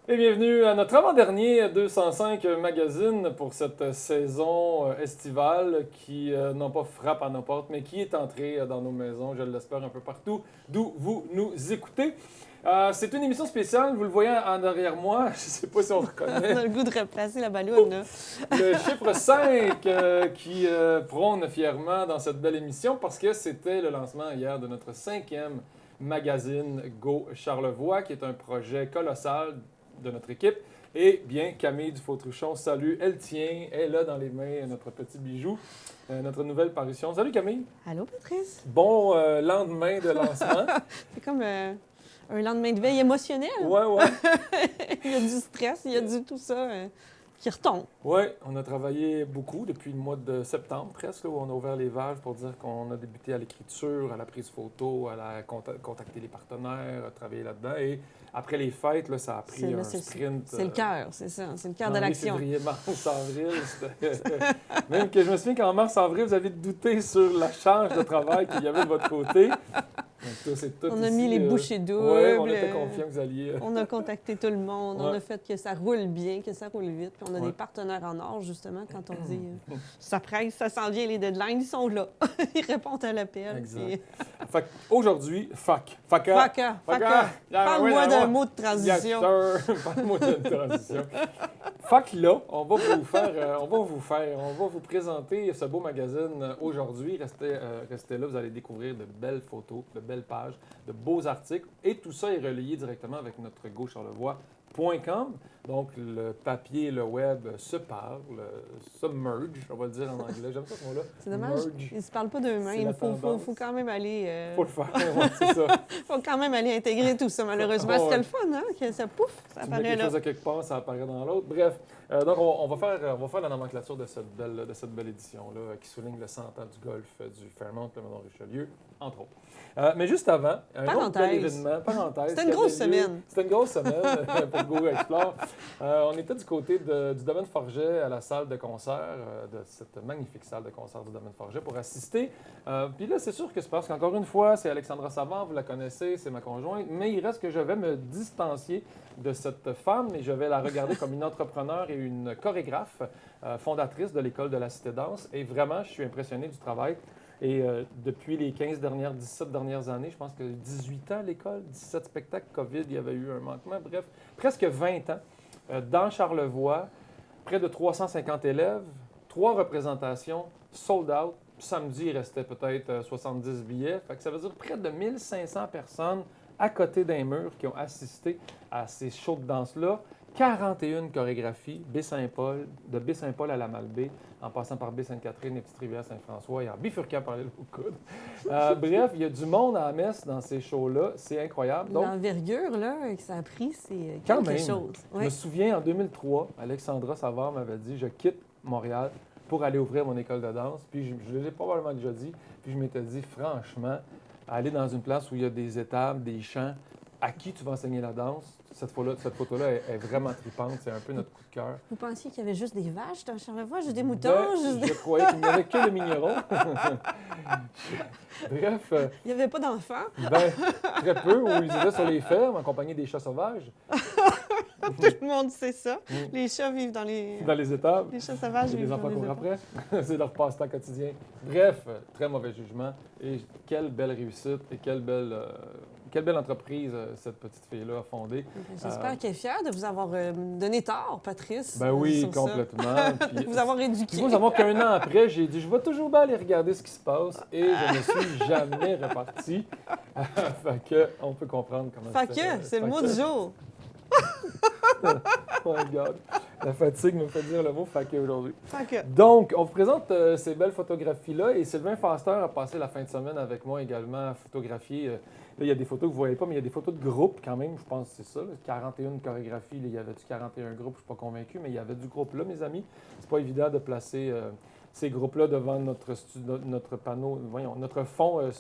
Et bienvenue à notre avant-dernier 205 magazine pour cette saison estivale qui, non pas frappe à nos portes, mais qui est entrée dans nos maisons, je l'espère, un peu partout, d'où vous nous écoutez. C'est une émission spéciale, vous le voyez en arrière moi, je ne sais pas si on On reconnaît. a le goût de replacer la balloune, là. Le chiffre 5 qui prône fièrement dans cette belle émission parce que c'était le lancement hier de notre 5e magazine Go Charlevoix, qui est un projet colossal de notre équipe. Et bien, Camille Dufautruchon, salut, elle tient, elle a dans les mains notre petit bijou, notre nouvelle parution. Salut Camille, Allô, Patrice? bon lendemain de lancement. C'est comme un lendemain de veille émotionnel. Ouais. Il y a du stress, il y a du tout ça qui retombe. Oui, on a travaillé beaucoup depuis le mois de septembre presque, là, où on a ouvert les valves pour dire qu'on a débuté à l'écriture, à la prise photo, à la contacter les partenaires, à travailler là-dedans. Et après les fêtes, là, ça a pris un sprint. C'est le cœur, c'est ça. C'est le cœur de janvier, l'action. Février, mars, avril. Même que je me souviens qu'en mars, avril, vous avez douté sur la charge de travail qu'il y avait de votre côté. Donc, tout On a ici, mis les bouchées doubles. Oui, on était confiants que vous alliez. On a contacté tout le monde. On Ouais. a fait que ça roule bien, que ça roule vite. Puis on a Ouais. des partenaires en or, justement, quand on dit ça presse, ça s'en vient, les deadlines, ils sont là. Ils répondent à l'appel. Exact. Puis... Fait qu'aujourd'hui, Faka. Faka. Parle-moi d'un mot de transition. Yes, sir. Parle-moi d'une transition. Fait que là, on va vous présenter ce beau magazine aujourd'hui. Restez là, vous allez découvrir de belles photos, de belles pages, de beaux articles. Et tout ça est relayé directement avec notre GoCharlevoix.com. Donc, le papier et le web se parlent, se merge, on va le dire en anglais. J'aime ça ce mot-là. C'est dommage, Merge. ils ne se parlent pas d'eux-mêmes. C'est la Il faut tendance. quand même aller... Faut le faire, ouais, c'est ça. faut quand même aller intégrer tout ça, malheureusement. Ouais. C'était le fun, hein? Que ça pouf, ça Tu mets apparaît quelque là. chose à quelque part, ça apparaît dans l'autre. Bref, donc on va faire la nomenclature de cette belle édition-là qui souligne le 100 ans du golf du Fairmont, le Mont-Richelieu, entre autres. Mais juste avant, un autre bel Parenthèse. événement, parenthèse. C'était qui une grosse avait lieu. semaine. C'était une grosse semaine pour Go Explore. On était du côté du domaine Forget à la salle de concert, de cette magnifique salle de concert du domaine Forget pour assister. Puis là, c'est sûr que c'est parce qu'encore une fois, c'est Alexandra Savard, vous la connaissez, c'est ma conjointe, mais il reste que je vais me distancier de cette femme et je vais la regarder comme une entrepreneure et une chorégraphe, fondatrice de l'école de la Cité Danse. Et vraiment, je suis impressionné du travail. Et depuis les 17 dernières années, je pense que 18 ans à l'école, 17 spectacles, COVID, il y avait eu un manquement. Bref, presque 20 ans dans Charlevoix, près de 350 élèves, 3 représentations, sold out. Samedi, il restait peut-être 70 billets. Fait que ça veut dire près de 1500 personnes à côté d'un mur qui ont assisté à ces shows de danse-là. 41 chorégraphies, Baie-Saint-Paul, de Baie-Saint-Paul à la Malbaie, en passant par Baie-Sainte-Catherine, les Petites-Rivières, Saint-François et en bifurquant par les coudes. Bref, il y a du monde à la messe dans ces shows-là. C'est incroyable. Donc, L'envergure là, que ça a pris, c'est quand quelque même, chose. je me souviens, en 2003, Alexandra Savard m'avait dit « Je quitte Montréal pour aller ouvrir mon école de danse. » Puis je l'ai probablement déjà dit. Puis je m'étais dit, franchement, aller dans une place où il y a des étables, des chants, à qui tu vas enseigner la danse? Cette photo-là est vraiment tripante. C'est un peu notre coup de cœur. Vous pensiez qu'il y avait juste des vaches dans Charlevoix, juste des moutons? Ben, je croyais qu'il n'y avait que le migneron. Bref, Il n'y avait pas d'enfants? ben, très peu, où ils étaient sur les fermes en compagnie des chats sauvages, Tout le monde sait ça. Mm. Les chats vivent dans les... dans les étables. Les chats sauvages Et les vivent dans enfants les courent étangs. après. C'est leur passe-temps quotidien. Bref, très mauvais jugement. Et quelle belle réussite et quelle belle entreprise cette petite fille-là a fondée. J'espère qu'elle est fière de vous avoir donné tort, Patrice. Ben oui, sur ça. complètement. De vous avoir éduqué. Il faut savoir qu'un an après, j'ai dit, je vais toujours bien aller regarder ce qui se passe et je ne suis jamais reparti. Fait que, on peut comprendre comment Fait que, c'est le mot du jour. Oh my God. La fatigue me fait dire le mot fait que aujourd'hui. Fait que... Donc, on vous présente ces belles photographies-là et Sylvain Foster a passé la fin de semaine avec moi également à photographier. Là, il y a des photos que vous ne voyez pas, mais il y a des photos de groupe quand même, je pense que c'est ça. Là. 41 chorégraphies, là, il y avait du 41 groupes, je ne suis pas convaincu, mais il y avait du groupe là, mes amis. C'est pas évident de placer ces groupes-là devant notre panneau, voyons, notre fond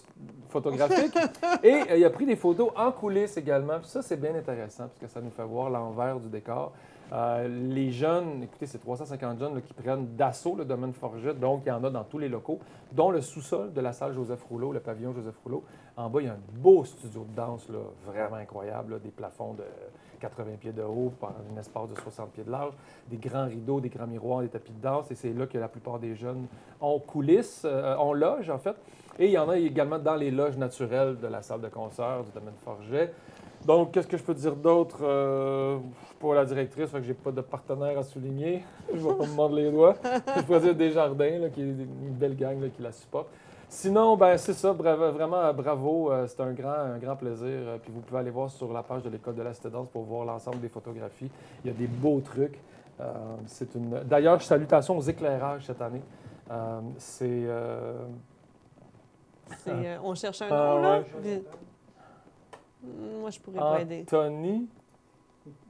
photographique. Et il a pris des photos en coulisses également. Puis ça, c'est bien intéressant parce que ça nous fait voir l'envers du décor. Les jeunes, écoutez, c'est 350 jeunes là, qui prennent d'assaut le domaine Forget, donc il y en a dans tous les locaux, dont le sous-sol de la salle Joseph Rouleau, le pavillon Joseph Rouleau. En bas, il y a un beau studio de danse, là, vraiment incroyable, là, des plafonds de 80 pieds de haut par un espace de 60 pieds de large, des grands rideaux, des grands miroirs, des tapis de danse, et c'est là que la plupart des jeunes ont coulisses, ont loge, en fait. Et il y en a également dans les loges naturelles de la salle de concert du domaine Forget. Donc, qu'est-ce que je peux dire d'autre? Je suis pas la directrice, fait que j'ai pas de partenaire à souligner. Je vais pas me mordre les doigts. Je pourrais dire Desjardins, là, qui est une belle gang là, qui la supporte. Sinon, ben c'est ça, vraiment bravo. C'est un grand plaisir. Puis vous pouvez aller voir sur la page de l'École de la Cité Danse pour voir l'ensemble des photographies. Il y a des beaux trucs. D'ailleurs, salutations aux éclairages cette année. On cherche un nom, là? Ouais. Moi, je pourrais pas aider. Anthony.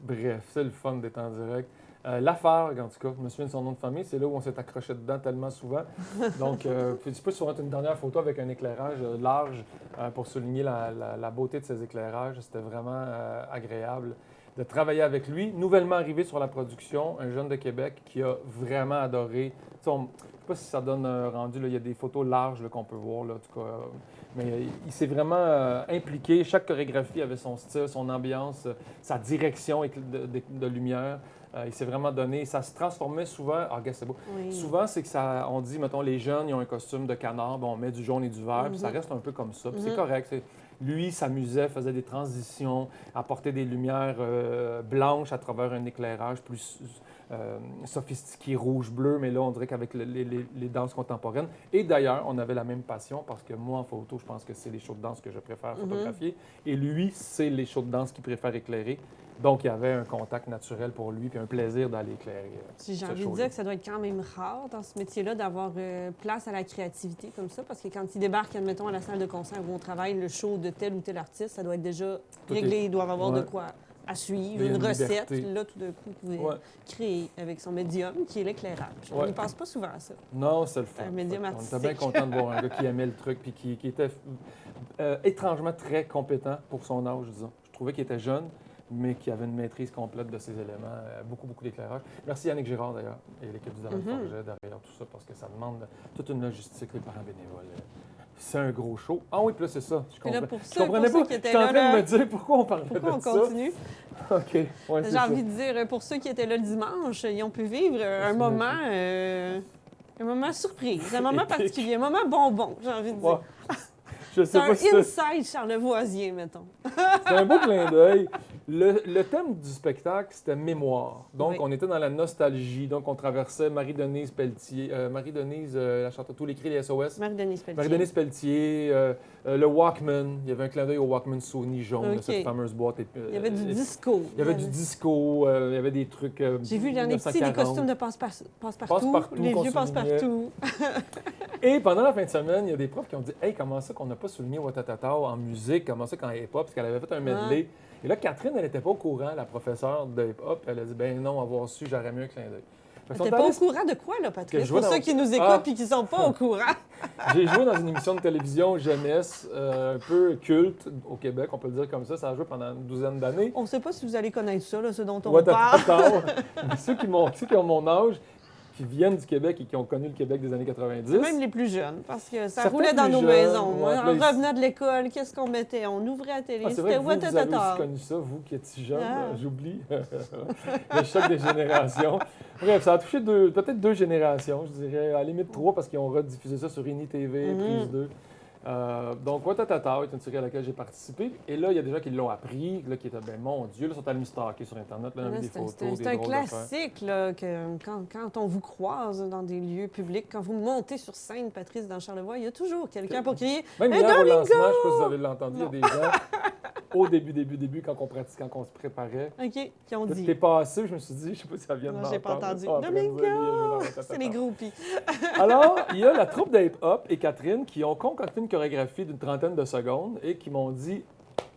Bref, c'est le fun d'être en direct. Lafargue, en tout cas, je me souviens de son nom de famille. C'est là où on s'est accroché dedans tellement souvent. Donc, je peux sur une dernière photo avec un éclairage large pour souligner la beauté de ces éclairages. C'était vraiment agréable de travailler avec lui. Nouvellement arrivé sur la production, un jeune de Québec qui a vraiment adoré. Je ne sais pas si ça donne un rendu. Là, il y a des photos larges qu'on peut voir, là, en tout cas. Mais il s'est vraiment impliqué. Chaque chorégraphie avait son style, son ambiance, sa direction de lumière. Il s'est vraiment donné. Ça se transformait souvent. Ah, regarde, c'est beau. Oui. Souvent, c'est que ça. On dit, mettons, les jeunes, ils ont un costume de canard, bon, on met du jaune et du vert, puis ça reste un peu comme ça. Puis c'est correct. Lui, s'amusait, faisait des transitions, apportait des lumières blanches à travers un éclairage plus sophistiqué, rouge-bleu, mais là, on dirait qu'avec les danses contemporaines. Et d'ailleurs, on avait la même passion parce que moi, en photo, je pense que c'est les shows de danse que je préfère photographier. Et lui, c'est les shows de danse qu'il préfère éclairer. Donc, il y avait un contact naturel pour lui puis un plaisir d'aller éclairer. J'ai envie de dire que ça doit être quand même rare dans ce métier-là d'avoir place à la créativité comme ça, parce que quand ils débarquent, admettons, à la salle de concert où on travaille le show de tel ou tel artiste, ça doit être déjà réglé. Ils doivent avoir de quoi à suivre, une recette. Là, tout d'un coup, vous pouvez créer avec son médium, qui est l'éclairage. On ne pense pas souvent à ça. Non, c'est le fun. Un médium artistique. On était bien content de voir un gars qui aimait le truc puis qui était étrangement très compétent pour son âge, disons. Je trouvais qu'il était jeune, mais qui avait une maîtrise complète de ses éléments. Beaucoup d'éclairage. Merci Yannick Girard, d'ailleurs, et l'équipe du domaine Forget derrière tout ça, parce que ça demande toute une logistique, les parents bénévoles. C'est un gros show. Ah oui, puis là, c'est ça. Je comprenais pas. J'étais en train de me dire pourquoi on parlait de ça. Pourquoi on continue? OK. Ouais, j'ai envie de dire, pour ceux qui étaient là le dimanche, ils ont pu vivre un moment surprise, un moment particulier, un moment bonbon, j'ai envie de dire. C'est un inside charlevoisien, mettons. C'est un beau clin d'œil. Le thème du spectacle, c'était mémoire. Donc, on était dans la nostalgie. Donc, on traversait Marie-Denise Pelletier, la chanteuse Tous les cris des SOS. Marie-Denise Pelletier, le Walkman. Il y avait un clin d'œil au Walkman Sony jaune, de cette fameuse boîte. Il y avait du disco. Il y avait du disco, il y avait des trucs. J'ai vu, il y en a ici, des costumes de passe-partout, les vieux passe-partout. Et pendant la fin de semaine, il y a des profs qui ont dit « Hey, comment ça qu'on n'a pas souligné Watatata en musique? Comment ça qu'en hip-hop? » Parce qu'elle avait fait un medley. Et là, Catherine, elle n'était pas au courant, la professeure de hip-hop. Elle a dit « Ben non, avoir su, j'aurais mieux un clin d'œil. » Tu n'es pas au courant de quoi, là, Patrice? Pour ceux qui nous écoutent et qui ne sont pas au courant. J'ai joué dans une émission de télévision jeunesse un peu culte au Québec, on peut le dire comme ça. Ça a joué pendant une douzaine d'années. On ne sait pas si vous allez connaître ça, là, ce dont on parle. Mais ceux qui ont mon âge, qui viennent du Québec et qui ont connu le Québec des années 90. Même les plus jeunes, parce que ça roulait dans nos maisons. On revenait de l'école, qu'est-ce qu'on mettait? On ouvrait la télé, c'était Watatata. Vous avez aussi connu ça, vous qui êtes si jeune, j'oublie. Le choc des générations. Bref, ça a touché peut-être deux générations, je dirais, à la limite trois, parce qu'ils ont rediffusé ça sur INI TV, Prise 2. Donc, Watatata est une série à laquelle j'ai participé. Et là, il y a des gens qui l'ont appris, là, qui étaient, ben mon Dieu, là, ils sont allés me stalker sur Internet, là, des photos, c'est un classique, là, que quand on vous croise dans des lieux publics, quand vous montez sur scène, Patrice, dans Charlevoix, il y a toujours quelqu'un pour crier « Même hier, au lancement, je ne sais pas si vous avez entendu, il y a des gens, au début, quand on pratiquait, quand on se préparait. OK, qui ont dit. T'es passé, je me suis dit, je ne sais pas si ça vient de m'entendre. J'ai pas entendu. Domingo! C'est les groupies. Alors, il y a la troupe de hip-hop et Catherine qui ont concocté une chorégraphie d'une trentaine de secondes et qui m'ont dit,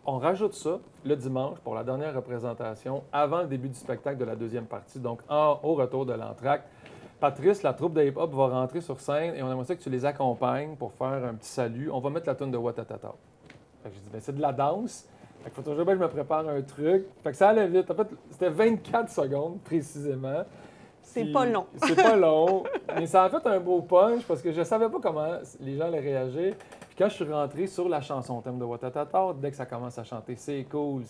on rajoute ça le dimanche pour la dernière représentation avant le début du spectacle de la deuxième partie, donc au retour de l'entracte. Patrice, la troupe de hip-hop va rentrer sur scène et on aimerait ça que tu les accompagnes pour faire un petit salut. On va mettre la tune de Watatata. J'ai dit, bien, c'est de la danse. Fait qu'il faut toujours bien que je me prépare un truc. Fait que ça allait vite. En fait, c'était 24 secondes précisément. C'est Puis, pas long. C'est pas long, mais ça a fait un beau punch parce que je savais pas comment les gens allaient réagir. Puis quand je suis rentré sur la chanson thème de Watatata, dès que ça commence à chanter, c'est cool,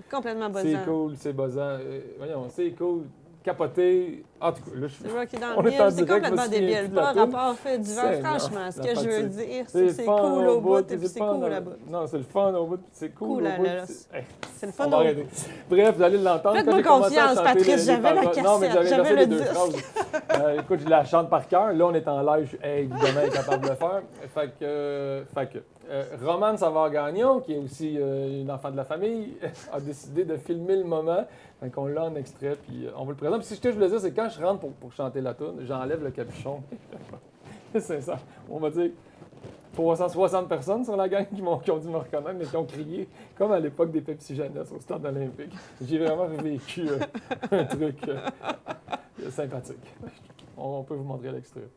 Complètement buzzant. c'est cool, c'est buzzant, voyons, c'est cool, capoté. En tout cas, là, C'est Rocky dans on le est en mille, c'est direct, complètement je me souviens débile. plus de la Pas toune. rapport fait du vent, Seigneur, franchement. Ce la que je veux fatigue. dire, c'est fun cool au bout, et puis puis c'est fun cool là-bas. Non, c'est le fun au bout, puis c'est cool Cool au à bout. l'os. Hey, C'est le on fun va au arrêter. Bref, vous allez l'entendre. Faites-moi Quand j'ai commencé à confiance, chanter Patrice, les j'avais la paroles- Non, mais cassette, j'avais j'avais les le deux disque. phrases. Écoute, je la chante par cœur. Là, on est en live. Je suis évidemment incapable de le faire. Fait que Romane Savard-Gagnon, qui est aussi une enfant de la famille, a décidé de filmer le moment. Fait qu'on l'a en extrait, puis on vous le présente. Puis ce que je voulais dire, c'est que quand je rentre pour chanter la tune, j'enlève le capuchon. C'est ça. On va dire 360 personnes sur la gang qui ont dû me reconnaître, mais qui ont crié, comme à l'époque des Pepsi Jeunesse au stade olympique. J'ai vraiment vécu un truc sympathique. On peut vous montrer l'extrait.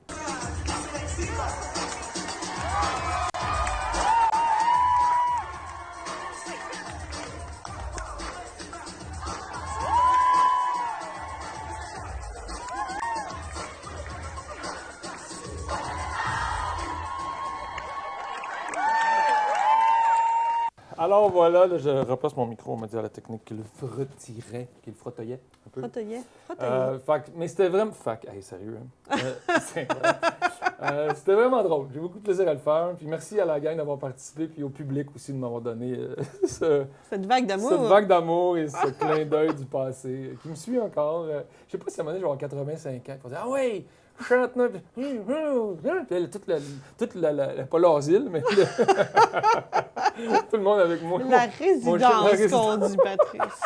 Alors voilà, là, je replace mon micro. On m'a dit à la technique qu'il le frottirait, qu'il le frottoyait un peu. Frottoyait. Mais c'était vraiment... Hey, sérieux, hein? C'est incroyable. C'était vraiment drôle. J'ai beaucoup de plaisir à le faire. Puis merci à la gang d'avoir participé, puis au public aussi de m'avoir donné Cette vague d'amour. cette vague d'amour et ce clin d'œil du passé qui me suit encore. Je sais pas si à un moment donné, je vais avoir 85 ans. Il faut dire « Ah oui! Chante-nous! » Puis elle, pas l'asile, mais tout le monde avec moi. La résidence qu'on dit, Patrice.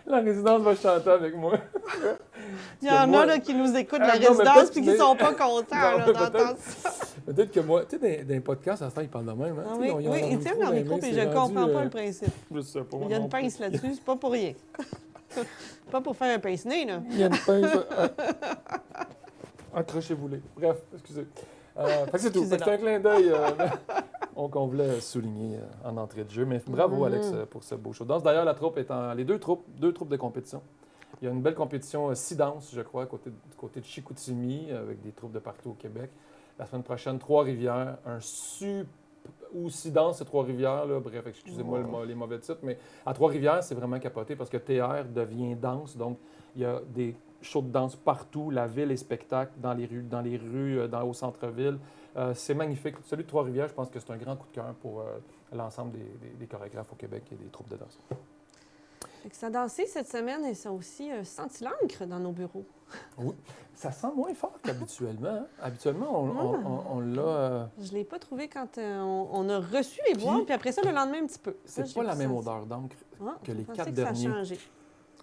La résidence va chanter avec moi. Il y en a là, qui nous écoutent de la Ah, non, mais résidence peut-être- puis qui sont pas contents Non, là, mais d'entendre ça. Peut-être que moi, tu sais, dans les podcasts, à ce temps, ils parlent de même. Hein? Ah Tu sais, oui, ils ont oui, leur ils tiennent micro leur dans les micro mains, puis c'est je rendu, comprends pas le principe. Je sais pas. Il y a non une plus. pince là-dessus, c'est pas pour rien. Pas pour faire un pince-nez, là. Il y a une pince. Accrochez-vous-les. Bref, excusez. Fait que c'est tout. Fait que c'est un clin d'œil qu'on voulait souligner en entrée de jeu. Mais bravo, Alex, pour ce beau show de danse. D'ailleurs, la troupe est les deux troupes de compétition. Il y a une belle compétition six danses, je crois, du côté de Chicoutimi, avec des troupes de partout au Québec. La semaine prochaine, Trois-Rivières, ou six danses, c'est Trois-Rivières, là. Bref, excusez-moi les mauvais titres, mais à Trois-Rivières, c'est vraiment capoté parce que TR devient danse, donc il y a des shows de danse partout, la ville est spectacle, dans les rues, au centre-ville. C'est magnifique. Celui de Trois-Rivières, je pense que c'est un grand coup de cœur pour l'ensemble des chorégraphes au Québec et des troupes de danse. Fait que ça a dansé cette semaine et ça a aussi senti l'encre dans nos bureaux. Oui. Ça sent moins fort qu'habituellement. Hein? Habituellement, on l'a... Je ne l'ai pas trouvé quand on a reçu les boîtes, puis après ça, le lendemain, un petit peu. Ça, C'est j'ai pas la pas même senti. odeur d'encre Ah, que les je pensais 4 que derniers. Ça a changé.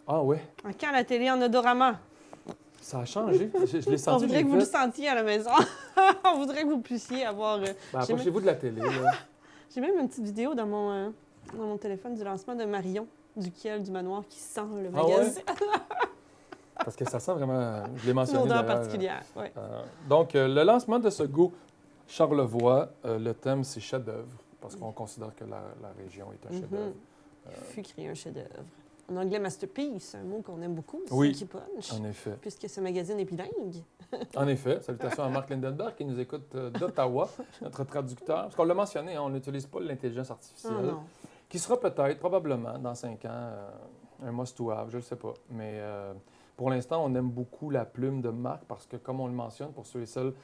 Ah ouais, Quand la télé en odorama, ça a changé. Je l'ai on senti. voudrait j'ai que vous le fait. sentiez à la maison. On voudrait que vous puissiez avoir... Ben, j'ai approchez-vous de la télé. Là. J'ai même une petite vidéo dans mon téléphone du lancement de Marion, du Kiel, du manoir, qui sent le Ah ouais? magasin. Parce que ça sent vraiment... Je l'ai Une mentionné odeur d'ailleurs. particulière, oui. Donc, le lancement de ce go Charlevoix, le thème, c'est chef-d'œuvre, parce qu'on considère que la région est un chef-d'œuvre. Fut créé un chef-d'œuvre. En anglais, masterpiece, un mot qu'on aime beaucoup, Oui. qui punch, En effet. puisque ce magazine est bilingue. En effet. Salutations à Marc Lindenberg qui nous écoute d'Ottawa, notre traducteur. Parce qu'on l'a mentionné, hein, on n'utilise pas l'intelligence artificielle. Ah non. Qui sera peut-être, probablement, dans 5 ans, un must-to-have, je ne le sais pas. Mais pour l'instant, on aime beaucoup la plume de Marc parce que, comme on le mentionne, pour ceux et celles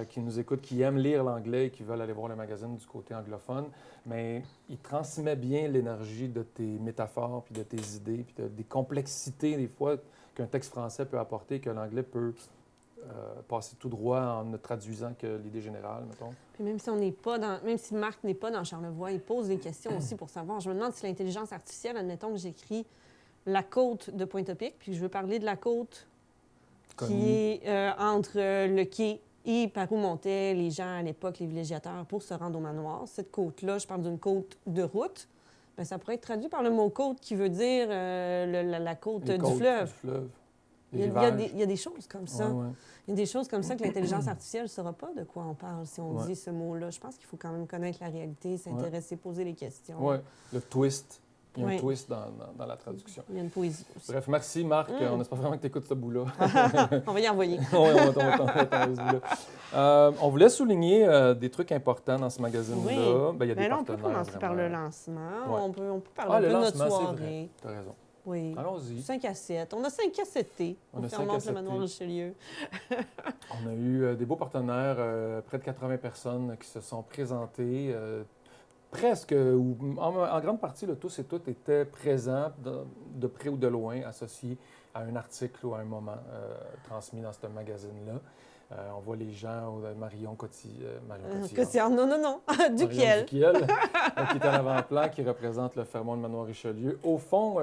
qui nous écoutent, qui aiment lire l'anglais et qui veulent aller voir le magazine du côté anglophone, mais il transmet bien l'énergie de tes métaphores, puis de tes idées, puis des complexités, des fois, qu'un texte français peut apporter, que l'anglais peut passer tout droit en ne traduisant que l'idée générale, mettons. Puis même si on n'est pas dans, même si Marc n'est pas dans Charlevoix, il pose des questions aussi pour savoir. Je me demande si l'intelligence artificielle, admettons que j'écris la côte de Pointe-à-Pic, puis que je veux parler de la côte qui est entre le quai et par où montaient les gens à l'époque, les villégiateurs, pour se rendre au manoir. Cette côte-là, je parle d'une côte de route. Bien, ça pourrait être traduit par le mot côte qui veut dire la côte Les du côtes fleuve. du fleuve. Il y a, rivages. il y a des choses comme ça. Ouais. Il y a des choses comme ça que l'intelligence artificielle ne saura pas de quoi on parle si on Ouais. dit ce mot-là. Je pense qu'il faut quand même connaître la réalité, s'intéresser, poser les questions. Oui, le twist. Il y a Oui. un twist dans la traduction. Il y a une poésie aussi. Bref, merci Marc. On espère vraiment que tu écoutes ce bout-là. On va y envoyer. Oui, on va t'envoyer ce bout-là. On voulait souligner des trucs importants dans ce magazine-là. Oui. Ben, il y a des Mais là, on peut partenaires. commencer par le lancement. Ouais. On peut parler un peu de notre soirée. Tu as raison. Oui. Allons-y. 5 à 7. On a 5 à 7. On a 5 à Confirmons le 7. manoir Richelieu. On a eu des beaux partenaires, près de 80 personnes qui se sont présentées. Presque, ou en grande partie, tous et toutes étaient présents de près ou de loin, associés à un article ou à un moment transmis dans ce magazine-là. On voit les gens, Marion Cotillard. Non. Duquiel. Qui est en avant-plan, qui représente le Fermont de Manoir Richelieu. Au fond,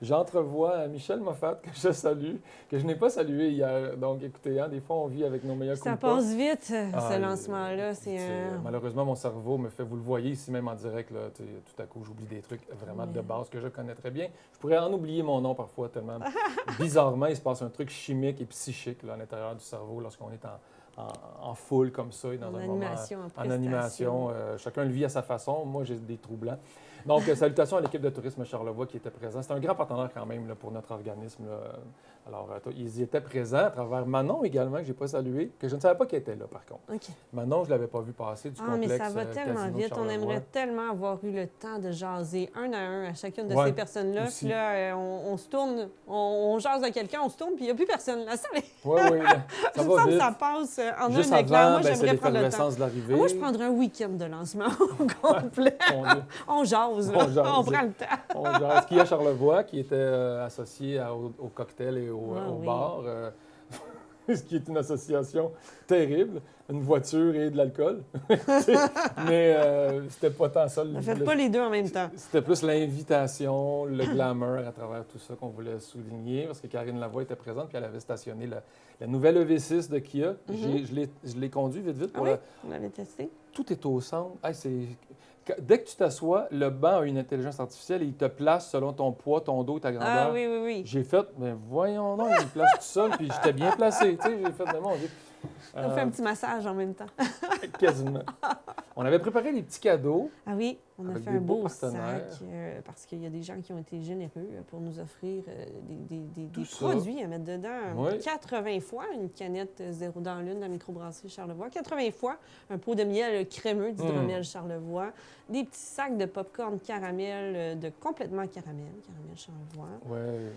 j'entrevois Michel Moffat, que je salue, que je n'ai pas salué hier. Donc, écoutez, des fois, on vit avec nos meilleurs coups Ça de pas. passe vite, ce lancement-là. Malheureusement, mon cerveau me fait, vous le voyez ici même en direct, là, tout à coup, j'oublie des trucs vraiment de base que je connais très bien. Je pourrais en oublier mon nom parfois, tellement bizarrement, il se passe un truc chimique et psychique là, à l'intérieur du cerveau lorsqu'on est en foule comme ça et dans un moment en animation. Chacun le vit à sa façon. Moi, j'ai des trous blancs. Donc, salutations à l'équipe de tourisme Charlevoix qui était présente. C'est un grand partenaire quand même là, pour notre organisme. Là. Alors, ils y étaient présents à travers Manon également, que je n'ai pas salué, que je ne savais pas qu'elle était là, par contre. Okay. Manon, je ne l'avais pas vu passer du complexe. Mais ça va tellement vite. On aimerait tellement avoir eu le temps de jaser un à un à chacune de ces personnes-là. Puis là, on se tourne, on jase à quelqu'un, on se tourne, puis il n'y a plus personne. Là, ça oui, ça va vite. Ça passe en juste un éclat. Moi, c'est j'aimerais prendre le temps. De l'arrivée. Moi, je prendrais un week-end de lancement au complet. On jase, là. On prend le temps. On jase. Qui est à Charlevoix, qui était associé au cocktail et au bar. Ce qui est une association terrible, une voiture et de l'alcool. Mais c'était pas tant ça. Ne faites pas les deux en même temps. C'était plus l'invitation, le glamour à travers tout ça qu'on voulait souligner, parce que Karine Lavoie était présente, puis elle avait stationné la nouvelle EV6 de Kia. Je l'ai conduit vite. Pour on l'avait testé. Tout est au centre. Dès que tu t'assois, le banc a une intelligence artificielle et il te place selon ton poids, ton dos, ta grandeur. Ah oui. J'ai fait, mais voyons donc, il me place tout seul, puis j'étais bien placé. Tu sais, j'ai fait, mais mon Dieu. On fait un petit massage en même temps. Quasiment. On avait préparé des petits cadeaux. Ah oui, on a fait un beau sac parce qu'il y a des gens qui ont été généreux pour nous offrir des produits à mettre dedans. Oui. 80 fois une canette zéro dans l'une de la microbrasserie Charlevoix. 80 fois un pot de miel crémeux d'hydromel Charlevoix. Des petits sacs de popcorn caramel, complètement caramel Charlevoix. Oui.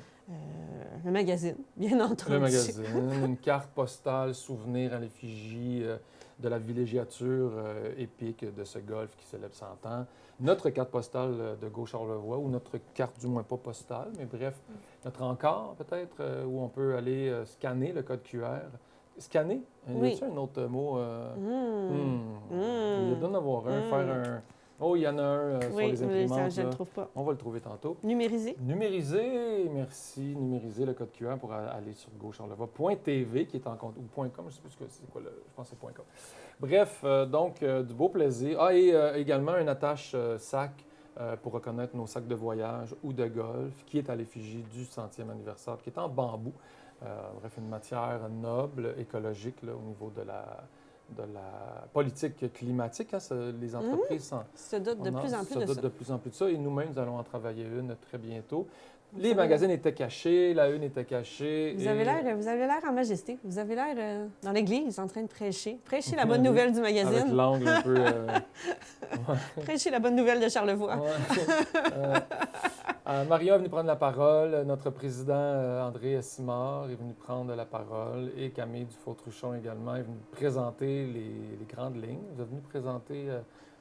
Le magazine, bien entendu. Le magazine, une carte postale, souvenir à l'effigie de la villégiature épique de ce golfe qui célèbre 100 ans. Notre carte postale de Gauche-Charlevoix, ou notre carte du moins pas postale, mais bref, notre encart peut-être, où on peut aller scanner le code QR. Scanner? Oui. Y a-t-il un autre mot? Il doit en avoir un. Faire un... Oh, il y en a un sur les imprimantes. Je ne le trouve pas. On va le trouver tantôt. Numériser. Numériser, merci. Numériser le code QR pour aller sur gauche-charlevoix.tv qui est en compte, ou .com, je ne sais plus c'est quoi, je pense que c'est .com. Bref, donc, du beau plaisir. Et également un attache sac pour reconnaître nos sacs de voyage ou de golf qui est à l'effigie du 100e anniversaire, qui est en bambou. Bref, une matière noble, écologique là, au niveau de la politique climatique. Les entreprises se dotent de plus en plus de ça. Et nous-mêmes, nous allons en travailler une très bientôt. Les magazines étaient cachés, la une était cachée. Vous avez l'air en majesté. Vous avez l'air dans l'église en train de prêcher. Prêcher la bonne nouvelle du magazine. Avec l'angle un peu... Prêcher la bonne nouvelle de Charlevoix. Marion est venue prendre la parole. Notre président, André Simard, est venu prendre la parole. Et Camille Dufault-Truchon également est venue présenter les grandes lignes. Vous êtes venu présenter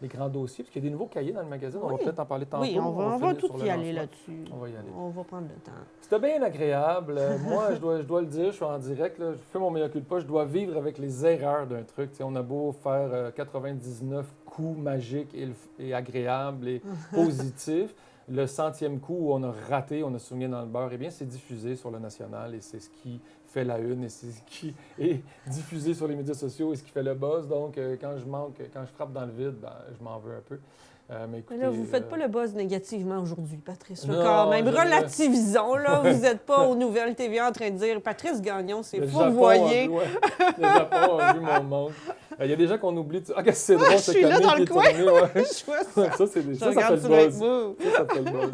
les grands dossiers, parce qu'il y a des nouveaux cahiers dans le magazine. On va peut-être en parler tantôt. Oui, on va tout y aller là-dessus. On va y aller. On va prendre le temps. C'était bien agréable. Moi, je dois le dire, je suis en direct. Là, je fais mon meilleur culpa. Je dois vivre avec les erreurs d'un truc. T'sais, on a beau faire 99 coups magiques et agréables et positifs. Le 100e coup où on a raté, on a souligné dans le beurre, eh bien, c'est diffusé sur le national et c'est ce qui fait la une et c'est ce qui est diffusé sur les médias sociaux et ce qui fait le buzz. Donc, quand je frappe dans le vide, je m'en veux un peu. Mais écoutez, Mais là, vous ne faites pas le buzz négativement aujourd'hui, Patrice. Là, non, quand même, je- relativisons. Là, vous n'êtes pas aux nouvelles TVA en train de dire Patrice Gagnon, c'est le fou, Japon vous voyez. ouais, le Japon a vu mon manque. Il y a des gens qu'on oublie. Ah, qu'est-ce que c'est drôle, Je ce suis là Camille dans qui le est coin. tourné, ouais. Je vois ça. Ça, c'est des... Je ça fait regarde le sur buzz. Move. Ça fait le buzz.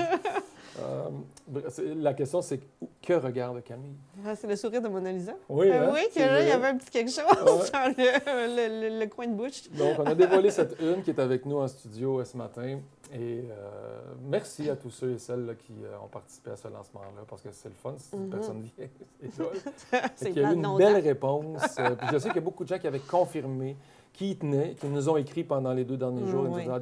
La question, c'est que regarde Camille? Ah, c'est le sourire de Mona Lisa. Oui, hein, Oui, que c'est là, il y vrai. avait un petit quelque chose Ouais. dans le coin de bouche. Donc, on a dévoilé cette une qui est avec nous en studio ce matin. Et merci à tous ceux et celles là, qui ont participé à ce lancement-là, parce que c'est le fun si personne vient. C'est drôle. C'est Il y a eu une longtemps. belle réponse. Puis je sais qu'il y a beaucoup de gens qui avaient confirmé, qui y tenaient, qui nous ont écrit pendant les 2 derniers jours. Ils nous oui. disaient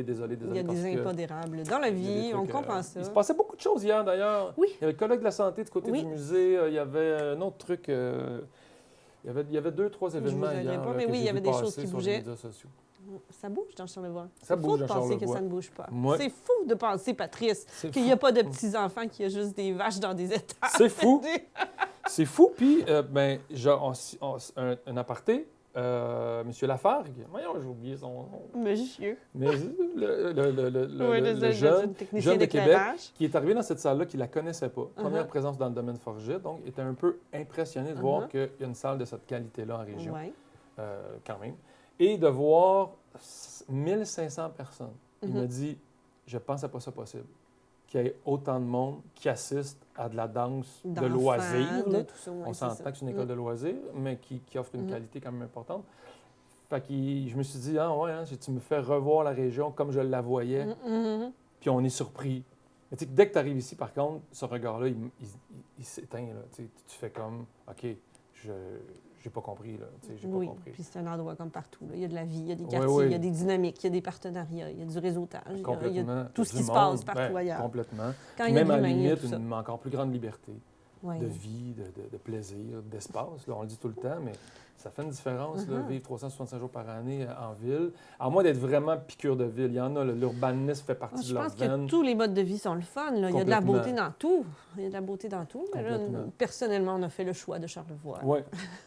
désolé. Il y a parce des que impondérables dans la il y a des vie, on trucs, comprend ça. Il se passait beaucoup de choses hier, d'ailleurs. Oui. Il y avait le colloque de la santé du côté Oui. du musée. Il y avait un autre truc. Il y avait 2-3 événements vous aiderai hier. pas, là, mais que oui, j'ai il y avait vu des choses passer qui sur bougeaient. les médias sociaux. Ça bouge dans Charlevoix. Ça C'est fou bouge de à penser que Charlevoix. ça ne bouge pas. Ouais. C'est fou de penser, Patrice, C'est qu'il fou. n'y a pas de petits-enfants, qu'il y a juste des vaches dans des états. C'est fou. C'est fou. Puis, un aparté. Monsieur Lafargue, voyons, j'ai oublié son nom. Monsieur. Mais le Oui, le jeune, technicien de Québec, d'éclairage. qui est arrivé dans cette salle-là, qui ne la connaissait pas. Première présence dans le domaine Forget, donc était un peu impressionné de voir qu'il y a une salle de cette qualité-là en région, Oui. quand même. Et de voir 1500 personnes. Il m'a dit, je ne pensais pas ça possible, qu'il y ait autant de monde qui assiste à de la danse de D'enfants, loisirs. de là. tout ça, ouais, On c'est s'entend ça. que c'est une école de loisirs, mais qui offre une qualité quand même importante. Fait que je me suis dit, ah ouais, hein, tu me fais revoir la région comme je la voyais, puis on est surpris. Mais tu sais, dès que tu arrives ici, par contre, ce regard-là, il s'éteint. Là. Tu fais comme, OK, j'ai pas compris. Là. J'ai pas Oui, compris. puis c'est un endroit comme partout. Là. Il y a de la vie, il y a des Oui, quartiers, oui. il y a des dynamiques, il y a des partenariats, il y a du réseautage, il y a Complètement. tout ce Du qui se monde, passe partout ailleurs. Complètement. Quand il y a Même de à la l'humain, il y a limite, tout ça. une encore plus grande liberté Oui. de vie, de plaisir, d'espace. Là, on le dit tout le temps, mais ça fait une différence, là, vivre 365 jours par année en ville. À moins d'être vraiment piqûre de ville. Il y en a, l'urbanisme fait partie de Je leur pense veine. que tous les modes de vie sont le fun. Là. Il y a de la Complètement. beauté dans tout. Il y a de la beauté dans tout. Mais là, Complètement. personnellement, on a fait le choix de Charlevoix. Oui.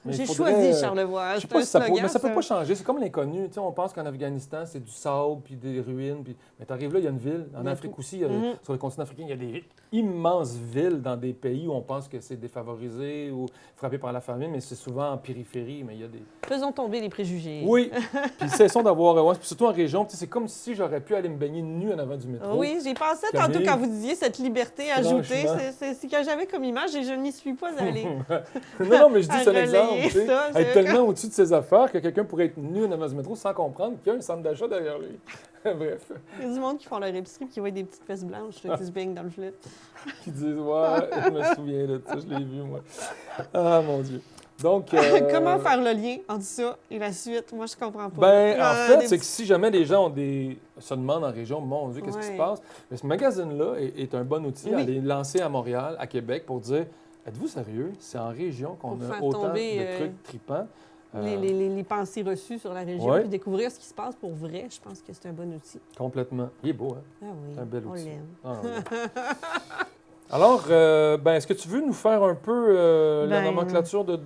J'ai choisi Charlevoix. Je sais C'est pas un si ça peut, slogan, mais ça peut ça. pas changer. C'est comme l'inconnu. Tu sais, on pense qu'en Afghanistan, c'est du sable puis des ruines. Puis... Mais tu arrives là, il y a une ville. En Il y a Afrique tout. aussi, sur le continent africain, il y a des immenses villes dans des pays où on pense que c'est défavorisé ou frappé par la famine, mais c'est souvent en périphérie. Mais il y a des... Faisons tomber les préjugés. Oui. Puis cessons d'avoir... ouais, puis surtout en région, tu sais, c'est comme si j'aurais pu aller me baigner nu en avant du métro. Oui, j'ai pensé Camille, tantôt quand vous disiez cette liberté ajoutée. franchement. C'est ce que j'avais comme image et je n'y suis pas allée. non, mais je dis À c'est un exemple. relayer Tu sais, ça, être c'est- tellement au-dessus de ses affaires que quelqu'un pourrait être nu en avant du métro sans comprendre qu'il y a un centre d'achat derrière lui. Bref, Il y a du monde qui font leur épicerie et qui voient des petites fesses blanches là, qui se baignent dans le fleuve. qui disent ouais, je me souviens de ça, je l'ai vu moi. Ah mon Dieu. Donc Comment faire le lien entre ça et la suite? Moi, je comprends pas. Ben, en fait, des c'est que si jamais les gens se demandent en région, mon Dieu, qu'est-ce qui se Ouais. passe? Mais ce magazine-là est un bon outil à Oui. aller lancer à Montréal, à Québec, pour dire êtes-vous sérieux? C'est en région qu'on Pour a faire autant tomber, de trucs tripants. les pensées reçues sur la région, Ouais. puis découvrir ce qui se passe pour vrai, je pense que c'est un bon outil. Complètement. Il est beau, hein? Ah oui, Un bel on outil. l'aime. Ah, oui. Alors, ben, est-ce que tu veux nous faire un peu la Ben, nomenclature des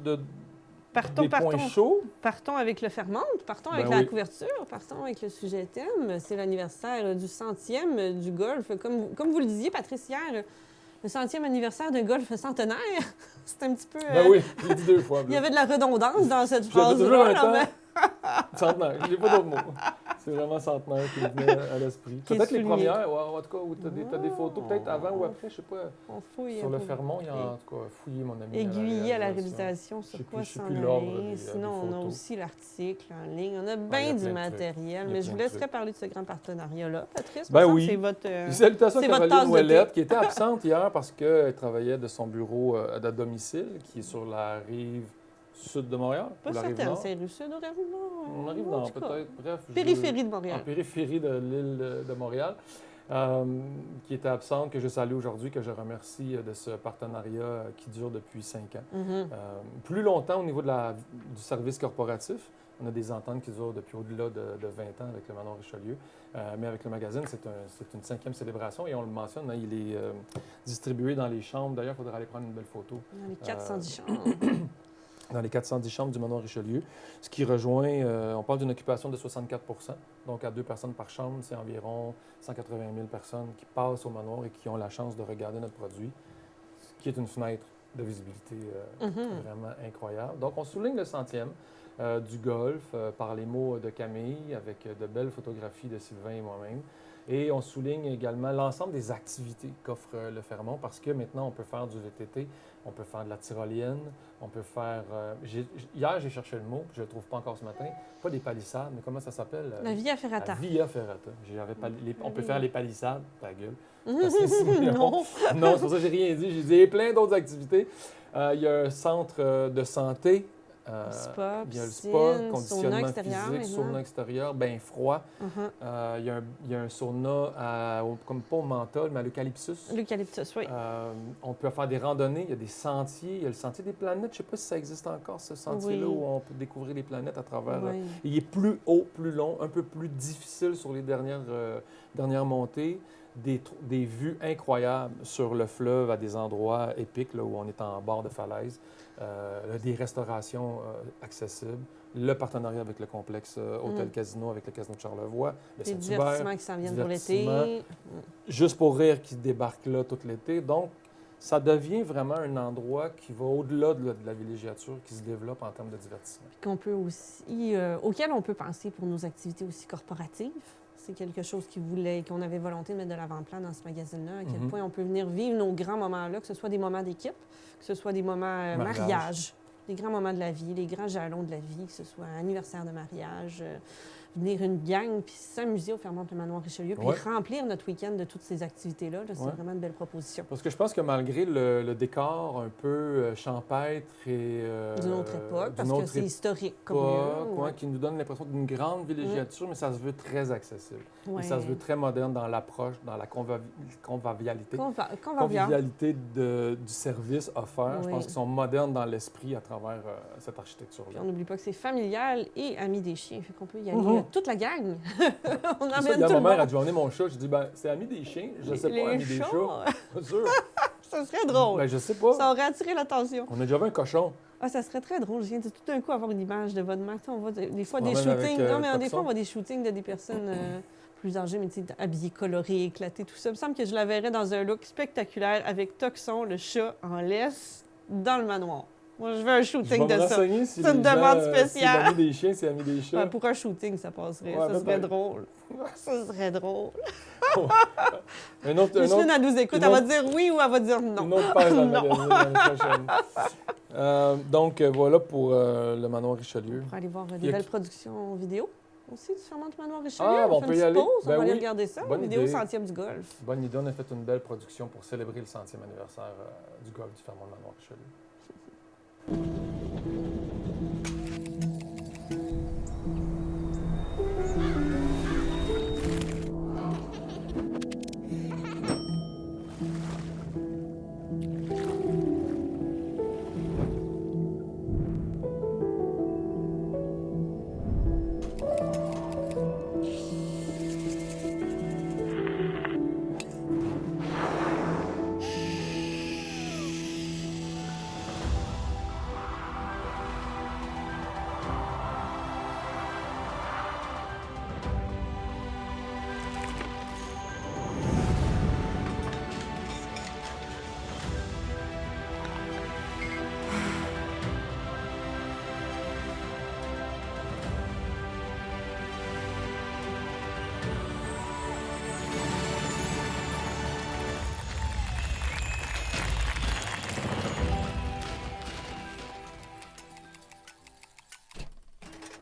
points chauds? Partons avec le ferment, partons Ben avec la oui. couverture, partons avec le sujet thème. C'est l'anniversaire du 100e du golf. Comme vous le disiez, Patrice, hier, le 100e anniversaire de golf centenaire. C'est un petit peu... Ben oui, je l'ai dit 2 fois. Il y avait de la redondance dans cette J'avais toujours un phrase-là. temps. là, Centenaire, je n'ai pas d'autres mots. C'est vraiment centenaire qui me venait à l'esprit. Qui est Peut-être les souligné. premières, ou en tout cas, où tu as des photos, peut-être avant ou après, je sais pas. On fouille Sur un le peu. Fermont, il y a en tout cas fouillé, mon ami. Aiguillé à la réalisation Je sais sur plus- quoi je sais s'en plus l'ordre aller. des Sinon, on a photos. aussi l'article en ligne. On a il y a bien du plein de matériel. trucs. Il y a Mais je plein vous de laisserai trucs. parler de ce grand partenariat-là. Patrice, Ben me semble oui. que c'est votre... Salutations à c'est votre tasse Caroline de thé. Ouellette, qui était absente hier parce qu'elle travaillait de son bureau à domicile, qui est sur la rive sud de Montréal. Pas ou la rive certaine, nord. c'est rue sud ou rive nord? On arrive En nord, tout cas, peut-être. Bref. Périphérie de En Montréal. périphérie de l'île de Montréal, qui était absente, que je salue aujourd'hui, que je remercie de ce partenariat qui dure depuis 5 ans. Mhm. Plus longtemps au niveau du service corporatif. On a des ententes qui durent depuis au-delà de 20 ans avec le Manon Richelieu. Mais avec le magazine, c'est une 5e célébration et on le mentionne, hein, il est distribué dans les chambres. D'ailleurs, il faudra aller prendre une belle photo. Dans les 410 chambres. dans les 410 chambres du manoir Richelieu, ce qui rejoint, on parle d'une occupation de 64 donc à 2 personnes par chambre, c'est environ 180 000 personnes qui passent au manoir et qui ont la chance de regarder notre produit, ce qui est une fenêtre de visibilité vraiment incroyable. Donc, on souligne le 100e du golf par les mots de Camille, avec de belles photographies de Sylvain et moi-même. Et on souligne également l'ensemble des activités qu'offre le Fermont, parce que maintenant, on peut faire du VTT, on peut faire de la tyrolienne, on peut faire... hier, j'ai cherché le mot, puis je ne le trouve pas encore ce matin. Pas des palissades, mais comment ça s'appelle? La Via Ferrata. La Via Ferrata. On peut faire les palissades, ta gueule. Non. Non, c'est pour ça que j'ai rien dit. J'ai dit plein d'autres activités. Il y a un centre de santé. Spa, il y a le piscine, spa, conditionnement sauna extérieur, physique, sauna extérieur, bien froid. Il y a un sauna, comme pas au menthol, mais à l'eucalyptus. L'eucalyptus, oui. On peut faire des randonnées, il y a des sentiers. Il y a le sentier des planètes. Je ne sais pas si ça existe encore, ce sentier-là, où on peut découvrir les planètes à travers... Oui. Il est plus haut, plus long, un peu plus difficile sur les dernières montées. Des vues incroyables sur le fleuve à des endroits épiques, là, où on est en bord de falaise. Des restaurations accessibles, le partenariat avec le complexe Hôtel-Casino, avec le Casino de Charlevoix, le Des Saint-Hubert, divertissements qui s'en viennent pour l'été. Juste pour rire qui débarque là tout l'été. Donc, ça devient vraiment un endroit qui va au-delà de la villégiature, qui se développe en termes de divertissement. Qu'on peut aussi, auquel on peut penser pour nos activités aussi corporatives. C'est quelque chose qu'on avait volonté de mettre de l'avant-plan dans ce magazine-là, à quel point on peut venir vivre nos grands moments-là, que ce soit des moments d'équipe, que ce soit des moments mariage, des grands moments de la vie, les grands jalons de la vie, que ce soit anniversaire de mariage, venir une gang, puis s'amuser au Fermont le Manoir Richelieu, puis remplir notre week-end de toutes ces activités-là. Là, c'est vraiment une belle proposition. Parce que je pense que malgré le décor un peu champêtre et... d'une autre époque, parce que c'est historique comme lieu. Qui nous donne l'impression d'une grande villégiature, mais ça se veut très accessible. Ouais. Et ça se veut très moderne dans l'approche, dans la convivialité. Convivial. Convivialité du service offert. Je pense qu'ils sont modernes dans l'esprit à travers cette architecture-là. Puis on n'oublie pas que c'est familial et ami des chiens. Fait qu'on peut y aller toute la gang. On emmène tout le monde. Ma mère a dit, on est mon chat. Je dis, ben, c'est ami des chiens. Je sais pas, ami des chats. Pas sûr. Ça serait drôle. Ben, je sais pas. Ça aurait attiré l'attention. On a déjà vu un cochon. Ah, ça serait très drôle. Je viens de tout d'un coup avoir une image de votre mère. On voit des fois des shootings. Non, mais des fois, on voit des shootings de des personnes plus âgées, mais habillées, colorées, éclatées, tout ça. Il me semble que je la verrais dans un look spectaculaire avec Toxon, le chat en laisse, dans le manoir. Moi, je veux un shooting de ça. C'est une demande spéciale. C'est ami des chiens, c'est ami des chats. Pour un shooting, ça passerait. Ça serait drôle. Ça serait drôle. Micheline, elle nous écoute. Elle va dire oui ou elle va dire non. Une autre page dans le magazine l'année prochaine. Donc, voilà pour le Manoir Richelieu. On pourrait aller voir des belles productions vidéo aussi du Fermont du Manoir Richelieu. On peut y aller. Pause, on va aller regarder ça. Bonne vidéo idée. 100e du golf. Bonne idée. On a fait une belle production pour célébrer le 100e anniversaire du golf du Fermont du Manoir Richelieu.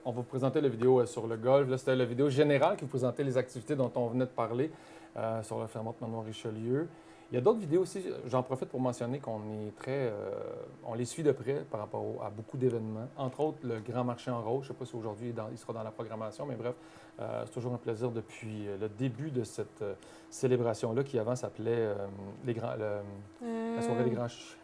On va vous présenter la vidéo sur le golf. Là, c'était la vidéo générale qui vous présentait les activités dont on venait de parler sur le Fermont Manoir Richelieu. Il y a d'autres vidéos aussi. J'en profite pour mentionner qu'on est très... on les suit de près par rapport à beaucoup d'événements. Entre autres, le Grand Marché en Rose. Je ne sais pas si aujourd'hui il sera dans la programmation, mais bref, c'est toujours un plaisir depuis le début de cette célébration-là qui avant s'appelait la soirée des grands chefs.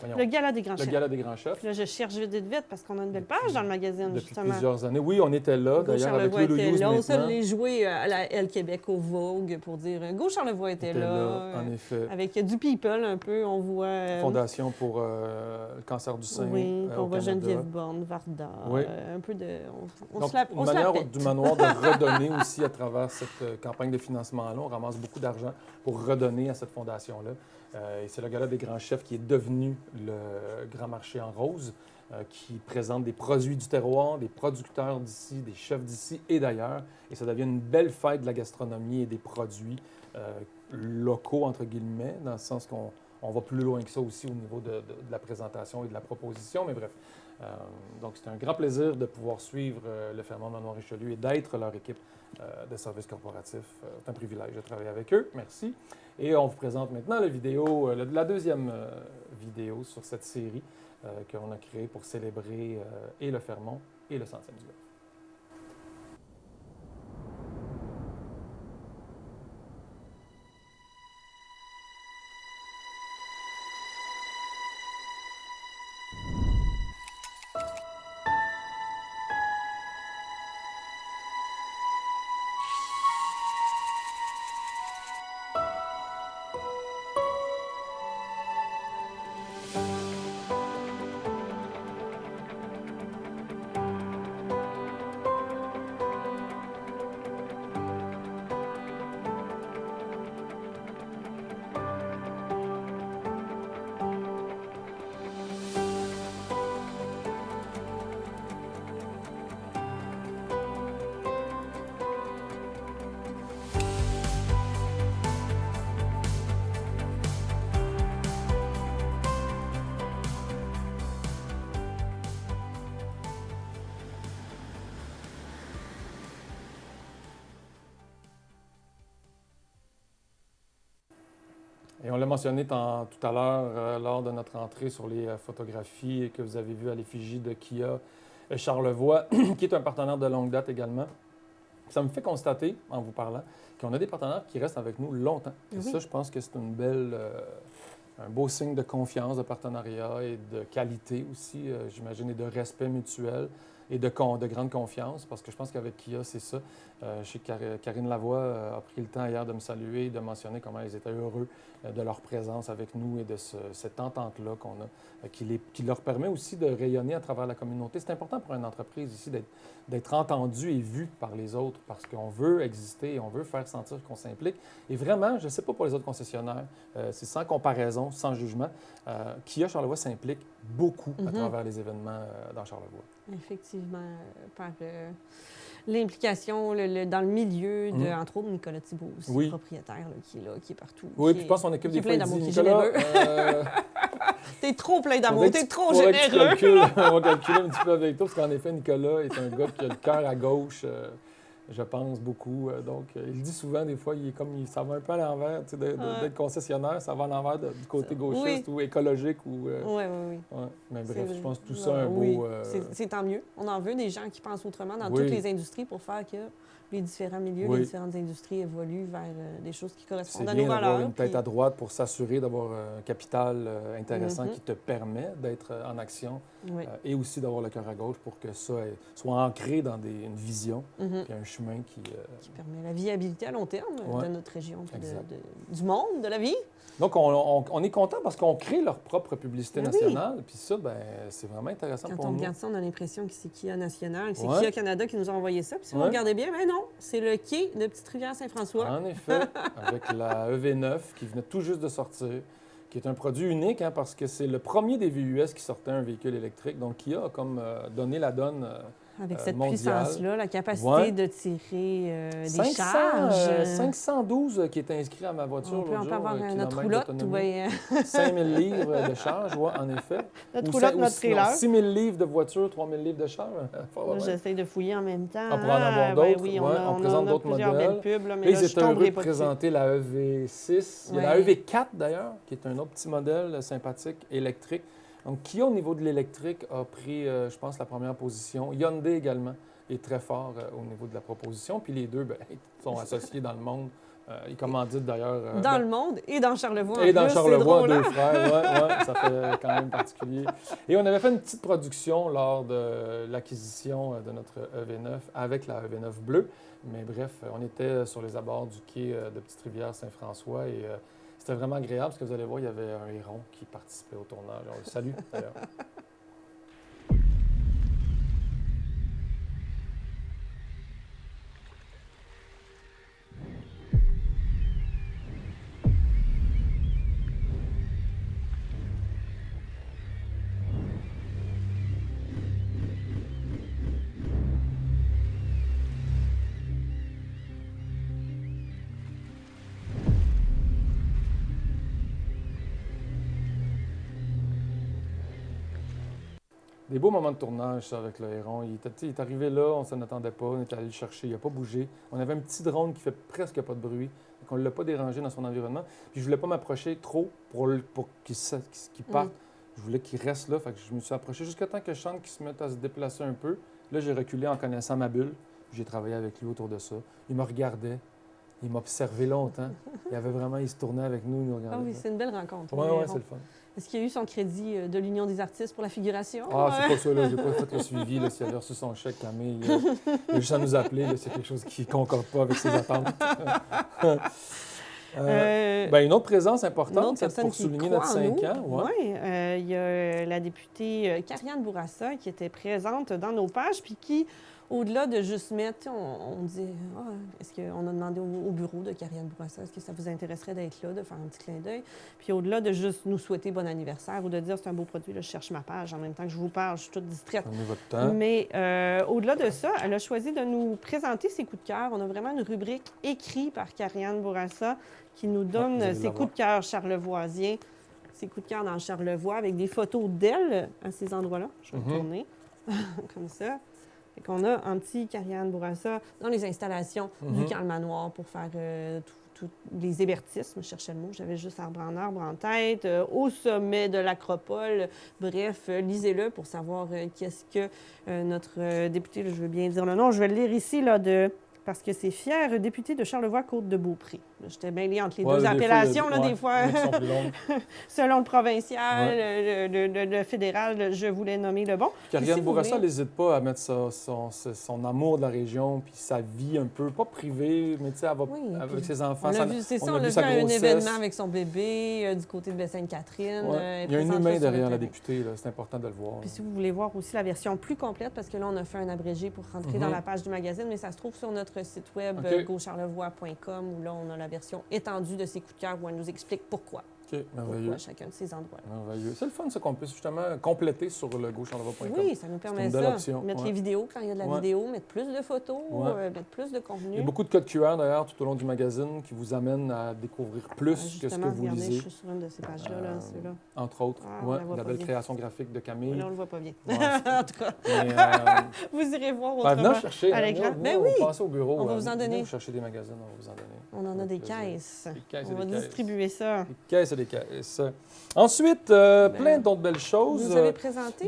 voyons, Le Gala des grands le chefs. Gala des grands chefs. Puis là, je cherche vite, parce qu'on a une belle page dans le magazine, Depuis justement. plusieurs années. Oui, on était là, Go d'ailleurs, avec Charlevoix Lulu était Hughes là. On maintenant. s'est joué à la L Québec au Vogue pour dire Go Charlevoix était là. en effet. Avec du people un peu, on voit. Fondation pour le cancer du sein Oui, au on voit Canada. Geneviève Borne, Varda. Oui. Un peu de. On Donc, se la, une on se la manière pète. du manoir de redonner aussi à travers cette campagne de financement-là. On ramasse beaucoup d'argent pour redonner à cette fondation-là. Et c'est le Gala des grands chefs qui est devenu le Grand Marché en rose, qui présente des produits du terroir, des producteurs d'ici, des chefs d'ici et d'ailleurs. Et ça devient une belle fête de la gastronomie et des produits locaux, entre guillemets, dans le sens qu'on va plus loin que ça aussi au niveau de la présentation et de la proposition. Mais bref, donc c'est un grand plaisir de pouvoir suivre le Ferment Manoir Richelieu et d'être leur équipe de services corporatifs. C'est un privilège de travailler avec eux. Merci. Et on vous présente maintenant la vidéo, la deuxième vidéo sur cette série qu'on a créée pour célébrer et le Fermont et le Centième du Bœuf. Et on l'a mentionné tout à l'heure lors de notre entrée sur les photographies que vous avez vues à l'effigie de Kia Charlevoix, qui est un partenaire de longue date également. Ça me fait constater, en vous parlant, qu'on a des partenaires qui restent avec nous longtemps. Et Oui. ça, je pense que c'est une belle, un beau signe de confiance, de partenariat et de qualité aussi, j'imagine, et de respect mutuel et de grande confiance, parce que je pense qu'avec Kia, c'est ça. Je sais que Karine Lavoie a pris le temps hier de me saluer et de mentionner comment ils étaient heureux de leur présence avec nous et de cette entente-là qu'on a, qui leur permet aussi de rayonner à travers la communauté. C'est important pour une entreprise ici d'être entendue et vue par les autres parce qu'on veut exister et on veut faire sentir qu'on s'implique. Et vraiment, je ne sais pas pour les autres concessionnaires, c'est sans comparaison, sans jugement, Kia Charlevoix s'implique beaucoup à travers les événements dans Charlevoix. Effectivement, par l'implication dans le milieu de, entre autres, Nicolas Thibault aussi, Oui. propriétaire, là, qui est partout. Oui, puis je pense qu'on occupe qui est des fois, plein il d'amour, dit, qui est Nicolas, généreux. T'es trop plein d'amour, t'es trop faudrait que tu généreux. on va calculer un petit peu avec toi, parce qu'en effet, Nicolas est un gars qui a le cœur à gauche, je pense beaucoup. Donc, il dit souvent, des fois, ça va un peu à l'envers, tu sais, d'être concessionnaire, ça va à l'envers du côté gauchiste ou écologique. Ou, Oui. ouais. Mais bref, C'est- je pense que tout ça, un oui, beau... c'est tant mieux. On en veut des gens qui pensent autrement dans Oui. toutes les industries pour faire que les différents milieux, Oui. les différentes industries évoluent vers des choses qui C'est correspondent à bien nos d'avoir valeurs. une tête puis- à droite pour s'assurer d'avoir un capital intéressant Mhm. qui te permet d'être en action Oui. et aussi d'avoir le cœur à gauche pour que ça soit ancré dans une vision Mhm. puis un chemin qui... Qui permet la viabilité à long terme Ouais. de notre région, puis Exact. du monde, de la vie. Donc, on est content parce qu'on crée leur propre publicité Ben oui. nationale. Puis ça, ben, c'est vraiment intéressant Quand pour on nous. regarde ça, on a l'impression que c'est Kia National, que c'est Ouais. Kia Canada qui nous a envoyé ça. Puis si vous Ouais. regardez bien, ben non, c'est le quai de Petite-Rivière-Saint-François. En effet, avec la EV9 qui venait tout juste de sortir, qui est un produit unique parce que c'est le premier des VUS qui sortait un véhicule électrique. Donc, Kia a comme donné la donne Avec cette mondiale. puissance-là, la capacité Ouais. de tirer des 500, charges. 512 qui est inscrit à ma voiture On peut l'autre jour. avoir notre kilomètres roulotte ou d'autonomie. bien 5000 livres de charge, oui, en effet. notre Ou roulotte, ou notre sinon, trailer. 6000 livres de voiture, 3000 livres de charge. Fort bien. J'essaie de fouiller en même temps. Ah, pour en avoir d'autres, oui, ouais, on présente d'autres plusieurs modèles. belles pubs, là, mais Là, là, ils je étaient heureux tomberai de pas dessus. présenter la EV6. Il y a la Ouais. EV4 d'ailleurs, qui est un autre petit modèle sympathique, électrique. Donc, Kia, au niveau de l'électrique, a pris, je pense, la première position. Hyundai également est très fort au niveau de la proposition. Puis les deux ben, sont associés dans le monde Ils commanditent d'ailleurs... Dans le monde et dans Charlevoix. Et dans plus, Charlevoix, drôle, deux hein? frères, ouais, ça fait quand même particulier. Et on avait fait une petite production lors de l'acquisition de notre EV9 avec la EV9 bleue. Mais bref, on était sur les abords du quai de Petite-Rivière Saint-François et c'était vraiment agréable parce que vous allez voir, il y avait un héron qui participait au tournage. On le salue d'ailleurs. Des beaux moments de tournage, ça, avec le héron. Il est arrivé là, on ne s'en attendait pas, on est allé le chercher, il n'a pas bougé. On avait un petit drone qui fait presque pas de bruit, donc on ne l'a pas dérangé dans son environnement. Puis je ne voulais pas m'approcher trop pour qu'il parte. Je voulais qu'il reste là, fait que je me suis approché jusqu'à temps que je sente qu'il se mette à se déplacer un peu. Là, j'ai reculé en connaissant ma bulle. J'ai travaillé avec lui autour de ça. Il me regardait. Il m'observait longtemps. Il se tournait avec nous, il nous regardait. Ah oui, c'est une belle rencontre. Oui, c'est le fun. Est-ce qu'il y a eu son crédit de l'Union des artistes pour la figuration? Ah, c'est pas ça, là. J'ai pas fait le suivi. Là. S'il avait reçu son chèque, Camille, il a juste à nous appeler. Là. C'est quelque chose qui ne concorde pas avec ses attentes. Une autre présence importante, c'est pour souligner notre 5 ans. Ouais. Oui, il y a la députée Karianne Bourassa qui était présente dans nos pages, puis qui, au-delà de juste mettre, on dit, est-ce qu'on a demandé au bureau de Karianne Bourassa, est-ce que ça vous intéresserait d'être là, de faire un petit clin d'œil? Puis au-delà de juste nous souhaiter bon anniversaire ou de dire c'est un beau produit, là, je cherche ma page, en même temps que je vous parle, je suis toute distraite. Prenez votre temps. Mais au-delà de ça, elle a choisi de nous présenter ses coups de cœur. On a vraiment une rubrique écrite par Karianne Bourassa qui nous donne ses coups de cœur charlevoisiens, ses coups de cœur dans Charlevoix, avec des photos d'elle à ces endroits-là. Je vais tourner comme ça. Fait qu'on a un petit Karianne Bourassa dans les installations du camp Le Manoir pour faire tous les hébertismes. Je cherchais le mot, j'avais juste arbre en tête, au sommet de l'Acropole. Bref, lisez-le pour savoir qu'est-ce que notre député, là, je veux bien dire le nom, je vais le lire ici, là, parce que c'est fier député de Charlevoix-Côte-de-Beaupré. J'étais bien liée entre les deux appellations, des fois. Selon le provincial, le fédéral, je voulais nommer le bon. Karianne Bourassa n'hésite pas à mettre son amour de la région, puis sa vie un peu, pas privée, mais tu sais, elle va avec ses enfants. On a vu un événement avec son bébé du côté de Baie-Sainte-Catherine. Il y a un humain derrière la députée, c'est important de le voir. Puis si vous voulez voir aussi la version plus complète, parce que là, on a fait un abrégé pour rentrer dans la page du magazine, mais ça se trouve sur notre site web, gocharlevoix.com, où là, on a la version étendue de ses coups de cœur où elle nous explique pourquoi. Pourquoi chacun de ces endroits. Merveilleux. C'est le fun, ça, qu'on puisse justement compléter sur le gocharlevoix.com. Oui, ça nous permet ça. Mettre les vidéos quand il y a de la vidéo, mettre plus de photos, mettre plus de contenu. Il y a beaucoup de codes QR, d'ailleurs, tout au long du magazine qui vous amènent à découvrir plus que ce que vous lisez. Je suis sur une de ces pages-là, celui-là. Entre autres, la belle création graphique de Camille. Là, on le voit pas bien. Ouais, en tout cas, vous irez voir autrement venez chercher à l'écran. Mais oui, on passe au bureau. On va vous en donner. Vous chercher des magazines, on va vous en donner. On en a des caisses. On va distribuer ça. Des caisses et des caisses. Ensuite, plein d'autres belles choses. Vous avez présenté...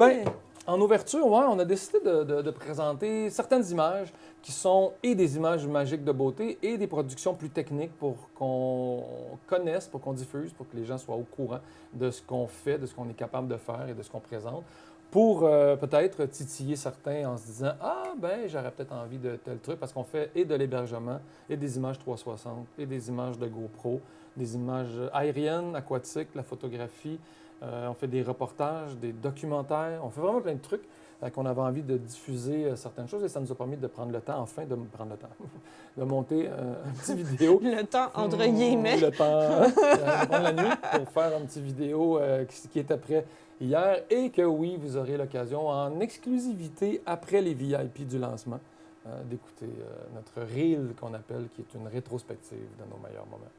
En ouverture, on a décidé de présenter certaines images qui sont et des images magiques de beauté et des productions plus techniques pour qu'on connaisse, pour qu'on diffuse, pour que les gens soient au courant de ce qu'on fait, de ce qu'on est capable de faire et de ce qu'on présente, pour peut-être titiller certains en se disant « Ah, j'aurais peut-être envie de tel truc », parce qu'on fait et de l'hébergement, et des images 360, et des images de GoPro, des images aériennes, aquatiques, la photographie. On fait des reportages, des documentaires. On fait vraiment plein de trucs qu'on avait envie de diffuser certaines choses et ça nous a permis de prendre le temps, de monter une petite vidéo. Le temps, entre guillemets. Le temps, de prendre la nuit pour faire une petite vidéo qui était prêt hier et que oui, vous aurez l'occasion en exclusivité après les VIP du lancement d'écouter notre reel qu'on appelle, qui est une rétrospective de nos meilleurs moments.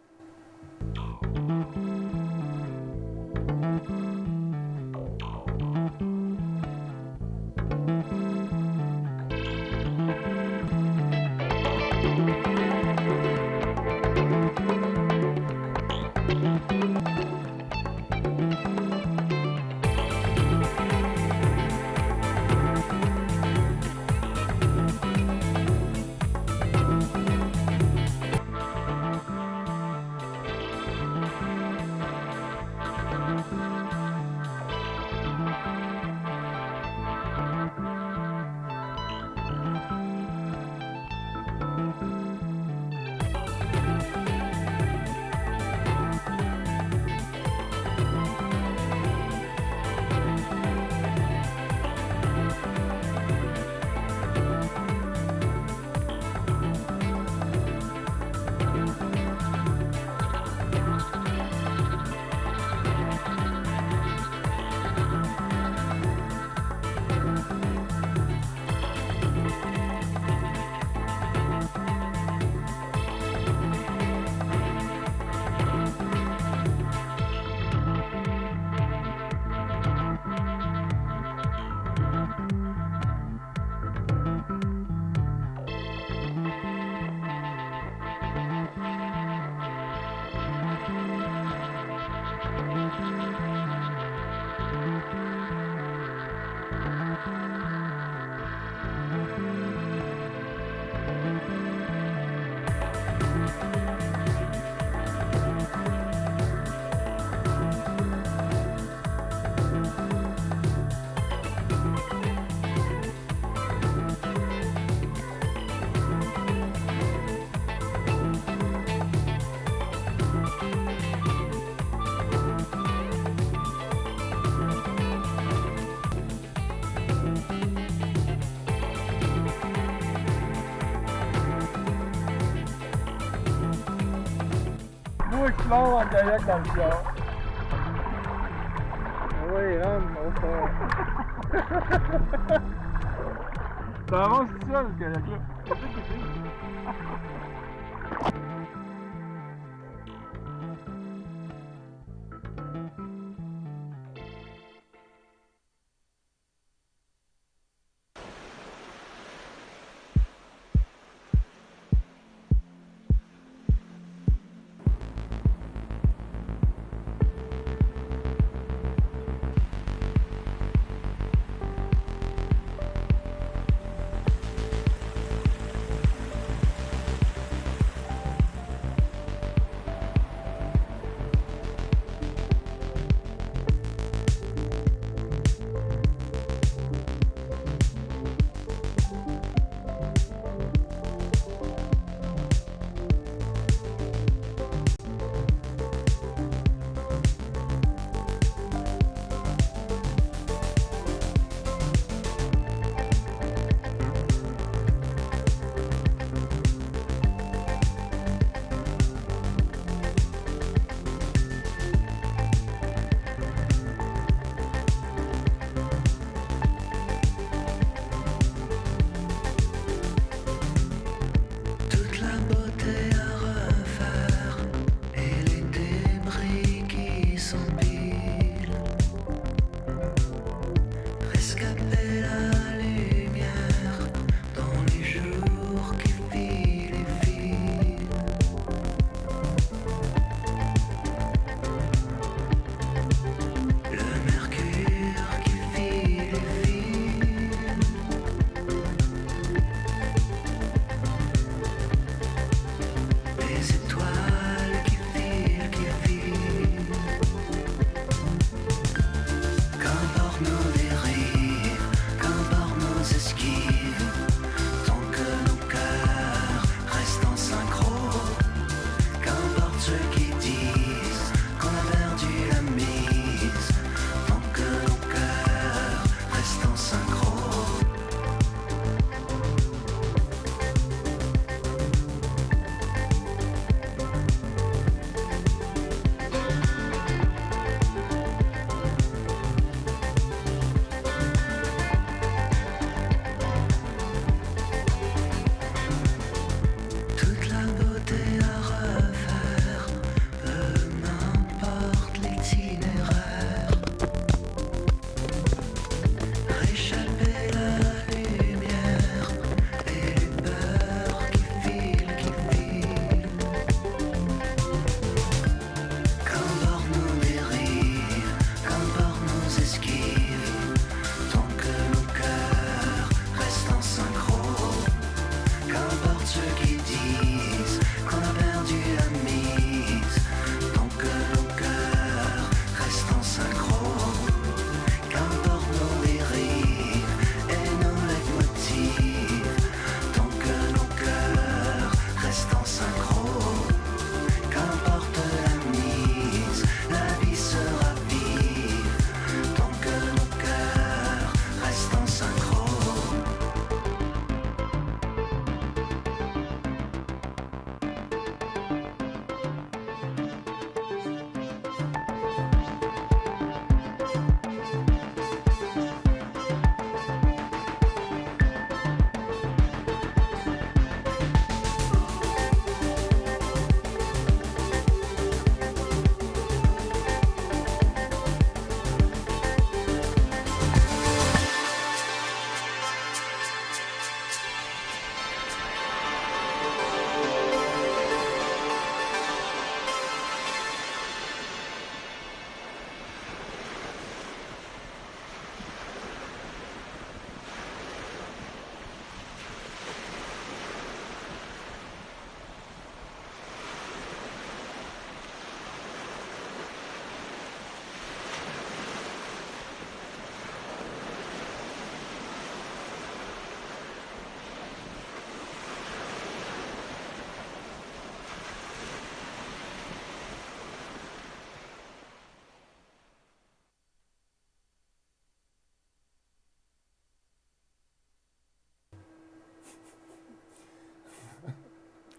moi qui plonge en kayak dans le fjord. Oui, rentre, mon frère. Ça avance tout seul, ce kayak-là.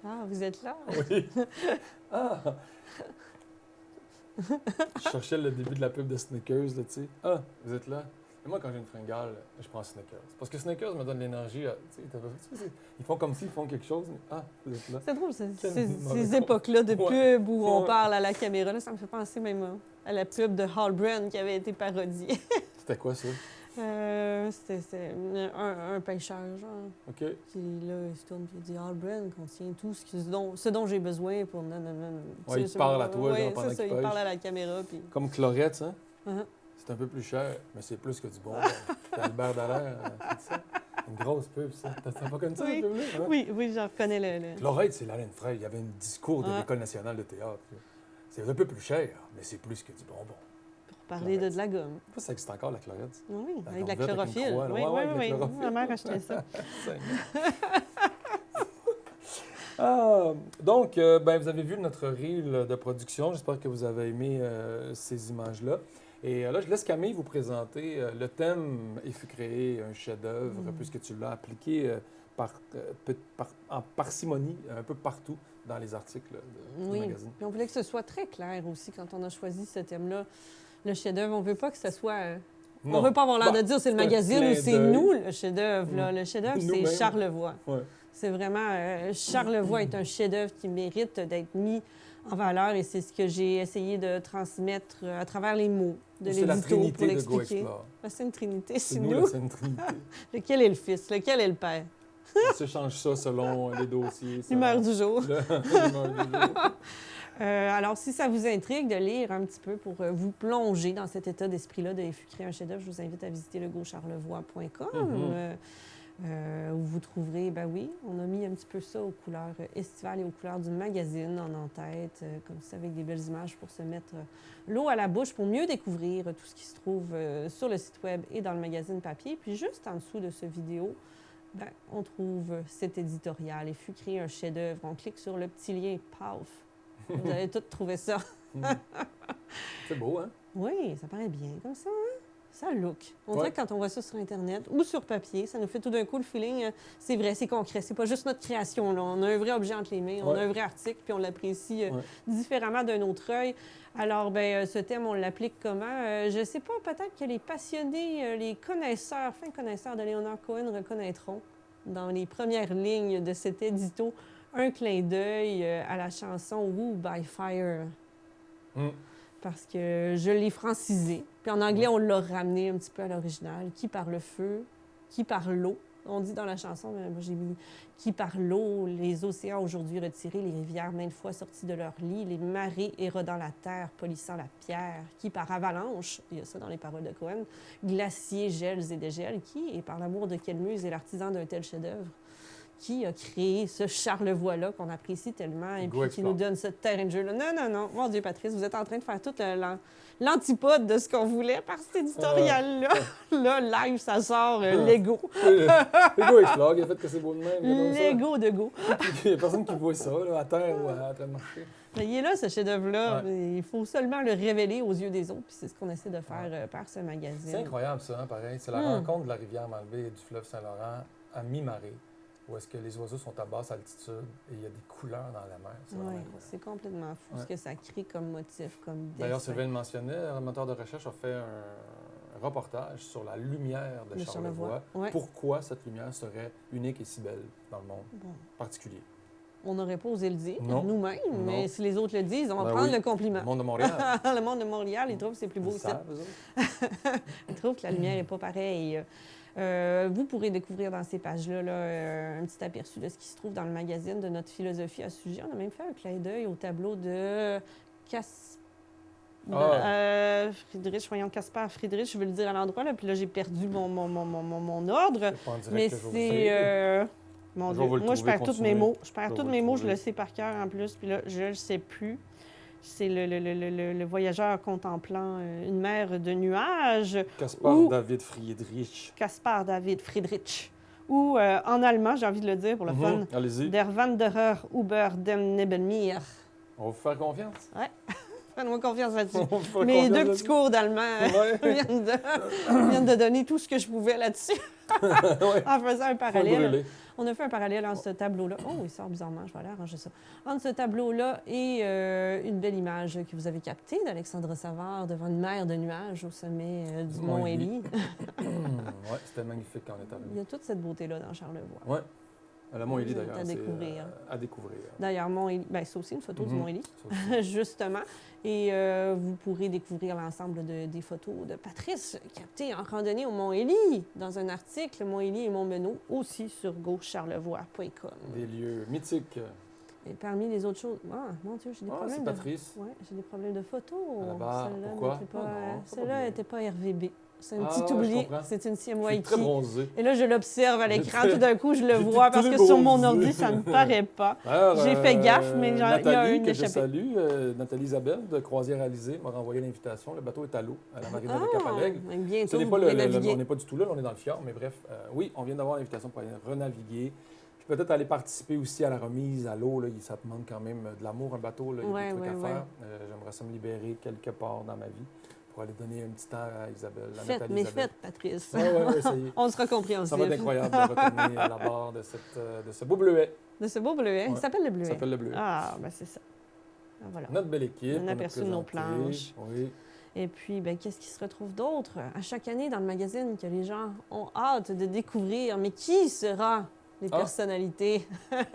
Ah, vous êtes là? Oui. Ah! Je cherchais le début de la pub de Snickers, là, tu sais. Ah, vous êtes là? Et moi, quand j'ai une fringale, je prends Snickers. Parce que Snickers me donne l'énergie. Tu sais, ils font comme s'ils font quelque chose. Mais... Ah, vous êtes là. C'est drôle, mauvais ces époques-là de Ouais. pub où on Ouais. parle à la caméra. Là, ça me fait penser même à la pub de Hall Brand qui avait été parodiée. C'était quoi, ça? C'était un pêcheur, genre, OK. qui, là, il se tourne et il dit « Hall Brand contient tout ce dont j'ai besoin pour... » Ouais, il te parle à toi, genre, ouais, pendant c'est ça, qu'il il pêche. parle à la caméra. Puis... Comme Chlorette, hein? Uh-huh. C'est un peu plus cher, mais c'est plus que du bon. C'est Albert Dallaire, c'est ça? Une grosse pub, ça. T'as pas connu ça, Oui. cette pub-là? Hein? Oui, j'en reconnais le... Chlorette, c'est l'Alain Frey. Il y avait un discours de Ah. l'École nationale de théâtre. C'est un peu plus cher, mais c'est plus que du bonbon. Pour parler de la gomme. Je sais pas si ça existe encore, la Chlorette. Oui, La avec de la corvette avec une chlorophylle. croix, là. Oui, Ouais, oui, avec la oui. chlorophylle. Ma mère achetait ça. Ah, donc, ben, vous avez vu notre reel de production. J'espère que vous avez aimé ces images-là. Et là, je laisse Camille vous présenter le thème « Il fut créé un chef-d'œuvre puisque tu l'as appliqué en parcimonie un peu partout dans les articles du Oui, magazine. puis on voulait que ce soit très clair aussi quand on a choisi ce thème-là. Le chef-d'œuvre, on ne veut pas que ce soit... Non. On ne veut pas avoir l'air Bah, de dire c'est le c'est un magazine clin ou c'est d'œil. nous le chef-d'œuvre. là. Le chef-d'œuvre, c'est Nous-mêmes. Charlevoix. Ouais. C'est vraiment... Charlevoix est un chef-d'œuvre qui mérite d'être mis en valeur et c'est ce que j'ai essayé de transmettre à travers les mots de C'est la l'édito pour trinité de Go l'expliquer. Explore. La Sainte Trinité, C'est c'est nous, nous. la Sainte Trinité. Lequel est le fils? Lequel est le père? On s'échange ça selon les dossiers. selon L'humeur du jour. l'humeur du jour. Alors, si ça vous intrigue de lire un petit peu pour vous plonger dans cet état d'esprit-là de « Il fut créé un chef-d'œuvre », je vous invite à visiter legocharlevoix.com. Où vous trouverez, ben oui, on a mis un petit peu ça aux couleurs estivales et aux couleurs du magazine en en-tête, comme ça, avec des belles images pour se mettre l'eau à la bouche, pour mieux découvrir tout ce qui se trouve sur le site web et dans le magazine papier. Puis juste en dessous de ce vidéo, ben, on trouve cet éditorial « Il fut créé un chef-d'œuvre ». On clique sur le petit lien « Paf ». Vous allez tout trouver ça. C'est beau, hein? Oui, ça paraît bien comme ça, hein? Ça look. On Ouais. dirait que quand on voit ça sur Internet ou sur papier, ça nous fait tout d'un coup le feeling, c'est vrai, c'est concret. C'est pas juste notre création, là. On a un vrai objet entre les mains, on a Ouais. un vrai article, puis on l'apprécie Ouais. différemment d'un autre œil. Alors, ben, ce thème, on l'applique comment? Je sais pas, peut-être que les passionnés, les connaisseurs, fins connaisseurs de Leonard Cohen reconnaîtront dans les premières lignes de cet édito un clin d'œil à la chanson « Woo by Fire ». Mm. Parce que je l'ai francisé. Puis en anglais, on l'a ramené un petit peu à l'original. Qui par le feu, qui par l'eau. On dit dans la chanson, mais moi j'ai mis qui par l'eau, les océans aujourd'hui retirés, les rivières maintes fois sorties de leur lit, les marées érodant la terre, polissant la pierre, qui par avalanche, il y a ça dans les paroles de Cohen, glaciers, gels et dégels, qui, et par l'amour de quelle muse est l'artisan d'un tel chef-d'œuvre, qui a créé ce Charlevoix-là qu'on apprécie tellement et Go puis qui Explore. nous donne ce terrain de jeu-là. Non, non, non. Mon Dieu, Patrice, vous êtes en train de faire tout l'antipode de ce qu'on voulait par cet éditorial-là. Là, live, ça sort Lego. Lego Explore, il a fait que c'est beau de même. il a fait Lego de go. ça. Il n'y a personne qui voit ça, là, à terre ou à le marché. Mais il est là, ce chef-d'œuvre-là. Il faut seulement le révéler aux yeux des autres. Puis c'est ce qu'on essaie de faire par ce magazine. C'est incroyable, ça, hein, pareil. C'est la rencontre de la rivière Malbaie et du fleuve Saint-Laurent à mi-marée, où est-ce que les oiseaux sont à basse altitude et il y a des couleurs dans la mer. C'est vraiment Oui, incroyable. c'est complètement fou ce Ouais. que ça crée comme motif, comme D'ailleurs, dessin. Sylvain le mentionnait, un moteur de recherche a fait un reportage sur la lumière de De Charlevoix. Charlevoix, ouais. Pourquoi cette lumière serait unique et si belle dans le monde Bon. particulier? On n'aurait pas osé le dire Non. nous-mêmes, mais Non. si les autres le disent, on va Ben prendre oui. le compliment. Le monde de Montréal. Le monde de Montréal, ils trouvent que c'est plus beau Ils ici. savent, eux autres. Ils trouvent que la lumière n'est pas pareille. Vous pourrez découvrir dans ces pages-là là, un petit aperçu de ce qui se trouve dans le magazine, de notre philosophie à ce sujet. On a même fait un clin d'œil au tableau de Friedrich, voyons, Caspar Friedrich, je veux le dire à l'endroit, là, puis là, j'ai perdu mon ordre. C'est pas en direct Mais que je vais vous c'est... dire. Mon Je Dieu, vais vous le moi, je trouver, perds tous continuez. mes mots. Je perds Je vais tous vous mes le mots, je trouver. le sais par cœur en plus, puis là, je ne le sais plus. C'est le voyageur contemplant une mer de nuages, Caspar Ou- David Friedrich. Caspar David Friedrich. Ou en allemand, j'ai envie de le dire pour le fun, Allez-y. Der Wanderer über dem Nebenmeer. On va vous faire confiance. Faites-moi confiance là-dessus. On va vous faire Mes confiance deux là-dessus. petits cours d'allemand Ouais. viennent de donner tout ce que je pouvais là-dessus Ouais. en faisant un Faut le parallèle. brûler. On a fait un parallèle entre ce tableau-là. Oh, il sort bizarrement, je vais aller arranger ça. Entre ce tableau-là et une belle image que vous avez captée d'Alexandre Savard devant une mer de nuages au sommet du Mont Élie. Oui, c'était magnifique quand on est arrivé. Il y a toute cette beauté-là dans Charlevoix. Oui. Le Mont Élie, d'ailleurs, À c'est découvrir. à découvrir. D'ailleurs, Mont Élie, ben, c'est aussi une photo du Mont Élie, Ça aussi. justement. Et vous pourrez découvrir l'ensemble des photos de Patrice captées en randonnée au Mont Élie dans un article, Mont Élie et Montbenoît, aussi sur gauchecharlevoix.com. Des lieux mythiques. Et parmi les autres choses, ah, mon Dieu, j'ai des problèmes c'est Patrice. Ouais, j'ai des problèmes de photos. À la barre. Celle-là Pourquoi? n'était pas, Ah non, ça va celle-là bien. n'était pas RVB. C'est un Ah, petit ouais, je oubli. comprends. C'est une Je suis Siamoiki. très bronzé. Et là, je l'observe à l'écran. J'étais- Tout d'un coup, je le j'étais vois parce très que sur mon bronzé. ordi, ça ne paraît pas. Alors, J'ai fait gaffe, mais il y a Nathalie, une que je échappée. salue, Nathalie Isabelle de Croisière Alizée m'a renvoyé l'invitation. Le bateau est à l'eau, à la marina de Cap-Alègre. Bientôt, Ce n'est vous pas pourrez naviguer. on n'est pas du tout là, on est dans le fjord, mais bref, oui, on vient d'avoir l'invitation pour aller renaviguer. Puis peut-être aller participer aussi à la remise à l'eau. Là, ça demande quand même de l'amour, un bateau. Là, il y a des trucs à faire. J'aimerais ça me libérer quelque part dans ma vie pour aller donner un petit temps à Isabelle. À Faites, Nathalie mais Isabelle. faites, Patrice. Oui, ça y est. On sera compréhensif. Ça va être incroyable de retourner à la barre de ce beau bleuet. De ce beau bleuet. Il Ouais. s'appelle le Ça bleuet. s'appelle le bleuet. Ah, ben c'est ça. Ah, voilà. Notre belle équipe. Un aperçu de nos planches. Oui. Et puis, ben, qu'est-ce qui se retrouve d'autre? À chaque année dans le magazine que les gens ont hâte de découvrir. Mais qui sera les personnalités?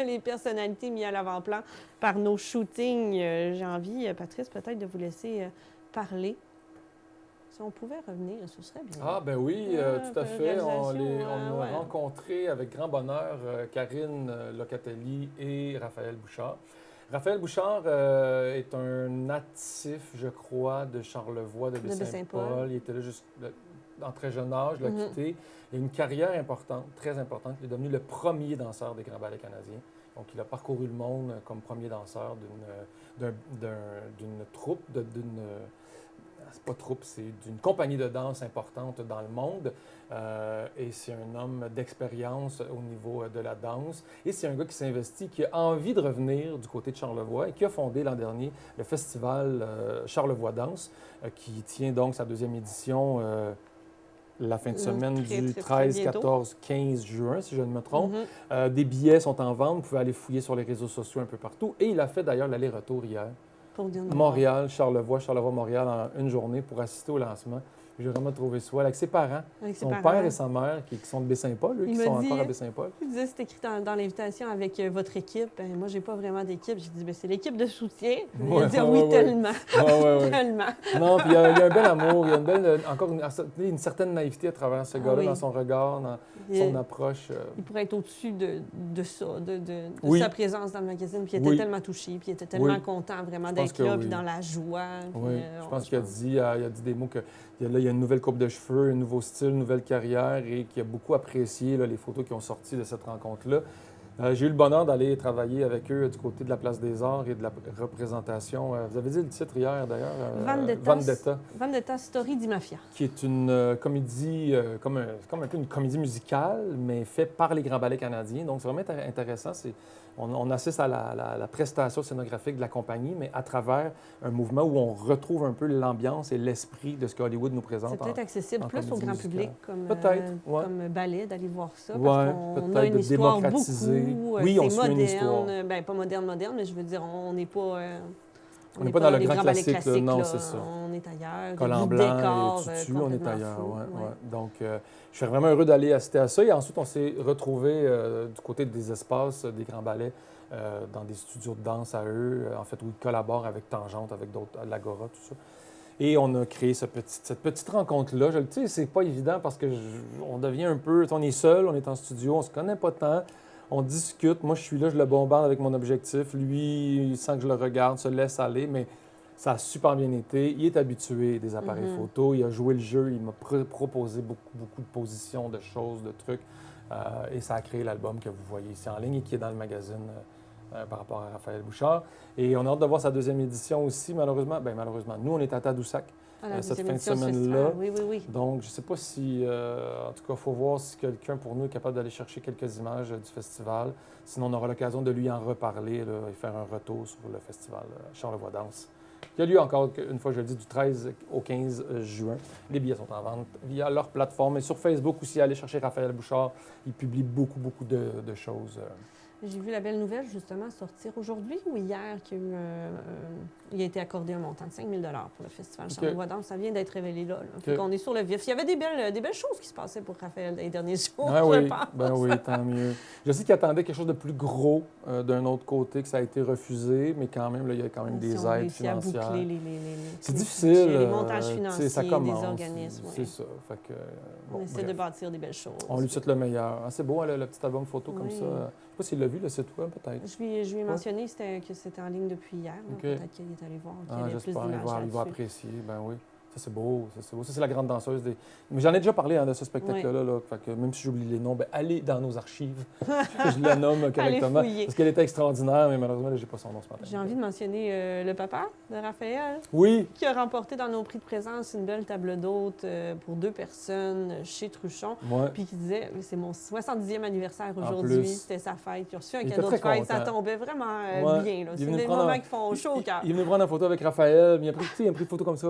Les personnalités mises à l'avant-plan par nos shootings. J'ai envie, Patrice, peut-être de vous laisser parler. Si on pouvait revenir, ce serait bien. Ah, ben oui, tout à fait. On a rencontré avec grand bonheur Karine Locatelli et Raphaël Bouchard. Raphaël Bouchard est un natif, je crois, de Charlevoix, de Baie-Saint-Paul. Il était là en très jeune âge, il l'a quitté. Il a une carrière importante, très importante. Il est devenu le premier danseur des Grands Ballets canadiens. Donc, il a parcouru le monde comme premier danseur d'une troupe, c'est pas troupe, c'est d'une compagnie de danse importante dans le monde. Et c'est un homme d'expérience au niveau de la danse. Et c'est un gars qui s'investit, qui a envie de revenir du côté de Charlevoix et qui a fondé l'an dernier le festival Charlevoix Danse, qui tient donc sa deuxième édition la fin de semaine du 13, 14, 15 juin, si je ne me trompe. Des billets sont en vente. Vous pouvez aller fouiller sur les réseaux sociaux un peu partout. Et il a fait d'ailleurs l'aller-retour hier. Montréal, Charlevoix, Montréal en une journée pour assister au lancement. J'ai vraiment trouvé ça avec ses parents, son père et sa mère qui sont de Baie-Saint-Paul, eux, qui sont encore à Baie-Saint-Paul. Il disait c'est écrit dans l'invitation avec votre équipe. Ben, moi, j'ai pas vraiment d'équipe. J'ai dit c'est l'équipe de soutien. Il a dit oui, tellement. Tellement. Non, puis il y a un bel amour, il y a une certaine naïveté à travers ce gars-là, dans son regard, dans son approche. Il pourrait être au-dessus de ça, de sa présence dans le magazine. Puis il était tellement touché, puis il était tellement content vraiment d'être là, puis dans la joie. Oui, je pense qu'il a dit des mots que il y a une nouvelle coupe de cheveux, un nouveau style, une nouvelle carrière et qui a beaucoup apprécié les photos qui ont sorti de cette rencontre-là. J'ai eu le bonheur d'aller travailler avec eux du côté de la Place des Arts et de la représentation. Vous avez dit le titre hier, d'ailleurs? Vendetta. Vendetta Story di Mafia. Qui est une comédie, comme un peu une comédie musicale, mais faite par les Grands Ballets canadiens. Donc, c'est vraiment intéressant. On assiste à la prestation scénographique de la compagnie, mais à travers un mouvement où on retrouve un peu l'ambiance et l'esprit de ce que Hollywood nous présente. C'est peut-être accessible plus au grand public comme ballet, d'aller voir ça. Oui, on a une histoire démocratiser. Beaucoup, oui, on suit une histoire. Bien, pas moderne, mais je veux dire, on n'est pas... on n'est pas dans le grand classique, non, c'est ça. On est ailleurs. Collant blanc et tutu, on est ailleurs. Donc, je suis vraiment heureux d'aller assister à ça. Et ensuite, on s'est retrouvés du côté des espaces des Grands Ballets, dans des studios de danse à eux, en fait, où ils collaborent avec Tangente, avec d'autres, l'Agora, tout ça. Et on a créé cette petite rencontre-là. Je le sais, c'est pas évident parce que on devient un peu... On est seul, on est en studio, on se connaît pas tant. On discute. Moi, je suis là, je le bombarde avec mon objectif. Lui, sans que je le regarde, se laisse aller, mais ça a super bien été. Il est habitué des appareils photo. Il a joué le jeu. Il m'a proposé beaucoup de positions, de choses, de trucs. Et ça a créé l'album que vous voyez ici en ligne et qui est dans le magazine par rapport à Raphaël Bouchard. Et on a hâte de voir sa deuxième édition aussi, malheureusement. Bien, malheureusement, nous, on est à Tadoussac. Cette fin de semaine-là. Oui. Donc, je ne sais pas si... en tout cas, il faut voir si quelqu'un, pour nous, est capable d'aller chercher quelques images du festival. Sinon, on aura l'occasion de lui en reparler là, et faire un retour sur le festival Charlevoix Danse qui a lieu encore, une fois je le dis, du 13 au 15 juin. Les billets sont en vente via leur plateforme. Et sur Facebook aussi, allez chercher Raphaël Bouchard. Il publie beaucoup, beaucoup de choses. J'ai vu la belle nouvelle, justement, sortir aujourd'hui ou hier, il a été accordé un montant de 5 000 pour le Festival Charlevoix. Donc, ça vient d'être révélé là. Fait qu'on est sur le vif. Il y avait des belles choses qui se passaient pour Raphaël les derniers jours, je pense. Ben oui, tant mieux. Je sais qu'il attendait quelque chose de plus gros d'un autre côté, que ça a été refusé, mais quand même, là, il y a quand même des aides financières. À boucler c'est difficile. Les montages financiers ça commence, des organismes. C'est ça. Fait que, on essaie de bâtir des belles choses. On lui souhaite le meilleur. Ah, c'est beau, le petit album photo comme ça. Je ne sais pas s'il l'a vu, le site web, peut-être. Je lui ai mentionné que c'était en ligne depuis hier. Peut-être qu'il est allé voir. J'espère qu'il va apprécier. Ben oui. Ça, c'est beau. Ça, c'est la grande danseuse. Mais j'en ai déjà parlé de ce spectacle-là. Là. Fait que même si j'oublie les noms, allez dans nos archives. Je la nomme correctement. Parce qu'elle était extraordinaire, mais malheureusement, je n'ai pas son nom ce matin. J'ai envie de mentionner le papa de Raphaël. Oui. Qui a remporté dans nos prix de présence une belle table d'hôte pour 2 personnes chez Truchon. Ouais. Puis qui disait, c'est mon 70e anniversaire aujourd'hui. C'était sa fête. Il a reçu un cadeau de fête. Content. Ça tombait vraiment bien. C'est des moments qui font chaud au cœur. Il est venu prendre une photo avec Raphaël. Il a pris une photo comme ça.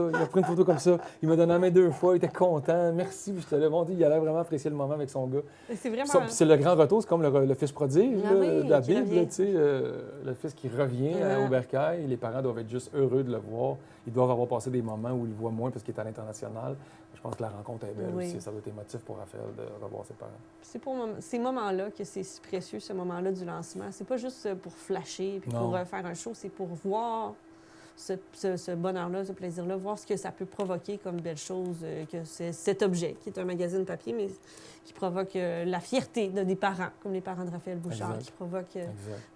Il a pris une photo comme ça. Il m'a donné la main 2 fois. Il était content. Merci. Puis je te l'ai dit, il allait vraiment apprécier le moment avec son gars. C'est vraiment... C'est le grand retour. C'est comme le fils prodige de la Bible. Le fils qui revient au bercail. Les parents doivent être juste heureux de le voir. Ils doivent avoir passé des moments où ils le voient moins parce qu'il est à l'international. Je pense que la rencontre est belle aussi. Ça doit être émotif pour Raphaël de revoir ses parents. C'est pour ces moments-là que c'est si précieux, ce moment-là du lancement. C'est pas juste pour flasher puis pour faire un show. C'est pour voir ce bonheur-là, ce plaisir-là, voir ce que ça peut provoquer comme belle chose, que c'est cet objet, qui est un magazine papier, mais qui provoque la fierté des parents, comme les parents de Raphaël Bouchard, qui provoque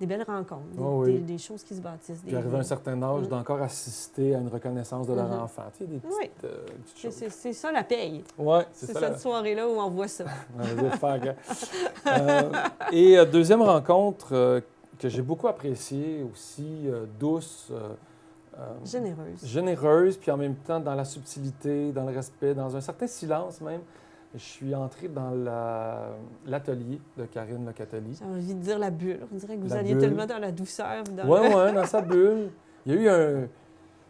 des belles rencontres, des choses qui se bâtissent. Puis arrivé à un certain âge, d'encore assister à une reconnaissance de leur enfant. Tu sais, des petites choses. C'est ça la paye. Oui, c'est cette soirée-là où on voit ça. Et deuxième rencontre que j'ai beaucoup appréciée aussi, douce, généreuse, puis en même temps dans la subtilité, dans le respect, dans un certain silence même. Je suis entré dans l'atelier de Karine Locatelli. J'ai envie de dire la bulle. On dirait que vous alliez tellement dans la douceur. Oui, dans sa bulle. Il y a eu un...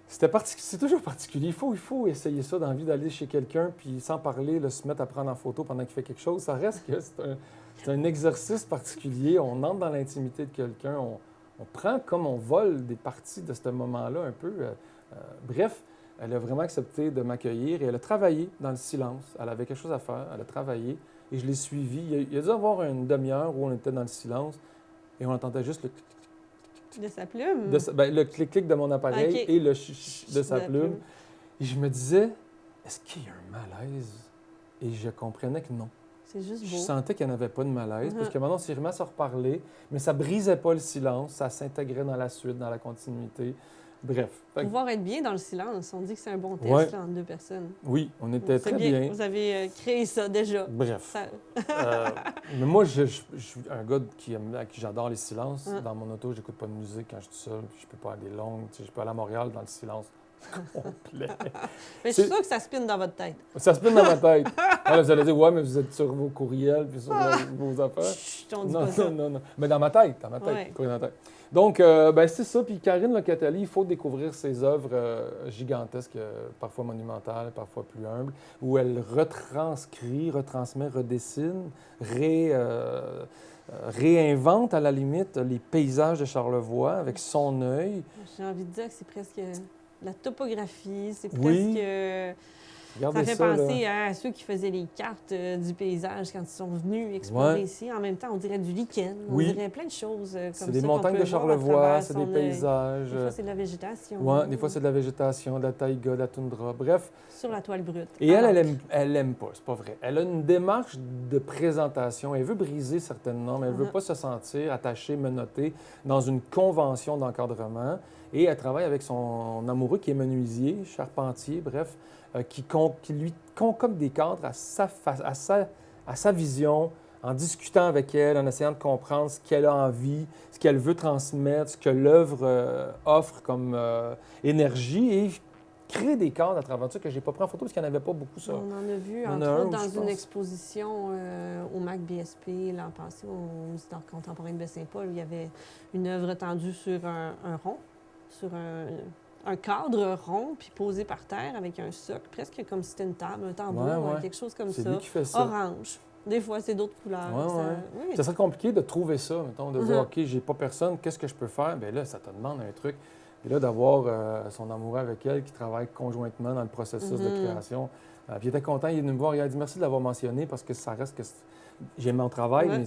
C'est toujours particulier. Il faut essayer ça, d'envie d'aller chez quelqu'un, puis sans parler, se mettre à prendre en photo pendant qu'il fait quelque chose. Ça reste que c'est un exercice particulier. On entre dans l'intimité de quelqu'un, on prend comme on vole des parties de ce moment-là un peu. Bref, elle a vraiment accepté de m'accueillir et elle a travaillé dans le silence. Elle avait quelque chose à faire, elle a travaillé et je l'ai suivie. Il y a dû avoir une demi-heure où on était dans le silence et on entendait juste le clic-clic. De sa plume? Le clic-clic de mon appareil et le de sa plume. Et je me disais, est-ce qu'il y a un malaise? Et je comprenais que non. C'est juste beau. Je sentais qu'il n'y en avait pas de malaise, parce que maintenant, on s'est remis à se reparler, mais ça brisait pas le silence, ça s'intégrait dans la suite, dans la continuité. Bref. Pouvoir être bien dans le silence, on dit que c'est un bon test entre 2 personnes. Oui, on était très bien. Vous avez créé ça déjà. Bref. Mais moi, je suis un gars à qui j'adore les silences. Dans mon auto, j'écoute pas de musique quand je suis seul, je peux pas aller longue. Je peux aller à Montréal dans le silence complet. Mais je suis sûre que ça spinne dans votre tête. Ça spinne dans ma tête. Alors, vous allez dire, ouais, mais vous êtes sur vos courriels puis sur vos affaires. Chut, on dit pas ça. Non. Mais dans ma tête, courriel dans ma tête. Donc, c'est ça. Puis Karine Locatelli, il faut découvrir ses œuvres gigantesques, parfois monumentales, parfois plus humbles, où elle retransmet, redessine, réinvente à la limite les paysages de Charlevoix avec son œil. J'ai envie de dire que c'est presque la topographie, c'est presque... Regardez ça fait penser à ceux qui faisaient les cartes du paysage quand ils sont venus explorer ici. En même temps, on dirait du lichen, on dirait plein de choses comme ça. C'est des montagnes de Charlevoix, c'est des paysages. Des fois, c'est de la végétation. Oui, des fois, c'est de la végétation, de la taïga, de la toundra, bref. Sur la toile brute. Et elle aime pas, c'est pas vrai. Elle a une démarche de présentation. Elle veut briser certaines normes. Elle veut pas se sentir attachée, menottée dans une convention d'encadrement. Et elle travaille avec son amoureux qui est menuisier, charpentier, bref, qui lui concocte des cadres à sa vision, en discutant avec elle, en essayant de comprendre ce qu'elle a envie, ce qu'elle veut transmettre, ce que l'œuvre offre comme énergie, et créer des cadres à travers ça que je n'ai pas pris en photo parce qu'il n'y en avait pas beaucoup, ça. On en a vu, entre autres, dans une exposition au MAC BSP l'an passé, au Musée d'art contemporain de Baie-Saint-Paul, où il y avait une œuvre tendue sur un rond, sur un cadre rond puis posé par terre avec un socle, presque comme si c'était une table, un tambour, Ouais. quelque chose comme C'est ça. lui qui fait ça. Orange. Des fois, c'est d'autres couleurs. Ouais. Oui. Ça serait compliqué de trouver ça, mettons, de dire, Mhm. OK, j'ai pas personne, qu'est-ce que je peux faire? Bien là, ça te demande un truc. Et là, d'avoir son amoureux avec elle qui travaille conjointement dans le processus de création. Puis il était content, il est venu me voir, il a dit merci de l'avoir mentionné parce que ça reste que j'aime mon travail, Ouais. mais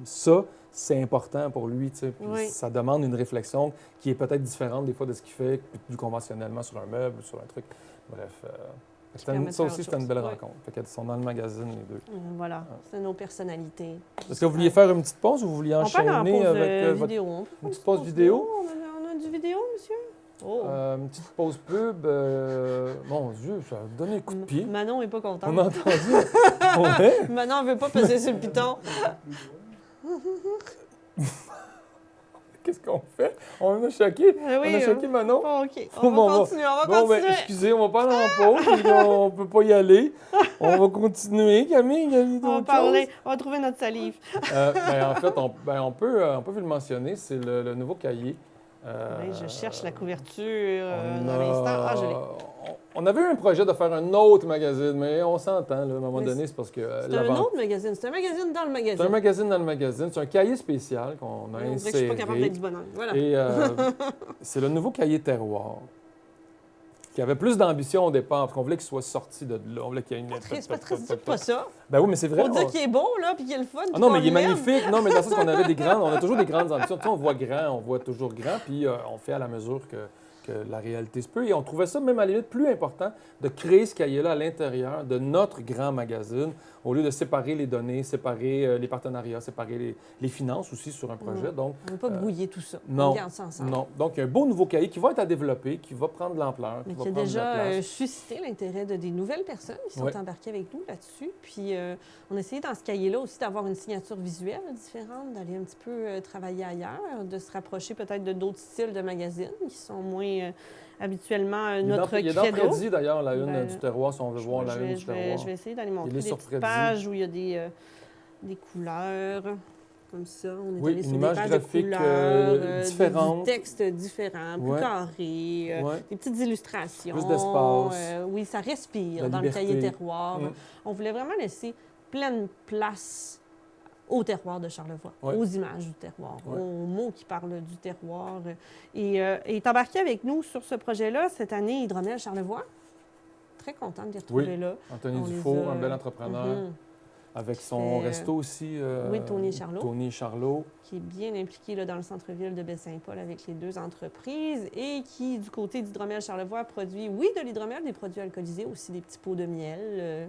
ça, c'est important pour lui, tu sais. Puis Oui. ça demande une réflexion qui est peut-être différente des fois de ce qu'il fait plus conventionnellement sur un meuble, sur un truc. Bref, permet de ça faire aussi, autre c'était une chose. belle Ouais. rencontre. Fait qu'elles sont dans le magazine, les deux. Voilà, c'est nos personnalités. Est-ce que vous vouliez faire une petite pause ou vous vouliez On parle en enchaîner pause avec votre... vidéo. On peut faire une petite pause vidéo? On a du vidéo, monsieur? Oh. Une petite pause pub. Mon Dieu, ça a donné un coup de pied. Manon n'est pas contente. On a entendu. Ouais. Manon ne veut pas peser sur le piton. Qu'est-ce qu'on fait? On a choqué. Ah oui, on a choqué Manon. Bon, OK. Bon, On va continuer. On va Bon, ben, continuer. excusez, on va pas aller en pause. Puis là, on peut pas y aller. On va continuer, Camille. Il y a On va d'autres parler. choses. On va trouver notre salive. En fait, on peut le mentionner. C'est le nouveau cahier. Oui, je cherche la couverture On à l'instant. Ah, je l'ai. On avait eu un projet de faire un autre magazine, mais on s'entend, là, à un moment Mais donné, c'est parce que... C'est un autre magazine. C'est un magazine dans le magazine. C'est un magazine dans le magazine. C'est un cahier spécial qu'on a On dirait que je inséré. suis pas capable d'être du bonheur. Voilà. Et c'est le nouveau cahier terroir, qui avait plus d'ambition au départ, parce qu'on voulait qu'il soit sorti de là. On voulait qu'il y ait une... C'est pas très c'est pas ça. Ben oui, mais c'est vrai. Faut dire qu'il est beau, là, puis qu'il est le fun. Ah non, mais il est magnifique. Non, mais dans le sens qu'on avait des grandes... On a toujours des grandes ambitions. Tu sais, on voit grand, on voit toujours grand, puis on fait à la mesure que la réalité se peut. Et on trouvait ça même à la limite plus important de créer ce cahier-là à l'intérieur de notre grand magazine, au lieu de séparer les données, séparer les partenariats, séparer les finances aussi sur un projet. Donc, On ne veut pas brouiller tout ça. non, On garde ça ensemble. non. Donc, il y a un beau nouveau cahier qui va être à développer, qui va prendre de l'ampleur, Mais qui va qui a prendre de la déjà place. suscité l'intérêt de des nouvelles personnes qui sont Ouais. embarquées avec nous là-dessus. Puis on a essayé dans ce cahier-là aussi d'avoir une signature visuelle différente, d'aller un petit peu travailler ailleurs, de se rapprocher peut-être de d'autres styles de magazines qui sont moins habituellement notre Il est dans credo. Freddy, d'ailleurs, la une Ben, du terroir, si on veut voir la une du terroir. Je vais essayer d'aller montrer est des sur petites Freddy. pages où il y a des couleurs. Comme ça, on est Oui, allé une sur image des pages de graphique, couleurs, différente. des textes différents, plus Ouais. carrés, Ouais. des petites illustrations. Plus d'espace. Oui, ça respire La dans liberté. le cahier terroir. Mm. On voulait vraiment laisser pleine place au terroir de Charlevoix, Ouais. aux images du terroir, Ouais. aux mots qui parlent du terroir. Et est embarqué avec nous sur ce projet-là cette année Hydromel Charlevoix. Très contente d'y retrouver Oui. là. Anthony On les Dufault, a- un bel entrepreneur, Mhm. avec son fait, resto aussi. oui, Tony et Charlot. Tony et Charlot. Qui est bien impliqué là, dans le centre-ville de Baie-Saint-Paul avec les deux entreprises et qui, du côté d'Hydromel Charlevoix, produit, oui, de l'hydromel, des produits alcoolisés, aussi des petits pots de miel.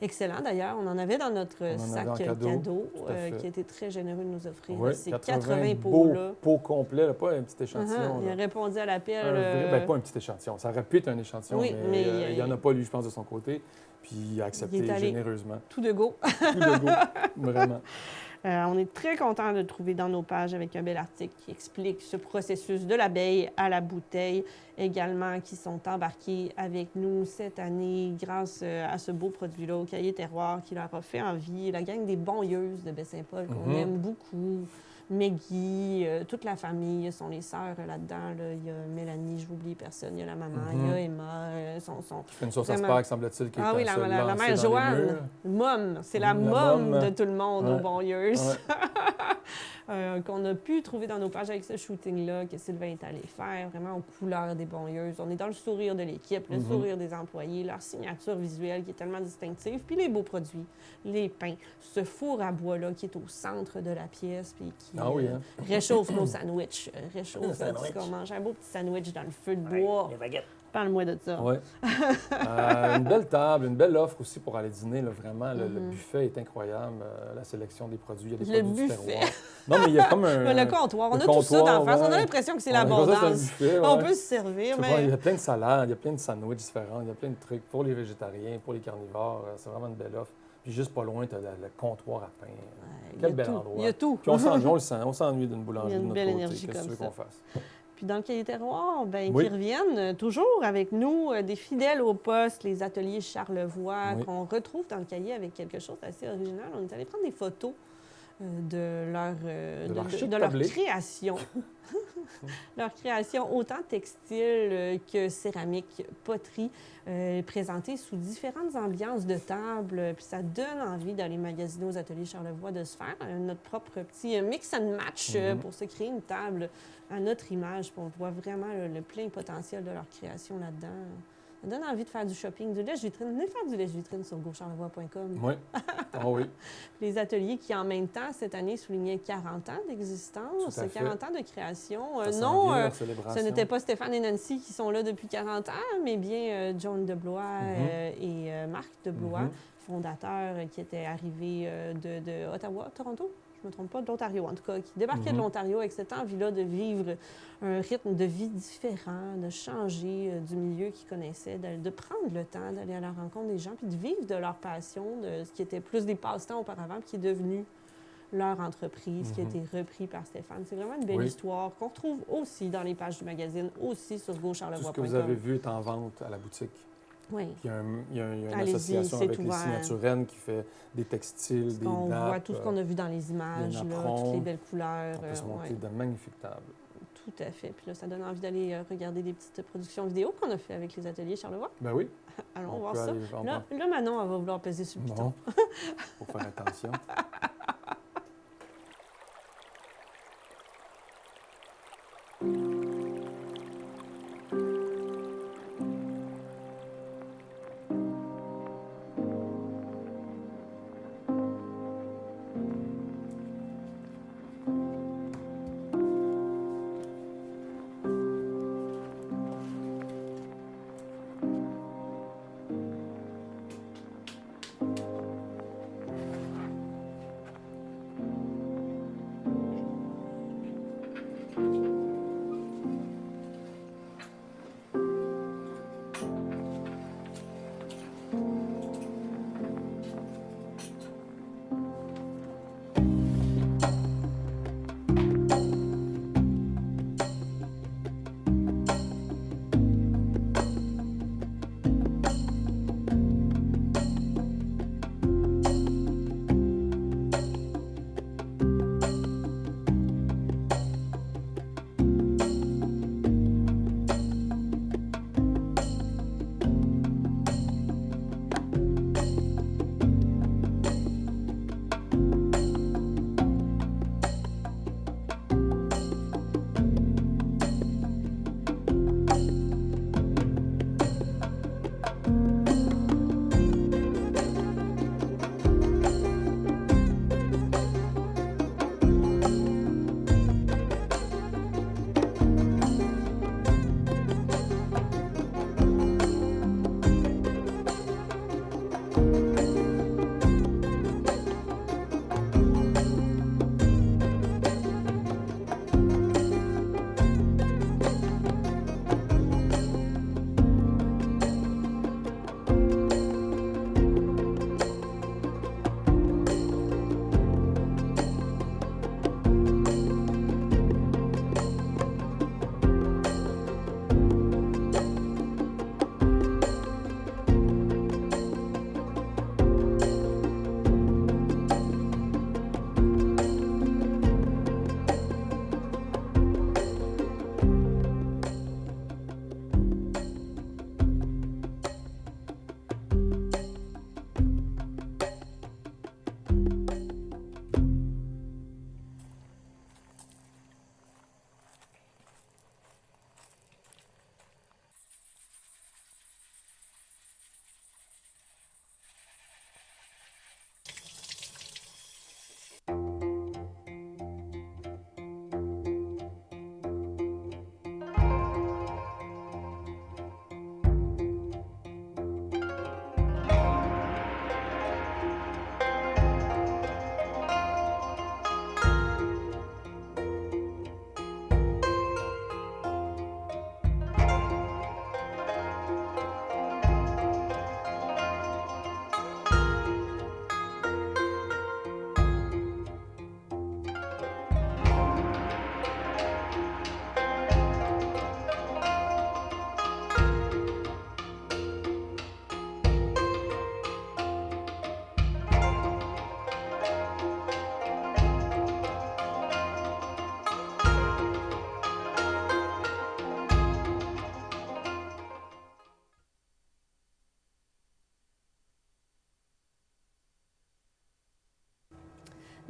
Excellent d'ailleurs. On en avait dans notre On en sac avait en cadeau, tout à fait. qui a été très généreux de nous offrir Oui, ces 80 beaux pots-là. pots complets, là, pas un petit échantillon. Il a là. répondu à l'appel. Un vrai- ben, pas un petit échantillon. Ça aurait pu être un échantillon, Oui, mais mais, il n'y en a pas, lui, je pense, de son côté. Puis il a accepté il est allé. généreusement. Tout de go. Tout de go, vraiment. On est très content de le trouver dans nos pages avec un bel article qui explique ce processus de l'abeille à la bouteille, également qui sont embarqués avec nous cette année grâce à ce beau produit-là au cahier terroir qui leur a fait envie. La gang des Bonlieuses de Baie-Saint-Paul qu'on Mhm. aime beaucoup. Maggie, toute la famille sont les sœurs là-dedans. Là. Il y a Mélanie, je n'oublie personne. Il y a la maman, il y a Emma. Qui fait une sauce à Vraiment. spag, semble-t-il, qui est Ah oui, la se mère lancer dans les Joanne. murs. Mom, c'est la La mom mom. de tout le monde aux Ouais. Bonlieues. Ouais. Qu'on a pu trouver dans nos pages avec ce shooting-là, que Sylvain est allé faire, vraiment aux couleurs des Bonlieues. On est dans le sourire de l'équipe, le sourire des employés, leur signature visuelle qui est tellement distinctive, puis les beaux produits, les pains, ce four à bois-là qui est au centre de la pièce, puis qui Ah oui, hein? réchauffe nos sandwichs, réchauffe Un sandwich. tout ce qu'on mange. Un beau petit sandwich dans le feu de bois. Les baguettes. Parle-moi de ça. Oui. Une belle table, une belle offre aussi pour aller dîner. Là, vraiment, le buffet est incroyable. La sélection des produits, il y a des Le produits buffet. du terroir. Non, mais il y a comme un... Le comptoir, on le a tout ça comptoir, d'en face. On a ouais. l'impression que c'est On a l'impression que c'est un l'abondance. buffet, On ouais. peut se servir, Je sais pas, il y mais a plein de salades, il y a plein de sandwichs différents, il y a plein de trucs pour les végétariens, pour les carnivores. C'est vraiment une belle offre. Puis juste pas loin, tu as le comptoir à pain. il y a Quel bel tout. endroit. Il y a tout. Puis on s'ennuie, on le sent. On s'ennuie d'une boulangerie Il y a une de notre belle côté. énergie Qu'est-ce que tu comme veux ça. qu'on fasse? Puis dans le cahier terroir, ben, Oui. qui reviennent toujours avec nous, des fidèles au poste, les ateliers Charlevoix, Oui. qu'on retrouve dans le cahier avec quelque chose d'assez original. On est allé prendre des photos de leur création. Leur création, autant textile que céramique, poterie, présentée sous différentes ambiances de table. Puis ça donne envie d'aller magasiner aux ateliers Charlevoix, de se faire notre propre petit mix and match pour se créer une table à notre image. Puis on voit vraiment le plein potentiel de leur création là-dedans. Ça donne envie de faire du shopping, du lèche-vitrine. Venez faire du lèche-vitrine sur gaucharlevoix.com. Oui. Oh oui. Les ateliers qui, en même temps, cette année, soulignaient 40 ans d'existence, 40 ans de création. Ce n'était pas Stéphane et Nancy qui sont là depuis 40 ans, mais bien John Deblois et Marc Deblois, fondateurs qui étaient arrivés de Ottawa, Toronto. Je ne me trompe pas, de l'Ontario en tout cas, qui débarquaient de l'Ontario avec cette envie-là de vivre un rythme de vie différent, de changer du milieu qu'ils connaissaient, de prendre le temps d'aller à la rencontre des gens, puis de vivre de leur passion, de ce qui était plus des passe-temps auparavant, puis qui est devenu leur entreprise, qui a été repris par Stéphane. C'est vraiment une belle histoire qu'on retrouve aussi dans les pages du magazine, aussi sur gaucharlevoix.com. Tout ce que vous avez vu est en vente à la boutique. Oui. Puis il y a une association avec les Signatures Rennes qui fait des textiles, des nappes. On voit tout ce qu'on a vu dans les images, là, toutes les belles couleurs. On peut se monter de magnifiques tables. Tout à fait. Puis là, ça donne envie d'aller regarder des petites productions vidéo qu'on a fait avec les ateliers Charlevoix. Ben oui. Allons voir ça. Là, Manon, elle va vouloir peser sur le piton. Faut faire attention.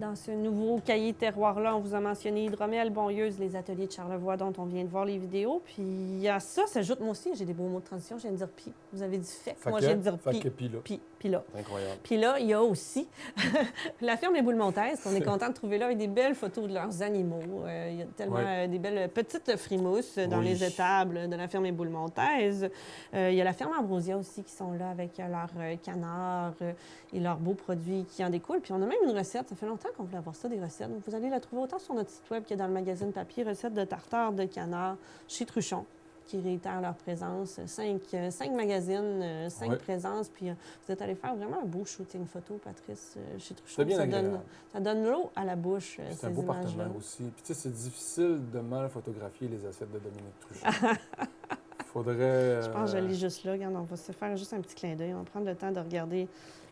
Dans ce nouveau cahier terroir-là, on vous a mentionné Hydromel, Bonnieuse, les ateliers de Charlevoix dont on vient de voir les vidéos. Puis à ça s'ajoute, moi aussi, j'ai des beaux mots de transition, je viens de dire pi. Vous avez dit fait, moi je viens de dire pi. Puis là. Incroyable. Puis là, il y a aussi la ferme Les Boules Montaises, qu'on est content de trouver là, avec des belles photos de leurs animaux. Il y a tellement des belles petites frimousses dans les étables de la ferme Les Boules Montaises. Il y a la ferme Ambrosia aussi qui sont là avec leurs canards et leurs beaux produits qui en découlent. Puis on a même une recette, ça fait longtemps qu'on voulait avoir ça, des recettes. Donc, vous allez la trouver autant sur notre site web que dans le magazine papier, recettes de tartare de canard chez Truchon, qui réitèrent leur présence. 5 magazines, 5 présences. Puis vous êtes allé faire vraiment un beau shooting photo, Patrice, chez Truchon. C'est bien agréable. Ça donne l'eau à la bouche, c'est un beau partenaire aussi. Puis tu sais, c'est difficile de mal photographier les assiettes de Dominique Truchon. Faudrait... Je pense que je lis juste là. Regarde, on va se faire juste un petit clin d'œil. On va prendre le temps de regarder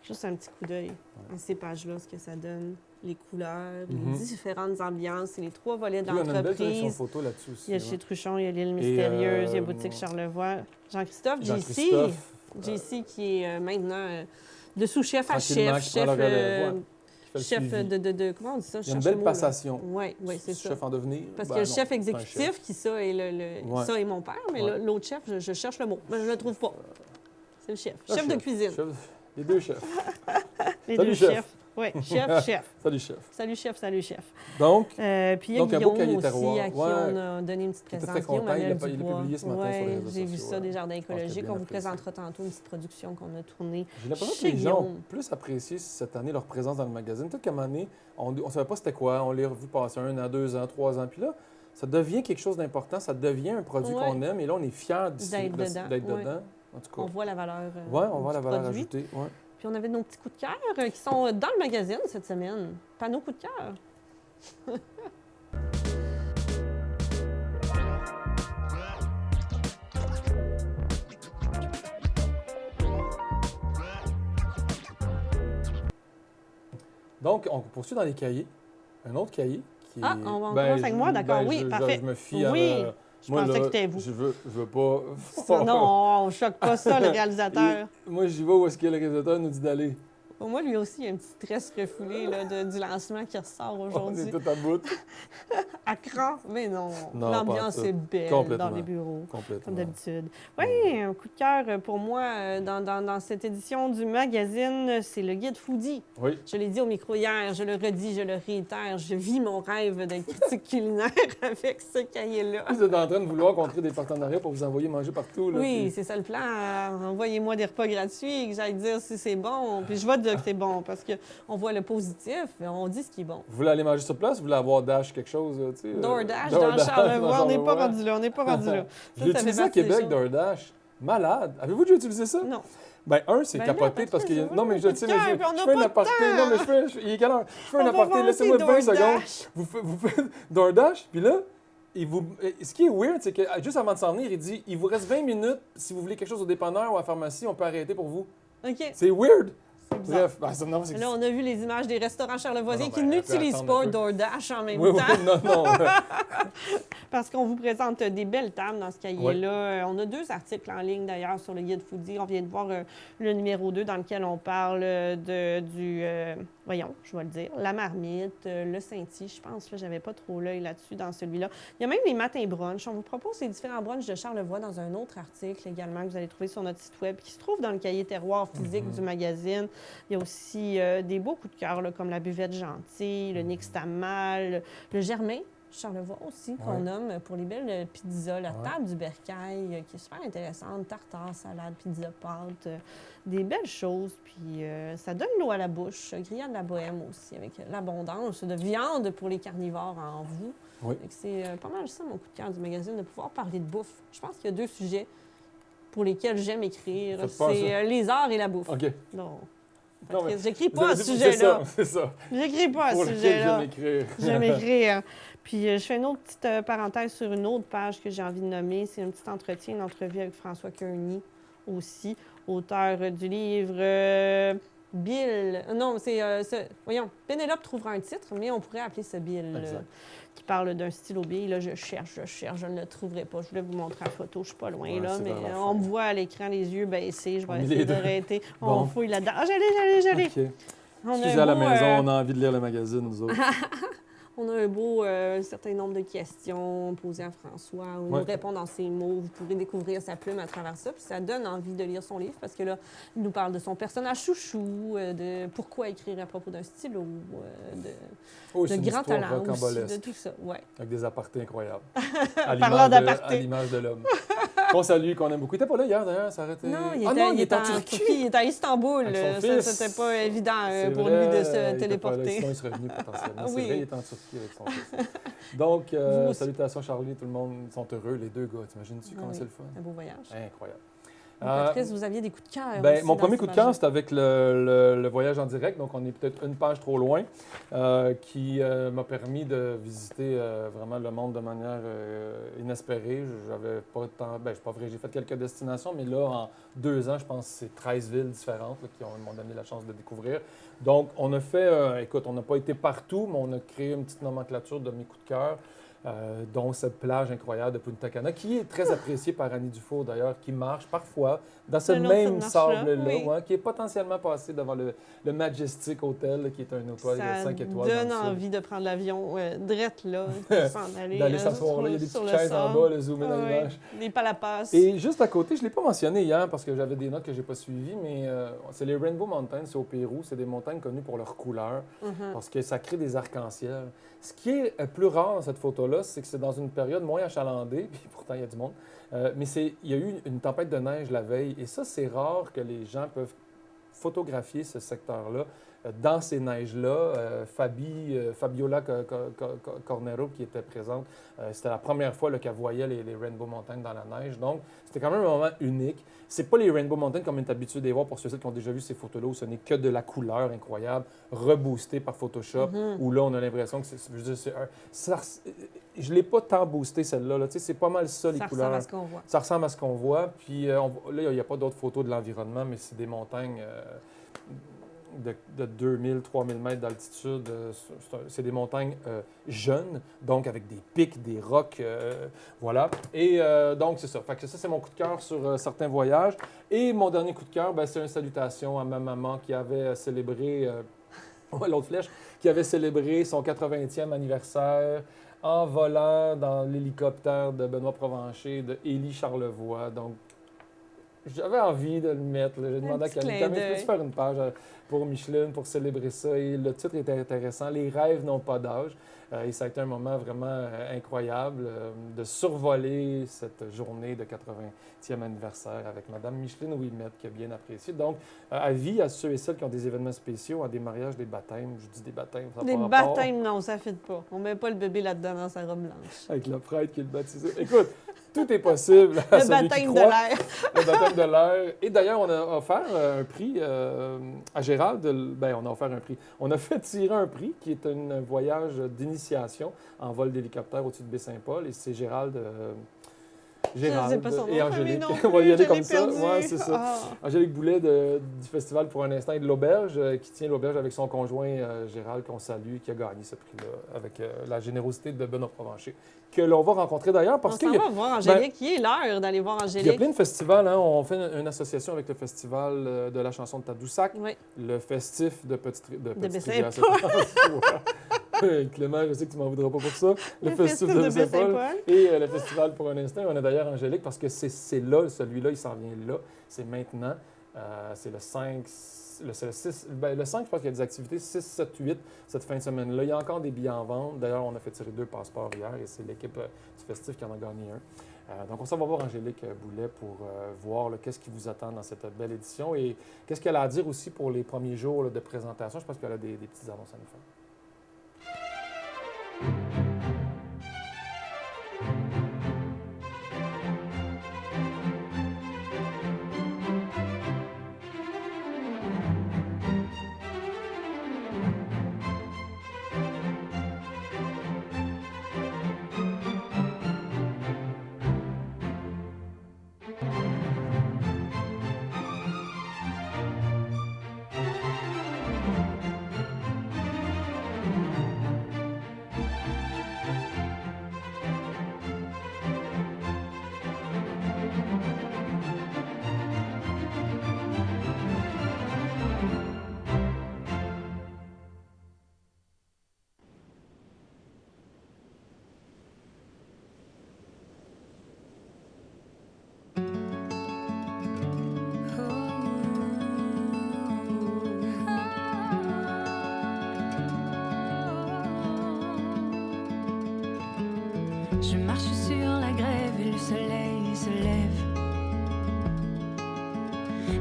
juste un petit coup d'œil à ces pages-là, ce que ça donne, les couleurs, les différentes ambiances. C'est les 3 volets de l'entreprise. Il y a une belle sélection photo là-dessus aussi. Il y a chez Truchon, il y a l'île Mystérieuse, il y a Boutique Charlevoix. Jean-Christophe, JC, qui est maintenant de sous-chef à chef. Chef de comment on dit ça? Il y a une belle passation. Oui, c'est ça. Chef en devenir. Parce que le chef exécutif, qui ça est, ça est mon père, mais l'autre chef, je cherche le mot, mais je ne le trouve pas. C'est le chef. Chef de cuisine. Les 2 chefs. Les 2 chefs. Oui, chef. Salut, chef. Salut, chef. Donc, puis il y a Guillaume aussi, à qui on a donné une petite présence. Très content. Il l'a Dubois. publié ce matin sur les réseaux sociaux. J'ai vu ça, des jardins écologiques. On vous présentera tantôt une petite production qu'on a tournée. J'ai l'impression que les gens ont plus apprécié cette année leur présence dans le magazine. Peut-être qu'à un moment donné, on ne savait pas c'était quoi. On les a revus passer 1 an, 2 ans, 3 ans. Puis là, ça devient quelque chose d'important. Ça devient un produit qu'on aime. Et là, on est fiers d'être dedans. En tout cas. On voit la valeur. Oui, on voit la valeur ajoutée. Ouais. Puis on avait nos petits coups de cœur qui sont dans le magazine cette semaine. Panneau coup de cœur. Donc, on poursuit dans les cahiers. Un autre cahier qui est... On commence avec moi, d'accord. Oui, parfait. Je me fie à... Je pensais que c'était vous. Je veux pas... Non, on ne choque pas ça, le réalisateur. Moi, j'y vais où est-ce que le réalisateur nous dit d'aller. Moi, lui aussi, il y a un petit stress refoulé là, du lancement qui ressort aujourd'hui. On est tout à bout. À cran, mais non l'ambiance est belle dans les bureaux, comme d'habitude. Oui, un coup de cœur pour moi dans cette édition du magazine, c'est le guide Foodie. Oui. Je l'ai dit au micro hier, je le redis, je le réitère, je vis mon rêve d'être critique culinaire avec ce cahier-là. Vous êtes en train de vouloir construire des partenariats pour vous envoyer manger partout. Là, oui, c'est ça le plan. Envoyez-moi des repas gratuits, que j'aille dire si c'est bon. Puis je vais te dire que c'est bon, parce qu'on voit le positif, mais on dit ce qui est bon. Vous voulez aller manger sur place? Vous voulez avoir Dash quelque chose? DoorDash dans Charlevoix, on n'est pas rendu là, J'ai utilisé à Québec DoorDash. Malade. Avez-vous déjà utilisé ça? Non. Ben, c'est capoté parce que... Non, mais je sais, mais je fais un aparté. Non, mais il est quelle heure? Je fais un aparté. Laissez-moi 20 secondes. Vous faites DoorDash, puis là, ce qui est weird, c'est que juste avant de s'en venir, il dit, il vous reste 20 minutes. Si vous voulez quelque chose au dépanneur ou à la pharmacie, on peut arrêter pour vous. OK. C'est weird. Bref, là, on a vu les images des restaurants charlevoisiens qui n'utilisent pas DoorDash en même temps. Oui, non. Parce qu'on vous présente des belles tables dans ce cahier-là. On a 2 articles en ligne, d'ailleurs, sur le guide Foodie. On vient de voir le numéro 2 dans lequel on parle voyons, je vais le dire, la marmite, le Saint-Ty. Je pense, là, j'avais pas trop l'œil là-dessus dans celui-là. Il y a même les matins brunch. On vous propose les différents brunchs de Charlevoix dans un autre article également que vous allez trouver sur notre site web qui se trouve dans le cahier terroir physique du magazine. Il y a aussi des beaux coups de cœur, là, comme la buvette gentille, le Nixtamal, le Germain. Charlevoix aussi, qu'on nomme pour les belles pizzas. La table du bercail, qui est super intéressante. Tartare, salade, pizza, pâte. Des belles choses. Puis ça donne l'eau à la bouche. Grillade de la Bohème aussi, avec l'abondance de viande pour les carnivores en vous. Oui. C'est pas mal ça, mon coup de cœur du magazine, de pouvoir parler de bouffe. Je pense qu'il y a 2 sujets pour lesquels j'aime écrire. C'est les arts et la bouffe. OK. Non. J'écris pas à ce sujet-là. C'est ça. J'écris pas à ce sujet-là. J'aime écrire. Puis je fais une autre petite parenthèse sur une autre page que j'ai envie de nommer. C'est un petit entretien, une entrevue avec François Kearney aussi, auteur du livre Bill. Non, voyons, Pénélope trouvera un titre, mais on pourrait appeler ça Bill. Qui parle d'un stylo bille. Là, je cherche, je ne le trouverai pas. Je voulais vous montrer la photo, je suis pas loin, là, mais on me voit à l'écran les yeux baissés. Je vais essayer d'arrêter. On fouille là-dedans. Ah, j'allais. Okay. On a Excusez un à la beau, maison, on a envie de lire le magazine, nous autres. On a un beau certain nombre de questions posées à François. On Ouais. nous répond dans ses mots. Vous pourrez découvrir sa plume à travers ça. Puis ça donne envie de lire son livre parce que là, il nous parle de son personnage chouchou, de pourquoi écrire à propos d'un stylo, Oh, de c'est une grand histoire talent aussi, de rocambolesque, tout ça. Ouais. avec des apartés incroyables. Parlant d'apartés. À l'image de l'homme. Qu'on salue, qu'on aime beaucoup. Il était pas là hier, d'ailleurs, ça arrêtait. Non, Ah non, il était en Turquie. Turquie! Il était à Istanbul. Avec son Ça, fils. c'était pas évident C'est pour vrai, lui de il se était pas là, téléporter. sinon, il serait venu potentiellement. Ah C'est oui. vrai, il est en Turquie avec son fils. Donc, Vous aussi. salutations Charlie, tout le monde ils sont heureux, les deux gars. T'imagines-tu comment Oui. c'est le fun? Un beau voyage. Incroyable. Patrice, vous aviez des coups de cœur. aussi Mon dans premier ce coup de cœur, projet. c'est avec le voyage en direct. Donc, on est peut-être une page trop loin, qui m'a permis de visiter vraiment le monde de manière inespérée. J'avais pas de temps. Ben, c'est pas vrai, j'ai fait quelques destinations, mais là, en 2 ans, je pense que c'est 13 villes différentes là, qui m'ont donné la chance de découvrir. Donc, on a fait, écoute, on n'a pas été partout, mais on a créé une petite nomenclature de mes coups de cœur. Dont cette plage incroyable de Punta Cana, qui est très appréciée par Annie Dufault d'ailleurs, qui marche parfois dans ce Le long de même cette marche-là, sable-là, oui. ouais, qui est potentiellement passé devant le Majestic Hotel, là, qui est un hôtel Ça 5 étoiles. donne dans le sud. envie de prendre l'avion drette là, pour s'en aller. D'aller s'asseoir là, il y a des sur petites le chaises en sable. bas, le zoomer dans Ouais. l'image. Les palapas. Et juste à côté, je ne l'ai pas mentionné hier parce que j'avais des notes que je n'ai pas suivies, mais c'est les Rainbow Mountains, c'est au Pérou. C'est des montagnes connues pour leurs couleurs Mhm. parce que ça crée des arcs-en-ciel. Ce qui est plus rare dans cette photo-là, c'est que c'est dans une période moins achalandée, puis pourtant il y a du monde, mais il y a eu une tempête de neige la veille. Et ça, c'est rare que les gens peuvent photographier ce secteur-là. Dans ces neiges-là, Fabiola Cornero, qui était présente, c'était la première fois là, qu'elle voyait les Rainbow Mountains dans la neige. Donc, c'était quand même un moment unique. C'est pas les Rainbow Mountains comme on est habitué de les voir pour ceux qui ont déjà vu ces photos-là, où ce n'est que de la couleur incroyable, reboostée par Photoshop, où là, on a l'impression que je veux dire, je ne l'ai pas tant boosté, celle-là. Là. Tu sais, c'est pas mal ça, les Ça couleurs. ressemble à ce qu'on voit. Ça ressemble à ce qu'on voit. Puis là, il n'y a pas d'autres photos de l'environnement, mais c'est des montagnes de 2000, 3000 mètres d'altitude. C'est des montagnes jeunes, donc avec des pics, des rocs. Voilà. Et donc, c'est ça. Fait que ça, c'est mon coup de cœur sur certains voyages. Et mon dernier coup de cœur, ben, c'est une salutation à ma maman qui avait célébré, l'autre flèche, qui avait célébré son 80e anniversaire en volant dans l'hélicoptère de Benoît Provencher, de Élie Charlevoix. Donc, j'avais envie de le mettre. Là. J'ai demandé à petit Camille, clin peux-tu faire une page pour Micheline, pour célébrer ça? Et le titre était intéressant. Les rêves n'ont pas d'âge. Et ça a été un moment vraiment incroyable de survoler cette journée de 80e anniversaire avec Mme Micheline Ouimet, qui a bien apprécié. Donc, avis à ceux et celles qui ont des événements spéciaux, à des mariages, des baptêmes. Je dis des baptêmes, ça n'a Des pas rapport. baptêmes, non, ça ne fit pas. On ne met pas le bébé là-dedans dans sa robe blanche. Avec le prêtre qui est le baptisé. Écoute, tout est possible à Le celui qui baptême de croit. l'air. Le baptême de l'air. Et d'ailleurs, on a offert un prix à Gérald. On a offert un prix. On a fait tirer un prix qui est un voyage d'initiation en vol d'hélicoptère au-dessus de Baie-Saint-Paul. Et c'est Gérald. Gérald sais pas son nom et de Angélique. famille non On va y plus, aller je comme l'ai ça. perdu. Ouais, c'est ça. Ah. Angélique Boulet du Festival pour un instant et de l'Auberge, qui tient l'Auberge avec son conjoint Gérald, qu'on salue, qui a gagné ce prix-là avec la générosité de Benoît Provencher, que l'on va rencontrer d'ailleurs parce On qu'il s'en y a- va voir Angélique. Il est l'heure d'aller voir il y a Angélique. plein de festivals. Hein. On fait une association avec le Festival de la chanson de Tadoussac, Oui. le festif de Baie-Saint-Paul. Clément, je sais que tu m'en voudras pas pour ça. Le festif festif de Baie-Saint-Paul. Baie-Saint-Paul. Et le festival pour un instant. On a d'ailleurs Angélique parce que c'est là, celui-là, il s'en vient là. C'est maintenant. C'est le 5. C'est le 6. Le 5, je pense qu'il y a des activités 6, 7, 8 cette fin de semaine-là. Il y a encore des billets en vente. D'ailleurs, on a fait tirer 2 passeports hier et c'est l'équipe du festif qui en a gagné un. Donc, on s'en va voir Angélique Boulet pour voir qu'est-ce qui vous attend dans cette belle édition et qu'est-ce qu'elle a à dire aussi pour les premiers jours là, de présentation. Je pense qu'elle a des petites annonces à nous faire.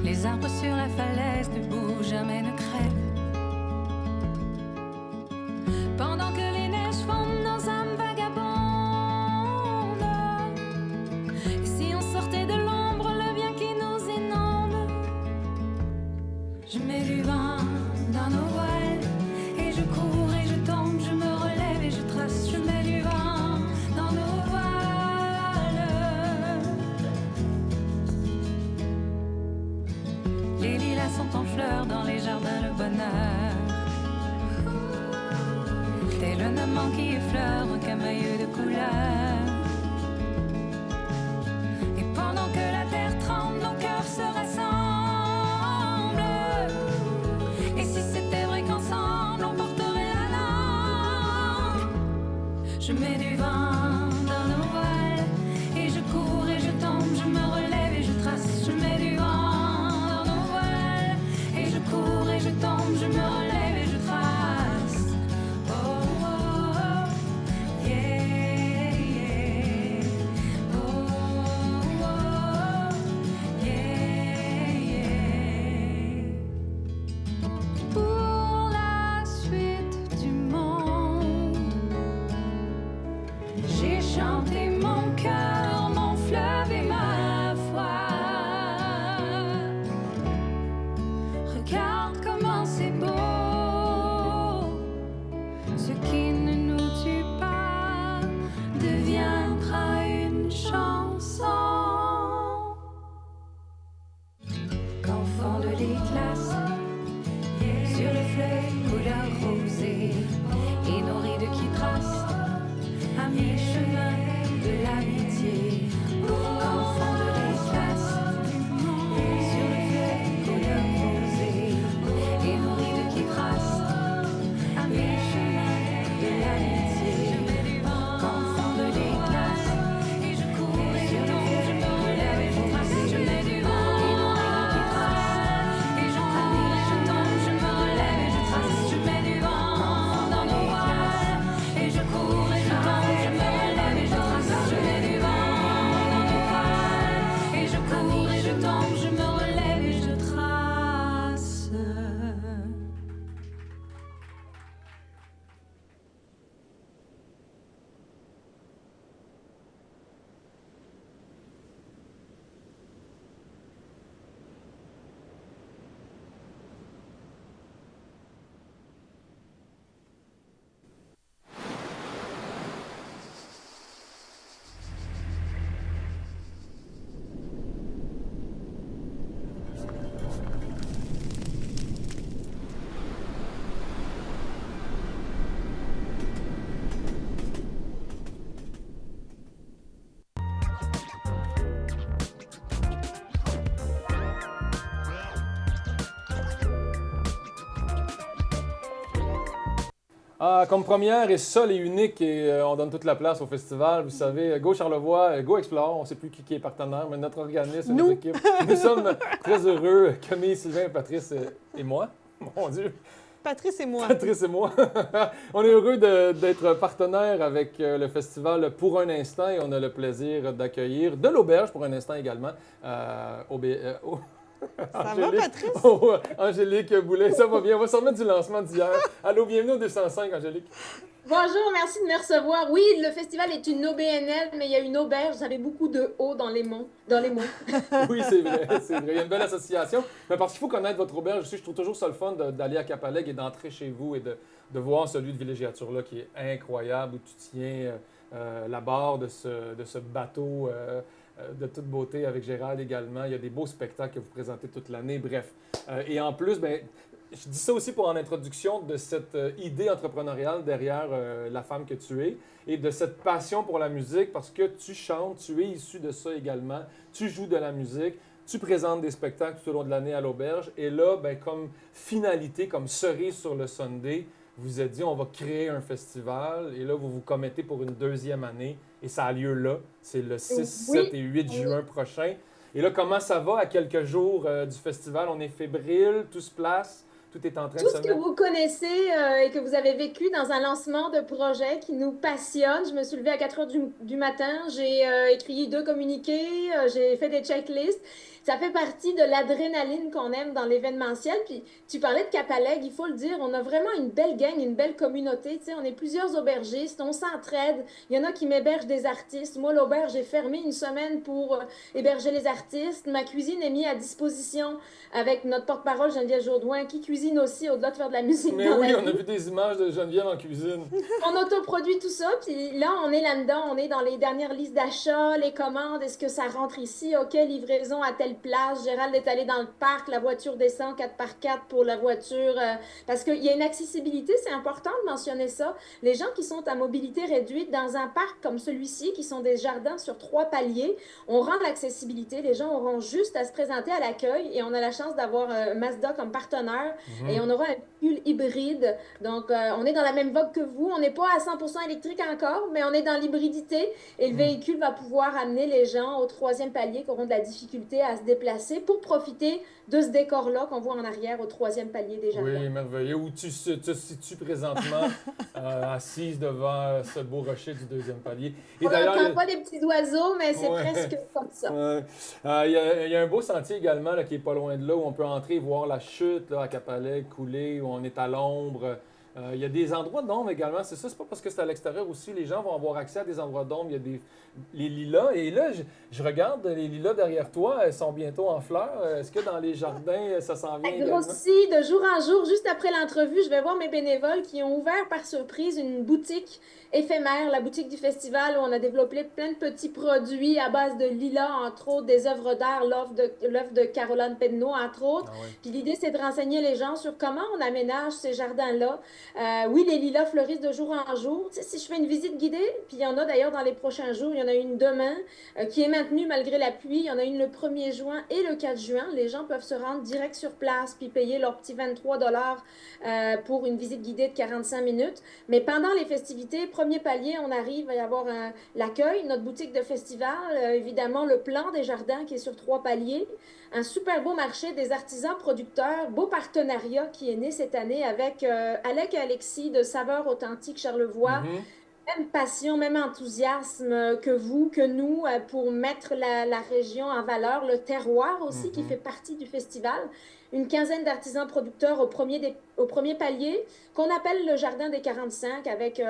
Les arbres sur la falaise debout jamais ne crèvent. Pendant que les neiges fondent nos âmes vagabondes. Et si on sortait de l'ombre, le bien qui nous inonde. Je mets du vin dans nos voiles. Et je cours et je tombe, je me relève et je trace. Je mets du vin dans nos voiles. Les lilas sont en fleurs dans les jardins de bonheur. Tel un amant qui effleure un camailleux de couleurs. Et pendant que la terre tremble, nos cœurs se rassemblent. Et si c'était vrai qu'ensemble on porterait la lampe. Je mets du vin dans nos voiles. Et je cours et je tombe, je me relève et je trace. Je mets du vin dans nos voiles. Et je cours et je tombe, je me relève et je trace. Oh, oh, oh, yeah, yeah. Oh, oh, yeah, yeah. Pour la suite du monde, j'ai chanté mon cœur, mon fleuve et ma foi. Regarde comment c'est beau, ce qui ne nous tue pas deviendra une chanson. Quand fondent les glaces sur le fleuve couleur rosée et nos rides qui tracent à mi-chemin de l'amitié. Quand fondent les glaces sur le fleuve couleur rosée et nos rides qui tracent à mi-chemin de l'amitié. Quand fondent les glaces et je cours et je tombe, je me relève et je trace. Je mets du vent et nos rides qui tracent. Et je cours et je tombe, je me relève et je trace. Je mets du vent dans nos voiles. Et je cours et je tombe, je me relève et je trace. Je mets du vent dans nos voiles. Et je cours et je tombe, je me relève et je trace. Ah, comme première et seule et unique, et on donne toute la place au festival, vous savez, Go Charlevoix, Go Explore, on ne sait plus qui est partenaire, mais notre organisme, Nous. notre équipe, nous sommes très heureux, Camille, Sylvain, Patrice et moi. Mon Dieu, Patrice et moi. Patrice et moi. On est heureux d'être partenaire avec le festival Pour un instant et on a le plaisir d'accueillir de l'auberge pour un instant également. Ça va, Patrice? Oh, Angélique Boulet, ça va bien. On va se remettre du lancement d'hier. Allô, bienvenue au 205, Angélique. Bonjour, merci de me recevoir. Oui, le festival est une OBNL, mais il y a une auberge. J'avais beaucoup de O dans les mots. Oui, c'est vrai, c'est vrai. Il y a une belle association. Mais parce qu'il faut connaître votre auberge aussi, je trouve toujours ça le fun d'aller à Cap-Alec et d'entrer chez vous et de voir celui de villégiature-là qui est incroyable, où tu tiens la barre de ce bateau de toute beauté avec Gérald également. Il y a des beaux spectacles que vous présentez toute l'année. Bref. Et en plus, ben, je dis ça aussi pour en introduction de cette idée entrepreneuriale derrière la femme que tu es et de cette passion pour la musique parce que tu chantes, tu es issu de ça également, tu joues de la musique, tu présentes des spectacles tout au long de l'année à l'auberge et là, ben, comme finalité, comme cerise sur le sundae, vous vous êtes dit on va créer un festival et là, vous vous commettez pour une deuxième année et ça a lieu là, c'est le 6, Oui. 7 et 8 juin prochain. Et là, comment ça va à quelques jours du festival? On est fébrile, tout se place? tout est en train Tout de ce se que mettre. vous connaissez et que vous avez vécu dans un lancement de projet qui nous passionne. Je me suis levée à 4 heures du matin, j'ai écrit 2 communiqués, j'ai fait des checklists. Ça fait partie de l'adrénaline qu'on aime dans l'événementiel. Puis tu parlais de Capalègue, il faut le dire, on a vraiment une belle gang, une belle communauté. Tu sais, on est plusieurs aubergistes, on s'entraide. Il y en a qui m'hébergent des artistes. Moi, l'auberge, j'ai fermé une semaine pour héberger les artistes. Ma cuisine est mise à disposition avec notre porte-parole Geneviève Jourdouin, qui cuisine aussi au-delà de faire de la musique Mais dans oui, la on a vie. vu des images de Geneviève en cuisine. On autoproduit tout ça, puis là, on est là-dedans, on est dans les dernières listes d'achats, les commandes, est-ce que ça rentre ici? OK, livraison à telle place. Gérald est allé dans le parc, la voiture descend 4x4 pour la voiture, parce qu'il y a une accessibilité, c'est important de mentionner ça. Les gens qui sont à mobilité réduite dans un parc comme celui-ci, qui sont des jardins sur 3 paliers, on rend l'accessibilité, les gens auront juste à se présenter à l'accueil et on a la chance d'avoir Mazda comme partenaire et on aura un véhicule hybride. Donc, on est dans la même vogue que vous. On n'est pas à 100% électrique encore, mais on est dans l'hybridité et le véhicule va pouvoir amener les gens au 3e palier qui auront de la difficulté à se déplacer pour profiter de ce décor-là qu'on voit en arrière au 3e palier des jardins. Oui, merveilleux. Où tu te situes présentement, assise devant ce beau rocher du 2e palier. Et On d'ailleurs, n'entend pas les petits oiseaux, mais c'est Ouais. presque comme ça. il y a un beau sentier également là, qui est pas loin de là où on peut entrer et voir la chute là, à Capalègue couler, où on est à l'ombre. Il y a des endroits d'ombre également. C'est ça, c'est pas parce que c'est à l'extérieur aussi. Les gens vont avoir accès à des endroits d'ombre. Il y a les lilas. Et là, je regarde les lilas derrière toi. Elles sont bientôt en fleurs. Est-ce que dans les jardins, ça s'en vient Ça également? grossit de jour en jour. Juste après l'entrevue, je vais voir mes bénévoles qui ont ouvert par surprise une boutique éphémère, la boutique du festival, où on a développé plein de petits produits à base de lilas, entre autres, des œuvres d'art, l'œuvre de Caroline Penneau, entre autres. Ah ouais. Puis l'idée, c'est de renseigner les gens sur comment on aménage ces jardins-là. Oui, les lilas fleurissent de jour en jour. Tu sais, si je fais une visite guidée, puis il y en a d'ailleurs dans les prochains jours, il y en a une demain qui est maintenue malgré la pluie. Il y en a une le 1er juin et le 4 juin. Les gens peuvent se rendre direct sur place puis payer leur petit 23 pour une visite guidée de 45 minutes. Mais pendant les festivités, premier palier, on arrive à y avoir l'accueil, notre boutique de festival, évidemment le plan des jardins qui est sur 3 paliers, un super beau marché des artisans producteurs, beau partenariat qui est né cette année avec Alec et Alexis de Saveurs Authentiques Charlevoix. Mhm. Même passion, même enthousiasme que vous, que nous, pour mettre la région en valeur, le terroir aussi qui fait partie du festival. Une quinzaine d'artisans producteurs au premier palier, qu'on appelle le Jardin des 45, avec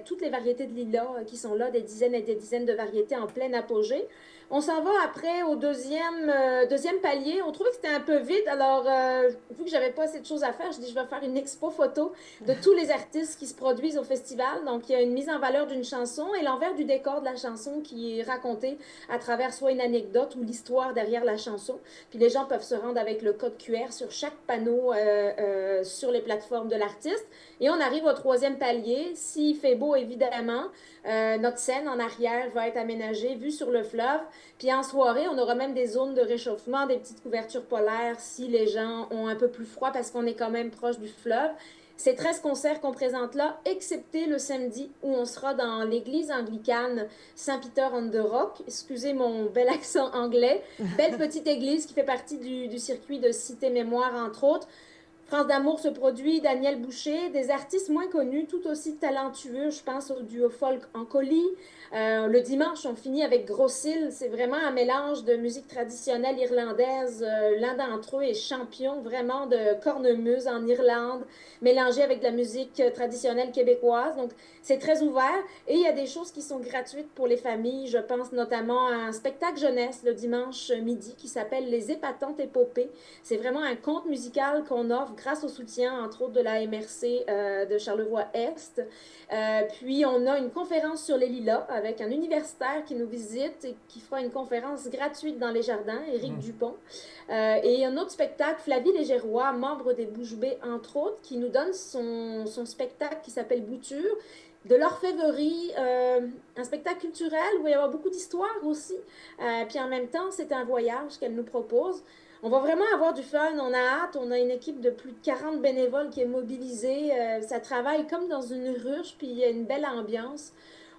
toutes les variétés de lilas qui sont là, des dizaines et des dizaines de variétés en plein apogée. On s'en va après au deuxième palier. On trouvait que c'était un peu vide, alors vu que j'avais pas assez de choses à faire, je dis je vais faire une expo photo de tous les artistes qui se produisent au festival. Donc, il y a une mise en valeur d'une chanson et l'envers du décor de la chanson qui est raconté à travers soit une anecdote ou l'histoire derrière la chanson. Puis les gens peuvent se rendre avec le code QR sur chaque panneau sur les plateformes de l'artiste. Et on arrive au 3e palier. S'il fait beau, évidemment, notre scène en arrière va être aménagée, vue sur le fleuve. Puis en soirée, on aura même des zones de réchauffement, des petites couvertures polaires si les gens ont un peu plus froid parce qu'on est quand même proche du fleuve. C'est 13 concerts qu'on présente là, excepté le samedi où on sera dans l'église anglicane Saint-Peter-on-the-Rock. Excusez mon bel accent anglais. Belle petite église qui fait partie du circuit de Cité Mémoire, entre autres. France d'amour se produit, Daniel Boucher, des artistes moins connus, tout aussi talentueux. Je pense au duo folk en colis. Le dimanche, on finit avec Grossil. C'est vraiment un mélange de musique traditionnelle irlandaise. L'un d'entre eux est champion vraiment de cornemuse en Irlande, mélangé avec de la musique traditionnelle québécoise. Donc, c'est très ouvert. Et il y a des choses qui sont gratuites pour les familles. Je pense notamment à un spectacle jeunesse le dimanche midi qui s'appelle Les épatantes épopées. C'est vraiment un conte musical qu'on offre grâce au soutien, entre autres, de la MRC de Charlevoix-Est. Puis, on a une conférence sur les lilas avec un universitaire qui nous visite et qui fera une conférence gratuite dans les jardins, Éric Dupont. Et un autre spectacle, Flavie Légérois, membre des Bouches Bées, entre autres, qui nous donne son spectacle qui s'appelle Bouture. De l'orfèvrerie, un spectacle culturel où il va y avoir beaucoup d'histoires aussi. Puis en même temps, c'est un voyage qu'elle nous propose. On va vraiment avoir du fun, on a hâte, on a une équipe de plus de 40 bénévoles qui est mobilisée. Ça travaille comme dans une ruche, puis il y a une belle ambiance.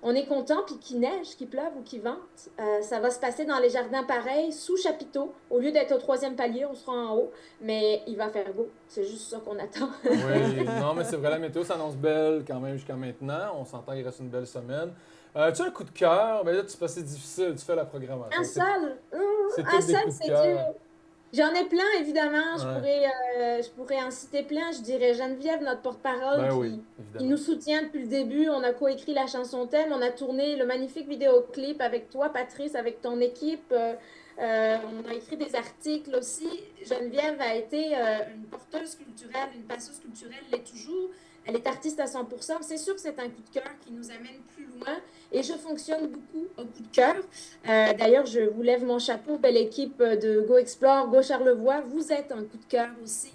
on est content, puis qu'il neige, qu'il pleuve ou qu'il vente. Ça va se passer dans les jardins pareils, sous chapiteau. Au lieu d'être au 3e palier, on sera en haut, mais il va faire beau. C'est juste ça qu'on attend. Oui, non, mais c'est vrai, la météo s'annonce belle quand même jusqu'à maintenant. On s'entend qu'il reste une belle semaine. Tu as un coup de cœur? Ben là, c'est difficile, tu fais la programmation. Un seul? C'est Un tout des seul, coups de c'est cœur. dur. J'en ai plein, évidemment. Ouais. Je pourrais en citer plein. Je dirais Geneviève, notre porte-parole, Ben oui, qui évidemment. nous soutient depuis le début. On a coécrit la chanson thème. On a tourné le magnifique vidéoclip avec toi, Patrice, avec ton équipe. On a écrit des articles aussi. Geneviève a été une porteuse culturelle, une passeuse culturelle, l'est toujours. Elle est artiste à 100%. C'est sûr que c'est un coup de cœur qui nous amène plus loin et je fonctionne beaucoup au coup de cœur. D'ailleurs, je vous lève mon chapeau, belle équipe de Go Explore, Go Charlevoix. Vous êtes un coup de cœur aussi.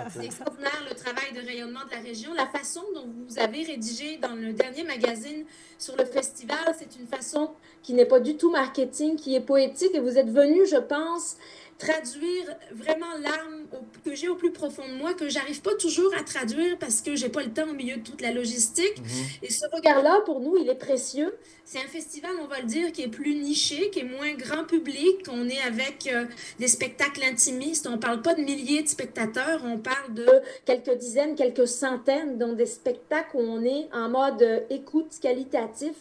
C'est extraordinaire le travail de rayonnement de la région. La façon dont vous avez rédigé dans le dernier magazine sur le festival, c'est une façon qui n'est pas du tout marketing, qui est poétique et vous êtes venu, je pense, traduire vraiment l'âme que j'ai au plus profond de moi, que j'arrive pas toujours à traduire parce que j'ai pas le temps au milieu de toute la logistique. Et ce regard-là, pour nous, il est précieux. C'est un festival, on va le dire, qui est plus niché, qui est moins grand public. On est avec des spectacles intimistes. On parle pas de milliers de spectateurs. On parle de quelques dizaines, quelques centaines, dont des spectacles où on est en mode écoute qualitatif.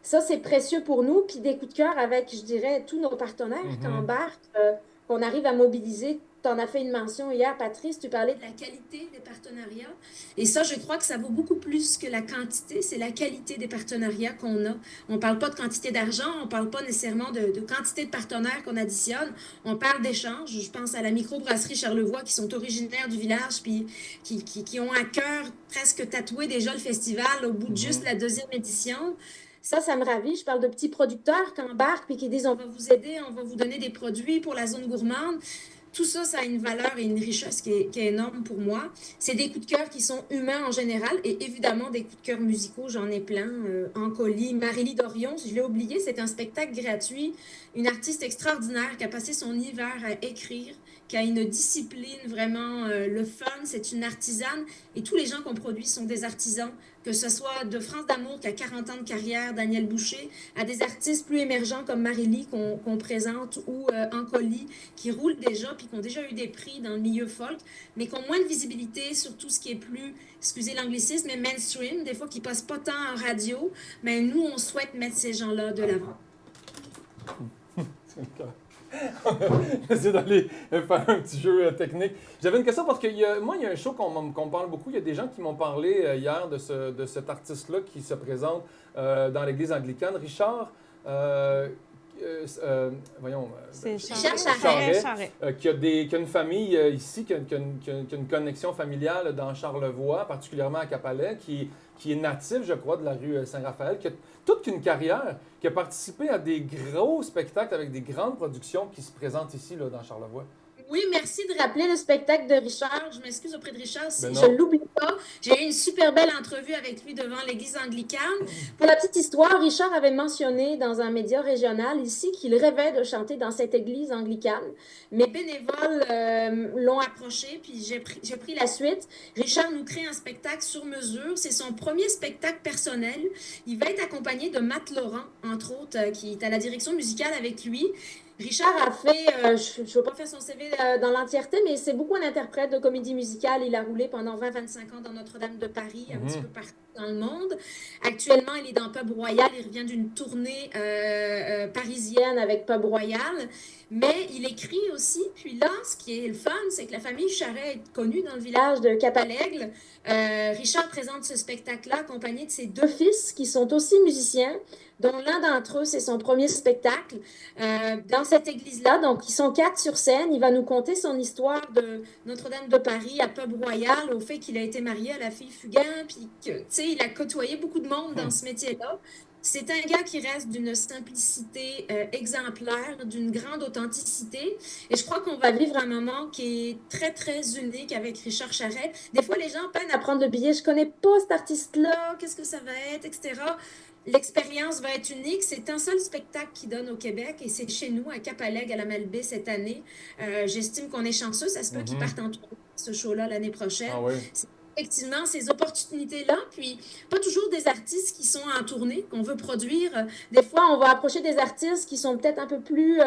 Ça, c'est précieux pour nous. Puis des coups de cœur avec, je dirais, tous nos partenaires qui embarquent, qu'on arrive à mobiliser. Tu en as fait une mention hier, Patrice, tu parlais de la qualité des partenariats. Et ça, je crois que ça vaut beaucoup plus que la quantité. C'est la qualité des partenariats qu'on a. On ne parle pas de quantité d'argent, on ne parle pas nécessairement de quantité de partenaires qu'on additionne. On parle d'échanges. Je pense à la microbrasserie Charlevoix qui sont originaires du village puis qui ont à cœur presque tatoué déjà le festival au bout de juste la 2e édition. Ça me ravit. Je parle de petits producteurs qui embarquent et qui disent on va vous aider, on va vous donner des produits pour la zone gourmande. Tout ça, ça a une valeur et une richesse qui est énorme pour moi. C'est des coups de cœur qui sont humains en général et évidemment des coups de cœur musicaux. J'en ai plein. Ancoli, Marélie Dorion, je l'ai oublié, c'est un spectacle gratuit. Une artiste extraordinaire qui a passé son hiver à écrire, qui a une discipline vraiment, le fun. C'est une artisane et tous les gens qu'on produit sont des artisans. Que ce soit de France d'Amour qui a 40 ans de carrière, Daniel Boucher, à des artistes plus émergents comme Marélie qu'on présente ou Ancoli qui roulent déjà puis qui ont déjà eu des prix dans le milieu folk, mais qui ont moins de visibilité sur tout ce qui est plus, excusez l'anglicisme, mais mainstream, des fois qui ne passent pas tant en radio. Mais nous, on souhaite mettre ces gens-là de l'avant. J'essaie d'aller faire un petit jeu technique. J'avais une question parce que moi, il y a un show qu'on parle beaucoup. Il y a des gens qui m'ont parlé hier de cet artiste-là qui se présente dans l'église anglicane. Richard, voyons. C'est Richard Charret. Qui a une famille ici, qui a une connexion familiale dans Charlevoix, particulièrement à Capalais, qui est natif, je crois, de la rue Saint-Raphaël, qui a toute une carrière, qui a participé à des gros spectacles avec des grandes productions qui se présentent ici, là, dans Charlevoix. Oui, merci de rappeler le spectacle de Richard. Je m'excuse auprès de Richard si Ben je non. ne l'oublie pas. J'ai eu une super belle entrevue avec lui devant l'église anglicane. Pour la petite histoire, Richard avait mentionné dans un média régional ici qu'il rêvait de chanter dans cette église anglicane. Mes bénévoles l'ont approché, puis j'ai pris la suite. Richard nous crée un spectacle sur mesure. C'est son premier spectacle personnel. Il va être accompagné de Matt Laurent, entre autres, qui est à la direction musicale avec lui. Richard a fait, je ne veux pas faire son CV dans l'entièreté, mais c'est beaucoup un interprète de comédie musicale. Il a roulé pendant 20-25 ans dans Notre-Dame de Paris, un petit peu partout dans le monde. Actuellement, il est dans Pub Royal. Il revient d'une tournée parisienne avec Pub Royal. Mais il écrit aussi. Puis là, ce qui est le fun, c'est que la famille Charret est connue dans le village de Cap-à-l'Aigle. Richard présente ce spectacle-là accompagné de ses 2 fils qui sont aussi musiciens, dont l'un d'entre eux, c'est son premier spectacle dans cette église-là. Donc, ils sont 4 sur scène. Il va nous conter son histoire de Notre-Dame de Paris à Pub Royal, au fait qu'il a été marié à la fille Fugain, puis que, tu sais, il a côtoyé beaucoup de monde dans ce métier-là. C'est un gars qui reste d'une simplicité exemplaire, d'une grande authenticité. Et je crois qu'on va vivre un moment qui est très, très unique avec Richard Charret. Des fois, les gens peinent à prendre le billet. Je connais pas cet artiste-là, qu'est-ce que ça va être, etc. L'expérience va être unique. C'est un seul spectacle qui donne au Québec et c'est chez nous, à Cap-à-l'Aigle, à la Malbaie, cette année. J'estime qu'on est chanceux. Ça se peut qu'ils partent en tournée, ce show-là, l'année prochaine. Ah oui. effectivement ces opportunités-là. Puis, pas toujours des artistes qui sont en tournée, qu'on veut produire. Des fois, on va approcher des artistes qui sont peut-être un peu plus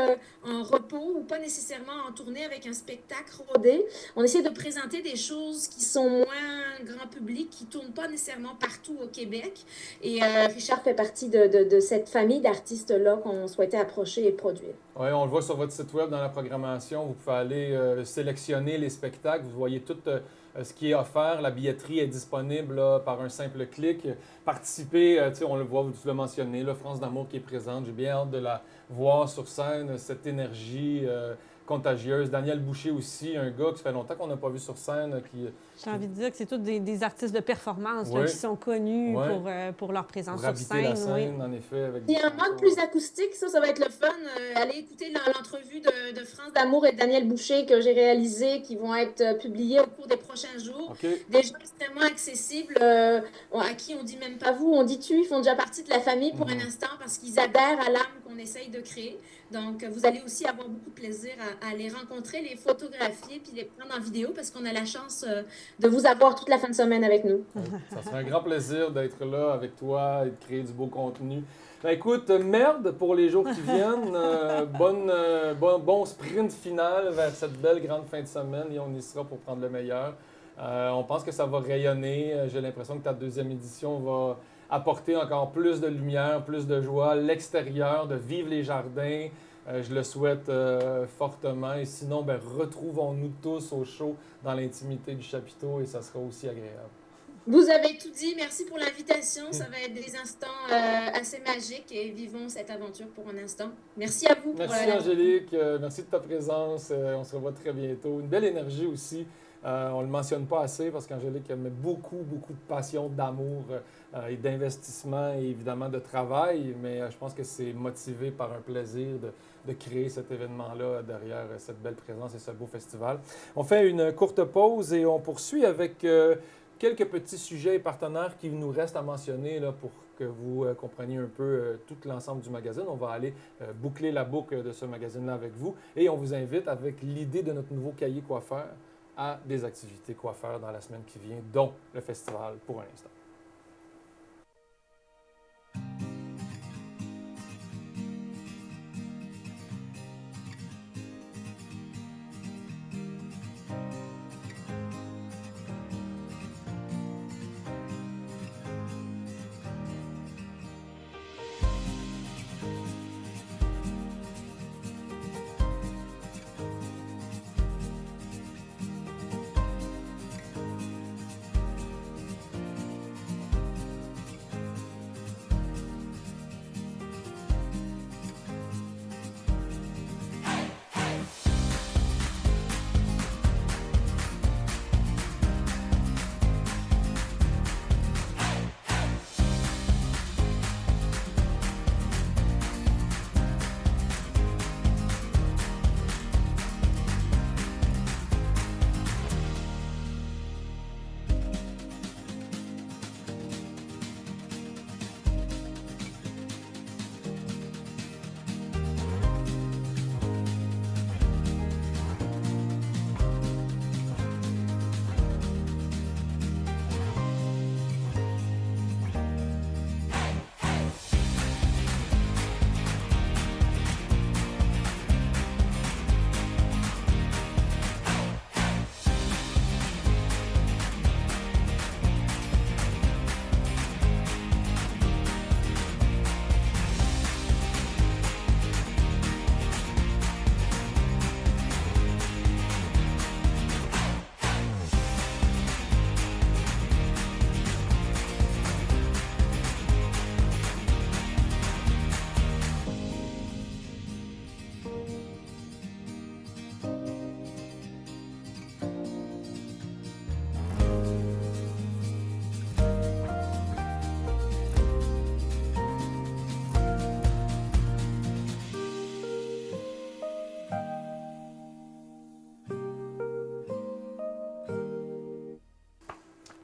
en repos ou pas nécessairement en tournée avec un spectacle rodé. On essaie de présenter des choses qui sont moins grand public, qui ne tournent pas nécessairement partout au Québec. Et Richard fait partie de cette famille d'artistes-là qu'on souhaitait approcher et produire. Oui, on le voit sur votre site web dans la programmation. Vous pouvez aller sélectionner les spectacles. Vous voyez tout ce qui est offert. La billetterie est disponible là, par un simple clic. Participer, on le voit, vous l'avez mentionné, là, France d'amour qui est présente. J'ai bien hâte de la voir sur scène, cette énergie contagieuse. Daniel Boucher aussi, un gars qui fait longtemps qu'on n'a pas vu sur scène. J'ai envie de dire que c'est tous des artistes de performance là, Oui. qui sont connus Oui. pour leur présence Pour sur habiter scène. la scène, Oui. en effet. Avec Il y a un mode plus acoustique, ça va être le fun. Allez écouter l'entrevue de France d'amour et de Daniel Boucher que j'ai réalisée, qui vont être publiées au cours des prochains jours. OK. Des gens extrêmement accessibles, à qui on dit même pas vous, on dit tu, ils font déjà partie de la famille pour un instant parce qu'ils adhèrent à l'âme qu'on essaye de créer. Donc, vous allez aussi avoir beaucoup de plaisir à les rencontrer, les photographier puis les prendre en vidéo parce qu'on a la chance de vous avoir toute la fin de semaine avec nous. Ça serait un grand plaisir d'être là avec toi et de créer du beau contenu. Ben, écoute, merde pour les jours qui viennent. Bon sprint final vers cette belle grande fin de semaine et on y sera pour prendre le meilleur. On pense que ça va rayonner. J'ai l'impression que ta deuxième édition va apporter encore plus de lumière, plus de joie, l'extérieur, de vivre les jardins. Je le souhaite fortement. Et sinon, ben, retrouvons-nous tous au show dans l'intimité du chapiteau et ça sera aussi agréable. Vous avez tout dit. Merci pour l'invitation. Ça va être des instants assez magiques et vivons cette aventure pour un instant. Merci à vous. Merci Angélique. Merci de ta présence. On se revoit très bientôt. Une belle énergie aussi. On ne le mentionne pas assez parce qu'Angélique met beaucoup, beaucoup de passion, d'amour et d'investissement et évidemment de travail. Mais je pense que c'est motivé par un plaisir de créer cet événement-là derrière cette belle présence et ce beau festival. On fait une courte pause et on poursuit avec quelques petits sujets et partenaires qui nous restent à mentionner là, pour que vous compreniez un peu tout l'ensemble du magazine. On va aller boucler la boucle de ce magazine-là avec vous et on vous invite avec l'idée de notre nouveau cahier coiffeur à des activités coiffeurs dans la semaine qui vient, dont le festival pour un instant.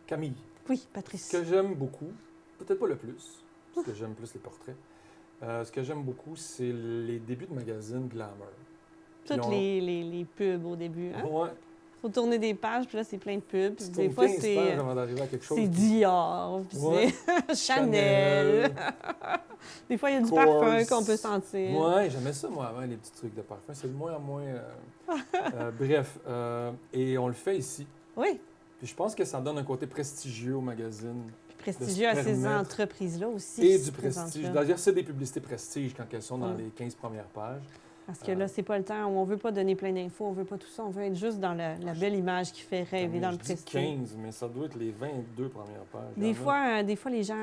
Camille. Oui, Patrice. Ce que j'aime beaucoup, peut-être pas le plus, parce que j'aime plus les portraits, ce que j'aime beaucoup, c'est les débuts de magazine Glamour. Toutes les pubs au début. Hein? Ouais. faut tourner des pages, puis là, c'est plein de pubs. Puis Tu des tournes fois, 15 pages avant d'arriver à quelque chose. c'est Dior, puis Ouais. c'est Chanel. Des fois, il y a du Course. parfum qu'on peut sentir. Ouais, j'aimais ça, moi, avant, les petits trucs de parfum. C'est de moins en moins... bref, et on le fait ici. Oui, Puis je pense que ça donne un côté prestigieux au magazine. puis prestigieux à ces permettre. entreprises-là aussi. Et qui du se présentent prestige. là. D'ailleurs, c'est des publicités prestige quand elles sont dans Mm. les 15 premières pages. Parce que là, c'est pas le temps où on veut pas donner plein d'infos, on veut pas tout ça, on veut être juste dans la belle image qui fait rêver dans le Je dis prestige. 15, mais ça doit être les 22 premières pages. Il y en Des fois, les gens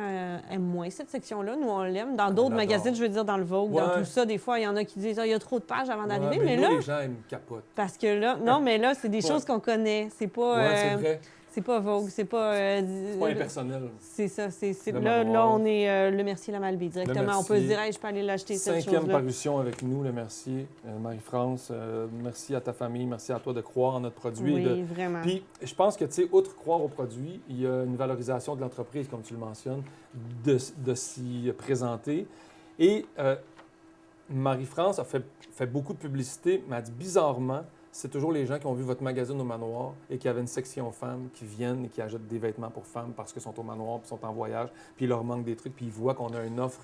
aiment moins cette section-là. Nous, on l'aime. Dans On d'autres l'adore. magazines, je veux dire, dans le Vogue, dans Ouais. tout ça, des fois, il y en a qui disent « Ah, il y a trop de pages avant a. d'arriver. Ouais, Mais nous, là, les gens, ils me capotent. parce que là, non, mais là, c'est des Ouais. choses qu'on connaît. C'est pas, Ouais, c'est vrai. c'est pas Vogue, c'est pas... C'est pas impersonnel. c'est ça. Le Là, manoir. on est le Mercier La Malbaie directement. On peut se Mercier. dire Hey, je peux aller l'acheter, cette 5e chose-là. parution avec nous, le Mercier. Marie-France, merci à ta famille, merci à toi de croire en notre produit. et de- Oui, vraiment. Puis, je pense que, tu sais, outre croire au produit, il y a une valorisation de l'entreprise, comme tu le mentionnes, de s'y présenter. Et Marie-France a fait beaucoup de publicité, mais elle dit bizarrement, c'est toujours les gens qui ont vu votre magazine au manoir et qui avaient une section femmes qui viennent et qui achètent des vêtements pour femmes parce qu'ils sont au manoir, puis sont en voyage, puis il leur manque des trucs, puis ils voient qu'on a une offre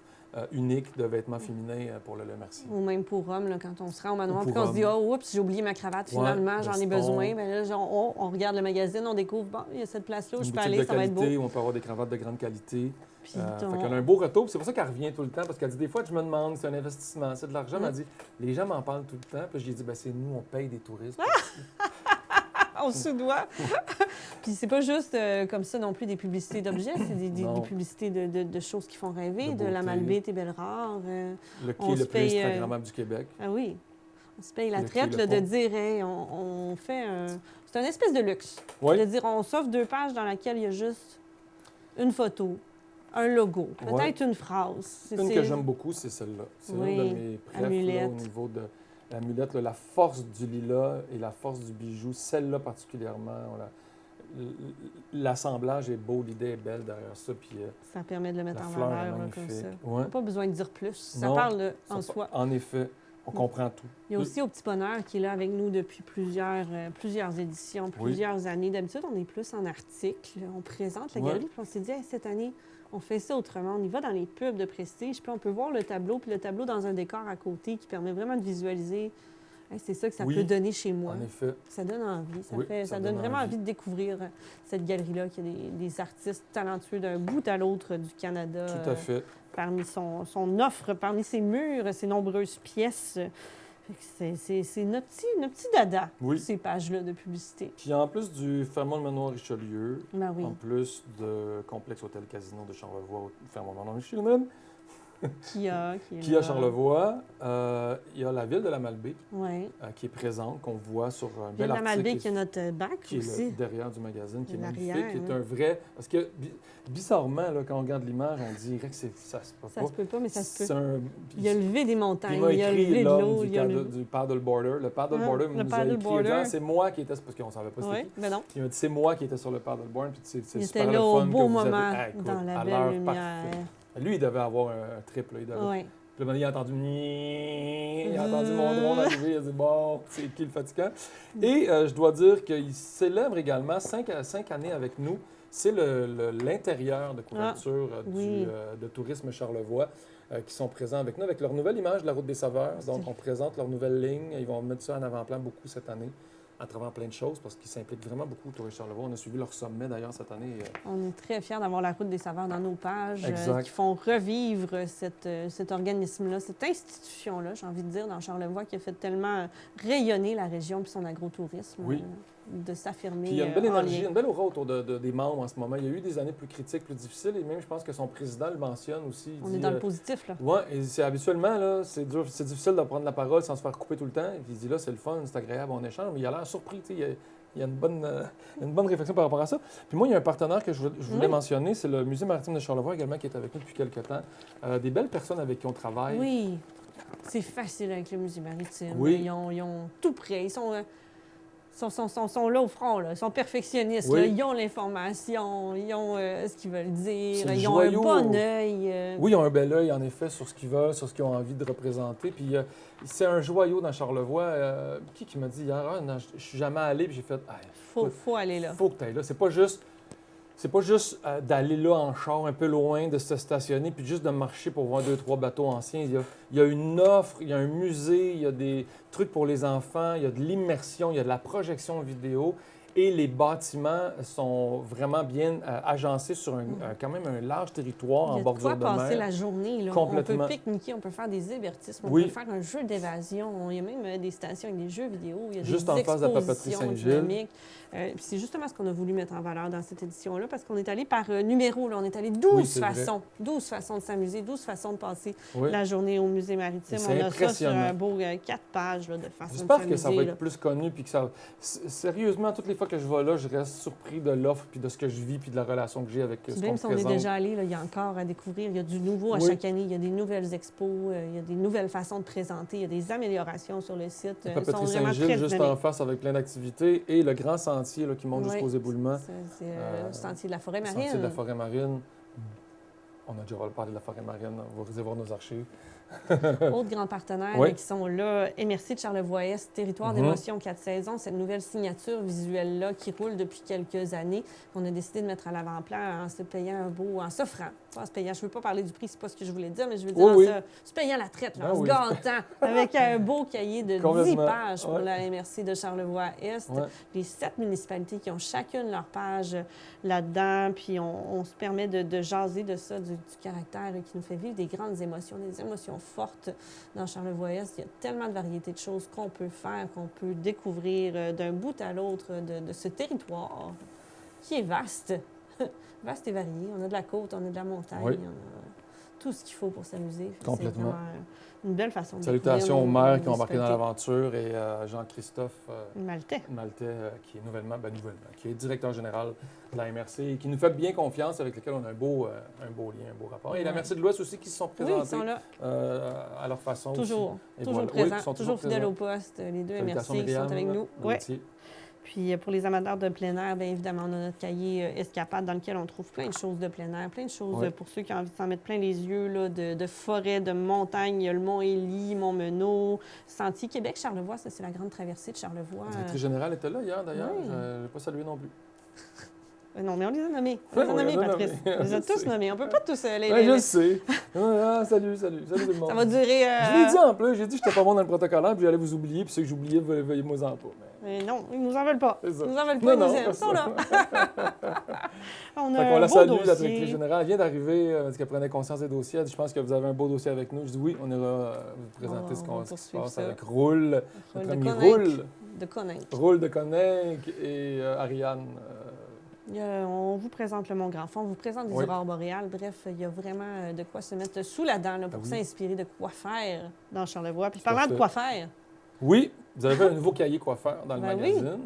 unique de vêtements féminins pour le Mercier. Ou même pour hommes, là, quand on se rend au manoir, Ou puis pour qu'on se dit « hommes. Oh, oups, j'ai oublié ma cravate, Ouais, finalement, j'en ai veston. besoin. » Bien là, genre, on regarde le magazine, on découvre « Bon, il y a cette place-là où je Une peux boutique aller, de ça va être beau. qualité où on peut avoir des cravates de grande qualité. » Puis Fait on- qu'elle a un beau retour. C'est pour ça qu'elle revient tout le temps, parce qu'elle dit des fois, je me demande, c'est un investissement, c'est de l'argent. Mais elle dit, les gens m'en parlent tout le temps. Puis j'ai dit, ben, c'est nous, on paye des touristes. on se doit. Puis c'est pas juste comme ça non plus des publicités d'objets, c'est Non. des publicités de choses qui font rêver, De de la beauté. Malbaie, tes belles rares. Le On quai se le plus paye, Instagrammable du Québec. Ah oui, on se paye la Le traite quai, là, le de pont. dire, hey, on fait un... C'est un espèce de luxe. Oui. De dire, on s'offre 2 pages dans laquelle il y a juste une photo, un logo, peut-être une phrase. Une que j'aime beaucoup, c'est celle-là. C'est Oui, une de mes préfs là, amulette. au niveau de l'amulette. Là, la force du lilas et la force du bijou, celle-là particulièrement. L'assemblage est beau, l'idée est belle derrière ça. Puis Ça permet de le mettre la en fleur est valeur là, comme magnifique. ça. Ouais. Pas besoin de dire plus. Ça Non, parle en Ça- soi. En effet, on comprend tout. Il y a aussi Au Petit Bonheur qui est là avec nous depuis plusieurs éditions, Oui. plusieurs années. D'habitude, on est plus en article. On présente la Ouais. galerie. Puis on s'est dit, Hey, cette année, on fait ça autrement. On y va dans les pubs de prestige. Puis on peut voir le tableau, puis le tableau dans un décor à côté qui permet vraiment de visualiser. Hey, c'est ça que ça Oui. peut donner chez moi. En effet. Ça donne envie. Oui, Ça ça donne donne vraiment envie. envie de découvrir cette galerie-là, qui a des artistes talentueux d'un bout à l'autre du Canada. Tout à fait. Parmi son offre, parmi ses murs, ses nombreuses pièces. Fait que c'est notre petit dada, Oui. ces pages-là de publicité. Puis en plus du Fairmont Manoir Richelieu, Ben oui. en plus de Complexe Hôtel Casino de Charlevoix au Fairmont Manoir Richelieu, Qui a qui a Charlevoix, il y a la ville de la Malbaie Oui. qui est présente, qu'on voit sur un Ville bel de la article Malbaie qui a notre bac qui est aussi. derrière du magazine, qui est L'arrière, magnifique, qui est hein. un vrai... Parce que, bizarrement, là, quand on regarde l'image, on dirait que ça se peut Ça pas. se peut pas, mais ça se C'est peut. un... Il a levé des Puis montagnes, m'a il a écrit levé de l'homme l'eau, il a du paddleboarder. Le paddleboarder le nous a paddleboarder. écrit, en disant, c'est moi qui étais... Parce qu'on savait pas c'était Oui, qui. mais non. Il m'a dit, c'est moi qui étais sur le paddleboard, puis c'est Il super était le là au fun beau que vous avez- moment, Ah, écoute, dans la à belle l'heure lumière. parfaite. Lui, il devait avoir un trip, là. Il devait... Oui. Puis là, il a entendu il a entendu mon drone arriver, il a dit bon, c'est qui le fatigant. Et je dois dire qu'il célèbre également 5 années avec nous. C'est l'intérieur de couverture oui. de Tourisme Charlevoix qui sont présents avec nous avec leur nouvelle image de la Route des Saveurs. Donc, on présente leur nouvelle ligne. Ils vont mettre ça en avant-plan beaucoup cette année à travers plein de choses parce qu'ils s'impliquent vraiment beaucoup au Tourisme Charlevoix. On a suivi leur sommet d'ailleurs cette année. On est très fiers d'avoir la Route des Saveurs dans nos pages Exact. qui font revivre cet organisme-là, cette institution-là, j'ai envie de dire, dans Charlevoix, qui a fait tellement rayonner la région et son agrotourisme, Oui. de s'affirmer. Puis il y a une belle en énergie, lien. une belle aura autour des membres en ce moment. Il y a eu des années plus critiques, plus difficiles, et même je pense que son président le mentionne aussi. Il On dit, est dans le positif, là. Oui, et c'est habituellement, là, c'est difficile de prendre la parole sans se faire couper tout le temps. Et puis il dit là, c'est le fun, c'est agréable, on échange, mais il a l'air surpris, tu sais, il y a une bonne réflexion par rapport à ça. Puis moi, il y a un partenaire que je voulais Oui. mentionner, c'est le Musée maritime de Charlevoix également, qui est avec nous depuis quelques temps. Des belles personnes avec qui on travaille. Oui, c'est facile avec le musée maritime. Oui. Ils ont tout prêt. sont là au front, là. Ils sont perfectionnistes. Oui. Là. Ils ont l'information, ils ont ce qu'ils veulent dire, C'est le ils ont un joyau. bon œil. Oui, ils ont un bel œil, en effet, sur ce qu'ils veulent, sur ce qu'ils ont envie de représenter. Puis c'est un joyau dans Charlevoix. Qui m'a dit hier, non, je suis jamais allé, puis j'ai fait, Faut aller là. faut que tu ailles là. C'est pas juste d'aller là en char un peu loin, de se stationner, puis juste de marcher pour voir 2-3 bateaux anciens. Il y a une offre, il y a un musée, il y a des trucs pour les enfants, il y a de l'immersion, il y a de la projection vidéo. Et les bâtiments sont vraiment bien agencés sur quand même un large territoire en bordure de mer. Il y a de quoi passer la journée. Là. Complètement. On peut pique-niquer, on peut faire des hébertismes, on Oui. peut faire un jeu d'évasion. Il y a même des stations avec des jeux vidéo. Il y a Juste des en face de la papeterie expositions Saint-Gilles. dynamiques. Puis c'est justement ce qu'on a voulu mettre en valeur dans cette édition-là, parce qu'on est allé par numéro. Là. On est allé 12 Oui, c'est façons. 12 façons de s'amuser, 12 façons de passer Oui. la journée au musée maritime. C'est On a ça sur impressionnant. un beau 4 pages là, de façon de J'espère s'amuser. que ça va là. être plus connu. Puis que ça... Sérieusement, toutes les fois que je vais là, je reste surpris de l'offre, puis de ce que je vis, puis de la relation que j'ai avec ce Puis qu'on même me si on est présente. déjà allé, là, il y a encore à découvrir. Il y a du nouveau à Oui. chaque année. Il y a des nouvelles expos, il y a des nouvelles façons de présenter, il y a des améliorations sur le site. La Ils sont papeterie vraiment Saint-Gilles, très juste en dynamiques. face, avec plein d'activités. Et le grand sentier là, qui monte Oui. jusqu'aux éboulements. C'est le sentier de la forêt Le marine. sentier de la forêt marine. On a déjà parlé de la forêt marine. Vous irez voir nos archives. Autres grands partenaires Oui. qui sont là, MRC de Charlevoix-Est, Territoire d'émotion 4 saisons, cette nouvelle signature visuelle-là qui roule depuis quelques années, qu'on a décidé de mettre à l'avant-plan en se payant un beau, en s'offrant. Pas en se payant, je ne veux pas parler du prix, c'est pas ce que je voulais dire, mais je veux dire Oui, en se payant la traite, là, Ah en oui. se gâtant, avec un beau cahier de 10 Complètement. pages pour Ouais. la MRC de Charlevoix-Est. Ouais. Les 7 municipalités qui ont chacune leur page là-dedans, puis on se permet de jaser de ça, du caractère qui nous fait vivre des grandes émotions, des émotions fortes dans Charlevoix-Est. Il y a tellement de variétés de choses qu'on peut faire, qu'on peut découvrir d'un bout à l'autre de ce territoire qui est vaste. Vaste et varié. On a de la côte, on a de la montagne, Oui. on a tout ce qu'il faut pour s'amuser. Fait que Complètement. C'est vraiment une belle façon de Salutations aux découvrir maires nos qui ont embarqué dans municipalités. l'aventure et Jean-Christophe Maltais. Maltais, qui est qui est directeur général de la MRC et qui nous fait bien confiance, avec lequel on a un beau lien, un beau rapport. Et la Ouais. MRC de l'Ouest aussi qui se sont Oui, présentés ils sont là. à leur façon Toujours. aussi. Et Toujours voilà. présents. Oui, ils sont toujours fidèles présents. au poste. Les deux Salutations MRC qui sont Myriam, avec nous. Ouais. Gauthier. Puis pour les amateurs de plein air, bien évidemment, on a notre cahier Escapade dans lequel on trouve plein de choses de plein air, plein de choses Ouais. pour ceux qui ont envie de s'en mettre plein les yeux, là, de forêts, de montagnes. Il y a le Mont-Élie, Mont-Menot, Sentier Québec, Charlevoix, ça c'est la grande traversée de Charlevoix. La directrice générale était là hier, d'ailleurs. Oui. Je n'ai pas salué non plus. Non, mais on les a nommés. On les a Oui, nommés, on les a Patrice. nommés. On les a Je tous sais. nommés. On peut pas tous les... Ouais, je le sais. Salut tout le monde. Ça va durer... Je l'ai dit en plus, j'ai dit que j'étais pas bon dans le protocolaire, puis j'allais vous oublier, puis ceux que j'oubliais, veuillez-moi-en pas. Mais... Mais non, ils nous en veulent pas. C'est ça. Ils nous en veulent pas, Non, ils nous non, aiment. Ils c'est sont là. On a Fait qu'on un la beau salue, la dossier. directrice générale. Elle vient d'arriver, parce qu'elle prenait conscience des dossiers. Elle dit, je pense que vous avez un beau dossier avec nous. Je dis oui, on ira vous présenter On ce va qui se poursuivre passe ça. avec Roule, Roule notre de ami Coninck. Roule, De Coninck. Roule de Coninck et Ariane. On vous présente le Mont-Grand-Fond, on vous présente des Oui. aurores boréales. Bref, il y a vraiment de quoi se mettre sous la dent là, pour oui. s'inspirer de quoi faire dans Charlevoix. Puis Tout à parlant de fait. quoi faire, Oui, vous avez fait un nouveau cahier coiffeur dans le Ben magazine.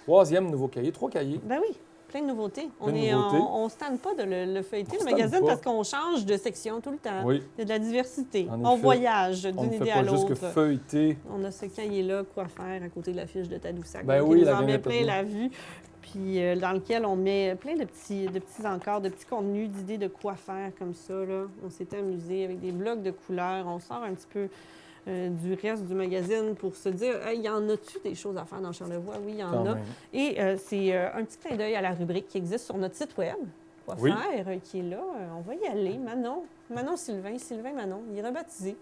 Troisième nouveau cahier, 3 cahiers. ben oui, plein de nouveautés. Plein de nouveautés. On ne se tente pas de le feuilleter, On le se tente magazine, pas. parce qu'on change de section tout le temps. Oui, Il y a de la diversité. En On effet. voyage on d'une ne fait idée pas à juste que l'autre. feuilleter. On a ce cahier-là, quoi faire, à côté de la fiche de Tadoussac. Ben qui oui, nous la en met vignette plein audio. la vue. Puis dans lequel on met plein de petits encores, de petits contenus, d'idées de quoi faire comme ça. Là. On s'est amusé avec des blocs de couleurs. On sort un petit peu du reste du magazine pour se dire, hey, y en a-tu des choses à faire dans Charlevoix? Oui, il y en Quand a. même. Et c'est un petit clin d'œil à la rubrique qui existe sur notre site web. Quoi Oui. faire, qui est là. On va y aller. Manon Sylvain Manon. Il est rebaptisé.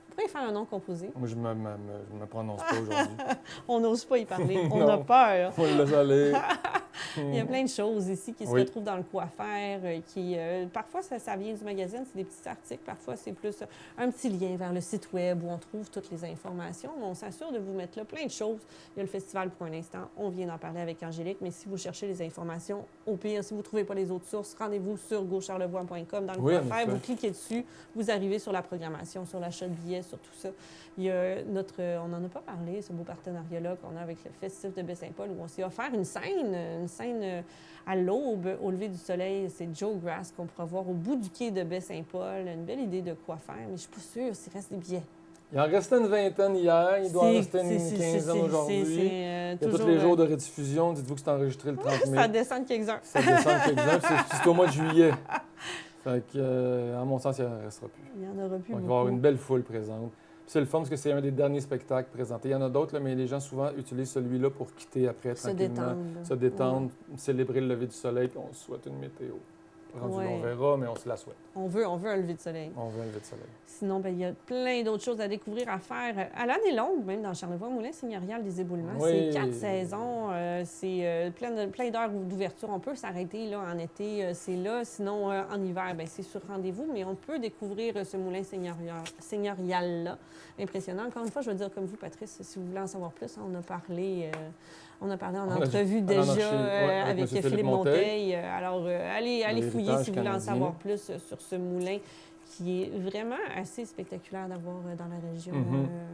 On pourrait y faire un nom composé. Moi, je me prononce pas aujourd'hui. On n'ose pas y parler. On Non. a peur. On le laisse aller. Il y a plein de choses ici qui se Oui. retrouvent dans le quoi faire, parfois ça vient du magazine, c'est des petits articles, parfois c'est plus un petit lien vers le site web où on trouve toutes les informations, mais on s'assure de vous mettre là plein de choses. Il y a le festival pour un instant, on vient d'en parler avec Angélique, mais si vous cherchez les informations, au pire, si vous ne trouvez pas les autres sources, rendez-vous sur gaucharlevoix.com dans le Oui, quoi en faire, effet. vous cliquez dessus, vous arrivez sur la programmation, sur l'achat de billets, sur tout ça. Il y a on n'en a pas parlé, ce beau partenariat-là qu'on a avec le Festif de Baie-Saint-Paul, où on s'est offert une scène à l'aube, au lever du soleil. C'est Joe Grass qu'on pourra voir au bout du quai de Baie-Saint-Paul. Une belle idée de quoi faire, mais je ne suis pas sûre s'il reste des billets. Il en restait une vingtaine hier, il doit en rester une quinzaine aujourd'hui. Il y a tous les jours de rediffusion, dites-vous que c'est enregistré le 30 mai. Ça descend de quelques heures. Ça descend de quelques heures, c'est au mois de juillet. Fait que, à mon sens, il n'en restera plus. Il n'y en aura plus Donc, il va y beaucoup. avoir une belle foule présente. Puis c'est le fun parce que c'est un des derniers spectacles présentés. Il y en a d'autres, là, mais les gens souvent utilisent celui-là pour quitter après, Se tranquillement. détendre. Se détendre, célébrer le lever du soleil, puis on se souhaite une météo. Rendu là, on verra, mais on se la souhaite. On veut un lever de soleil. On veut un lever de soleil. Sinon, ben, il y a plein d'autres choses à découvrir, à faire. À l'année longue, même dans Charlevoix, Moulin Seigneurial des éboulements, Oui. c'est 4 saisons, c'est plein d'heures d'ouverture. On peut s'arrêter là en été, c'est là. Sinon, en hiver, ben, c'est sur rendez-vous, mais on peut découvrir ce moulin seigneurial-là. Impressionnant. Encore une fois, je veux dire comme vous, Patrice, si vous voulez en savoir plus, on a parlé en entrevue déjà avec Philippe Monteil. Alors, allez fouiller si vous voulez en savoir plus sur ce moulin qui est vraiment assez spectaculaire d'avoir dans la région.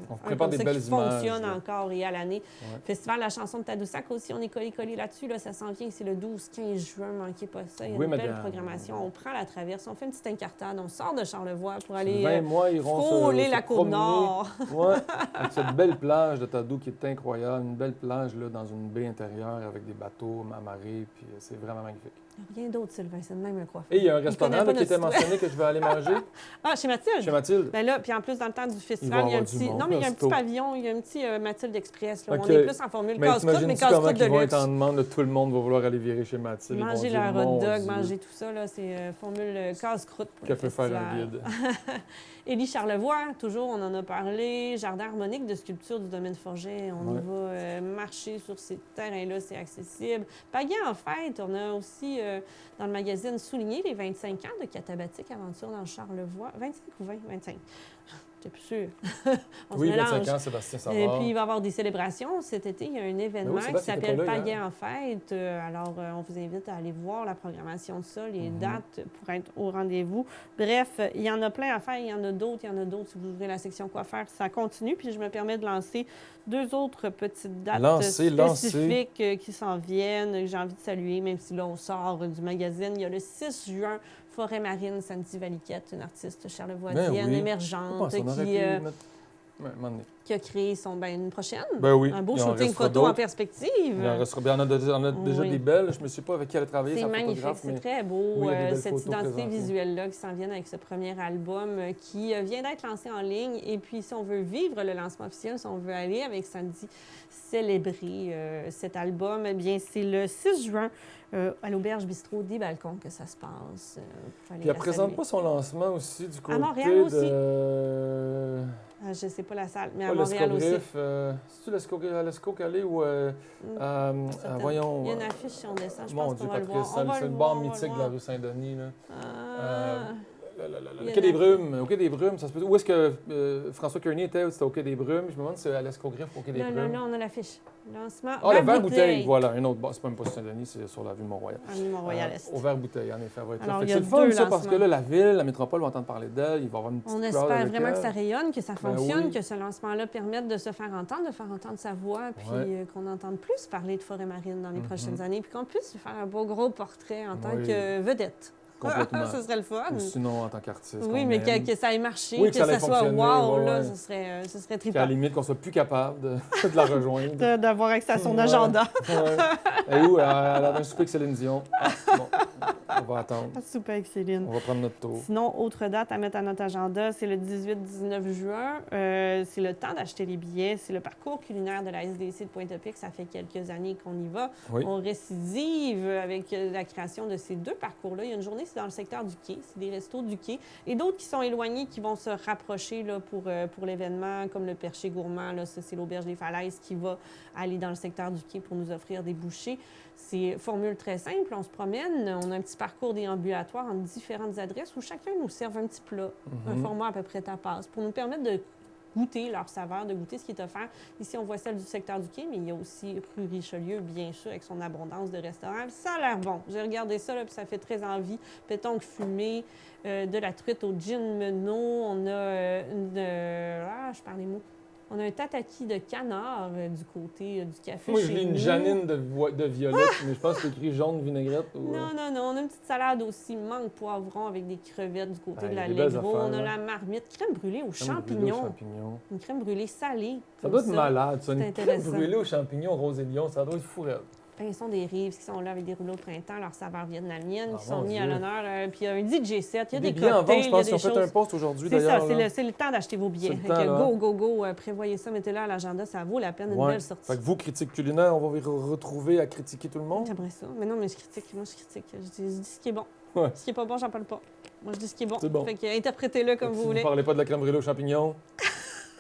On prépare des belles qui images. fonctionne encore et à l'année. Ouais. Festival La Chanson de Tadoussac aussi, on est collé là-dessus. Là, ça s'en vient, c'est le 12-15 juin, manquez pas ça. Il y a Oui, une belle madame. programmation. On prend la traverse, on fait une petite incartade, on sort de Charlevoix pour aller 20 mois, ils iront frôler se la côte promener. nord. Ouais, avec cette belle plage de Tadoux qui est incroyable. Une belle plage là, dans une baie intérieure avec des bateaux amarrés. Puis c'est vraiment magnifique. Il n'y a rien d'autre, Sylvain, c'est de même un coiffeur. Et il y a un connaît restaurant pas là, qui était notre mentionné que je vais aller manger Ah, chez Mathilde? chez Mathilde. Ben là, puis en plus, dans le temps du Il festival, va il y a un avoir du petit. monde, Non, mais il y a un aussitôt. petit pavillon, il y a un petit Mathilde Express. Là, où Ok. on est plus en formule Mais casse-croûte, mais t'imagines-tu comment casse-croûte de ils vont luxe. être en demande, là, tout le monde va vouloir aller virer chez Mathilde. Ils vont Manger dire, leur hot mon dog, Dieu, manger tout ça, là, c'est formule casse-croûte pour que le peut faire un festival. guide. Élie Charlevoix, toujours, on en a parlé. Jardin harmonique de sculpture du domaine Forget. On Ouais. y va marcher sur ces terrains-là, c'est accessible. Pagaie en fête, on a aussi dans le magazine souligné les 25 ans de Katabatic Aventure dans Charlevoix. 25 ou 20? 25. J'étais plus sûre. On Oui, se mélange. 25 ans, Sébastien Et Savard. puis, il va y avoir des célébrations. Cet été, il y a un événement qui Sébastien était s'appelle pas là Pagaie hier. en fête. Alors, on vous invite à aller voir la programmation de ça, les dates pour être au rendez-vous. Bref, il y en a plein à faire. Il y en a d'autres. Si vous ouvrez la section quoi faire, ça continue. Puis, je me permets de lancer 2 autres petites dates spécifiques qui s'en viennent, que j'ai envie de saluer, même si là, on sort du magazine. Il y a le 6 juin, Forêt marine, Sandy Valiquette, une artiste charlevoisienne émergente qui a créé une prochaine. Ben oui. Un beau Il en shooting restera photo en d'autres. perspective. Il en restera bien. On a déjà Oui. des belles. Je ne me suis pas avec qui elle a travaillé, C'est sa magnifique, photographe, c'est mais très beau, oui, il y a des belles cette photos identité présentées. visuelle-là qui s'en vient avec ce premier album qui vient d'être lancé en ligne. Et puis, si on veut vivre le lancement officiel, si on veut aller avec Sandy célébrer cet album, eh bien, c'est le 6 juin à l'Auberge Bistrot des Balcons que ça se passe. Puis elle présente pas son lancement aussi du côté Montréal aussi. de... Je ne sais pas la salle, mais Pas à Montréal aussi. C'est-tu l'Escocalé ou... Certaines. voyons... Il y a une affiche si on descend, je Mon pense Dieu, qu'on va le Patrice, voir. c'est le bar mythique de la rue Saint-Denis. Là. Il y Le a Quai des la- Brumes. Au Quai des Brumes, ça se peut... Où est-ce que François Kearney était? C'était au Quai des Brumes. Je me demande si c'est à l'Escogriffe ou au Quai des Là, Brumes. on a l'affiche. Lancement. Ah, le verre bouteille, voilà, un autre bar. C'est pas même pas sur Saint-Denis, c'est sur la rue Mont-Royal. À Mont-Royal-Est. Au verre bouteille, en effet, elle va être là. Alors, Fait il que y a c'est le fun, 2 ça, parce que lancements. là, la ville, la métropole va entendre parler d'elle. Il va y avoir une petite On crowd espère avec vraiment elle. que ça rayonne, que ça Ben fonctionne, oui. que ce lancement-là permette de se faire entendre, de faire entendre sa voix, puis Ouais. qu'on entende plus parler de forêt marine dans les Mhm. prochaines années, puis qu'on puisse lui faire un beau gros portrait en tant Oui. que vedette. Complètement. Ce serait le fun. Ou sinon, en tant qu'artiste. Oui, qu'on mais aime. que ça ait marché, Oui, que que ça ça ait soit fonctionné, wow, ouais, là, ouais. ce serait Qu'à la trippant. limite, qu'on soit plus capable de la rejoindre. D'avoir accès à son Ouais. agenda. Ouais. Et où? Elle avait un souper avec Céline Dion. Ah, bon, on va attendre. Super avec Céline. On va prendre notre tour. Sinon, autre date à mettre à notre agenda, c'est le 18-19 juin. C'est le temps d'acheter les billets. C'est le parcours culinaire de la SDC de Pointe-à-Pitre. Ça fait quelques années qu'on y va. Oui. On récidive avec la création de ces 2 parcours-là. Il y a une journée, c'est dans le secteur du quai. C'est des restos du quai. Et d'autres qui sont éloignés, qui vont se rapprocher là, pour l'événement, comme le Perché Gourmand. Là, ça, c'est l'Auberge des Falaises qui va aller dans le secteur du quai pour nous offrir des bouchées. C'est formule très simple. On se promène. On a un petit parcours déambulatoire en différentes adresses où chacun nous serve un petit plat, un format à peu près tapas, pour nous permettre de goûter leur saveur, de goûter ce qui est offert. Ici, on voit celle du secteur du quai, mais il y a aussi rue Richelieu, bien sûr, avec son abondance de restaurants. Ça a l'air bon. J'ai regardé ça, là, puis ça fait très envie. Pétanque fumée, de la truite au gin Menot. On a je perds les mots. On a un tataki de canard du côté du café Moi, je chez lis une nous. Janine de violette, mais je pense que c'est écrit jaune vinaigrette. Ou... Non. On a une petite salade aussi, mangue poivron avec des crevettes du côté de il y a des belles l'Allegro. On a affaires, la marmite, crème brûlée aux Crème brûlée aux champignons. champignons. Une crème brûlée salée. Ça comme doit être malade, ça. Une C'est crème intéressant. brûlée aux champignons rose et lion, ça doit être fou. Pinson des Rives qui sont là avec des rouleaux de printemps, leur saveur vietnamienne, Ah, qui sont mon mis Dieu. à l'honneur. Puis il y a un DJ set, il y a Des des billets en vente, cocktails, je il y a pense des qu'ils ont fait un choses. post aujourd'hui, C'est ça, d'ailleurs. là. c'est le temps d'acheter vos billets. C'est le Fait temps, que là. go, prévoyez ça, mettez-le à l'agenda, ça vaut la peine, une Ouais. belle sortie. Fait que vous, critiques culinaires, on va vous retrouver à critiquer tout le monde. J'aimerais ça. Mais non, mais je critique. Moi, je critique. Je dis ce qui est bon. Ouais. Ce qui est pas bon, j'en parle pas. Moi, je dis ce qui est bon. C'est bon. Fait que interprétez-le comme Fait que vous si voulez. vous parlez pas de la crème brûlée aux champignons.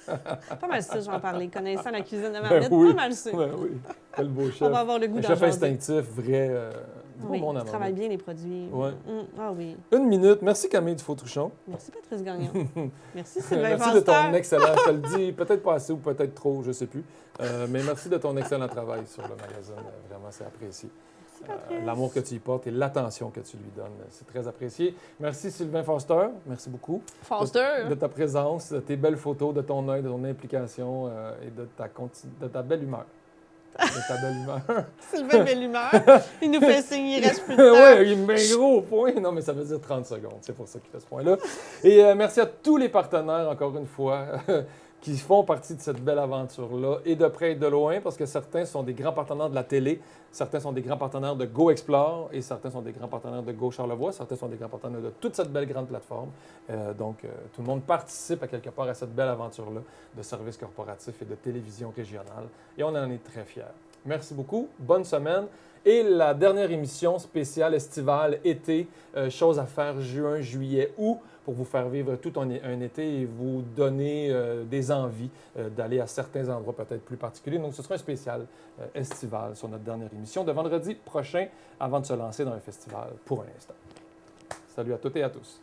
Pas mal ça, j'en parlais. Connaissant la cuisine de Ben Marmite, oui. pas mal ça. Ouais, oui. Quel beau chef. On va avoir le goût Un d'en chef jaser. instinctif, vrai. Du Oui, bon qui amour. travaille bien les produits. Ouais. Ah oui. 1 minute. Merci Camille Dufault-Truchon. Merci Patrice Gagnon. Merci Sylvain Merci de ton Foster. excellent, je te le dis, peut-être pas assez ou peut-être trop, je sais plus. Mais merci de ton excellent travail sur le magazine. Vraiment, c'est apprécié. Merci Patrice. L'amour que tu y portes et l'attention que tu lui donnes, c'est très apprécié. Merci Sylvain Foster, merci beaucoup. Foster. De ta présence, de tes belles photos, de ton œil, de ton implication et de ta belle humeur. De ta belle humeur. Sylvain belle humeur. Il nous fait signe, il reste plus de temps. Oui, il met gros au point. Non, mais ça veut dire 30 secondes. C'est pour ça qu'il fait ce point-là. Et merci à tous les partenaires, encore une fois, qui font partie de cette belle aventure-là, et de près et de loin, parce que certains sont des grands partenaires de la télé, certains sont des grands partenaires de Go Explore, et certains sont des grands partenaires de Go Charlevoix, certains sont des grands partenaires de toute cette belle grande plateforme. Donc, tout le monde participe à quelque part à cette belle aventure-là de services corporatifs et de télévision régionale, et on en est très fiers. Merci beaucoup, bonne semaine. Et la dernière émission spéciale estivale, été, choses à faire juin, juillet, août, pour vous faire vivre tout un été et vous donner des envies d'aller à certains endroits peut-être plus particuliers. Donc, ce sera un spécial estival sur notre dernière émission de vendredi prochain avant de se lancer dans un festival pour un instant. Salut à toutes et à tous.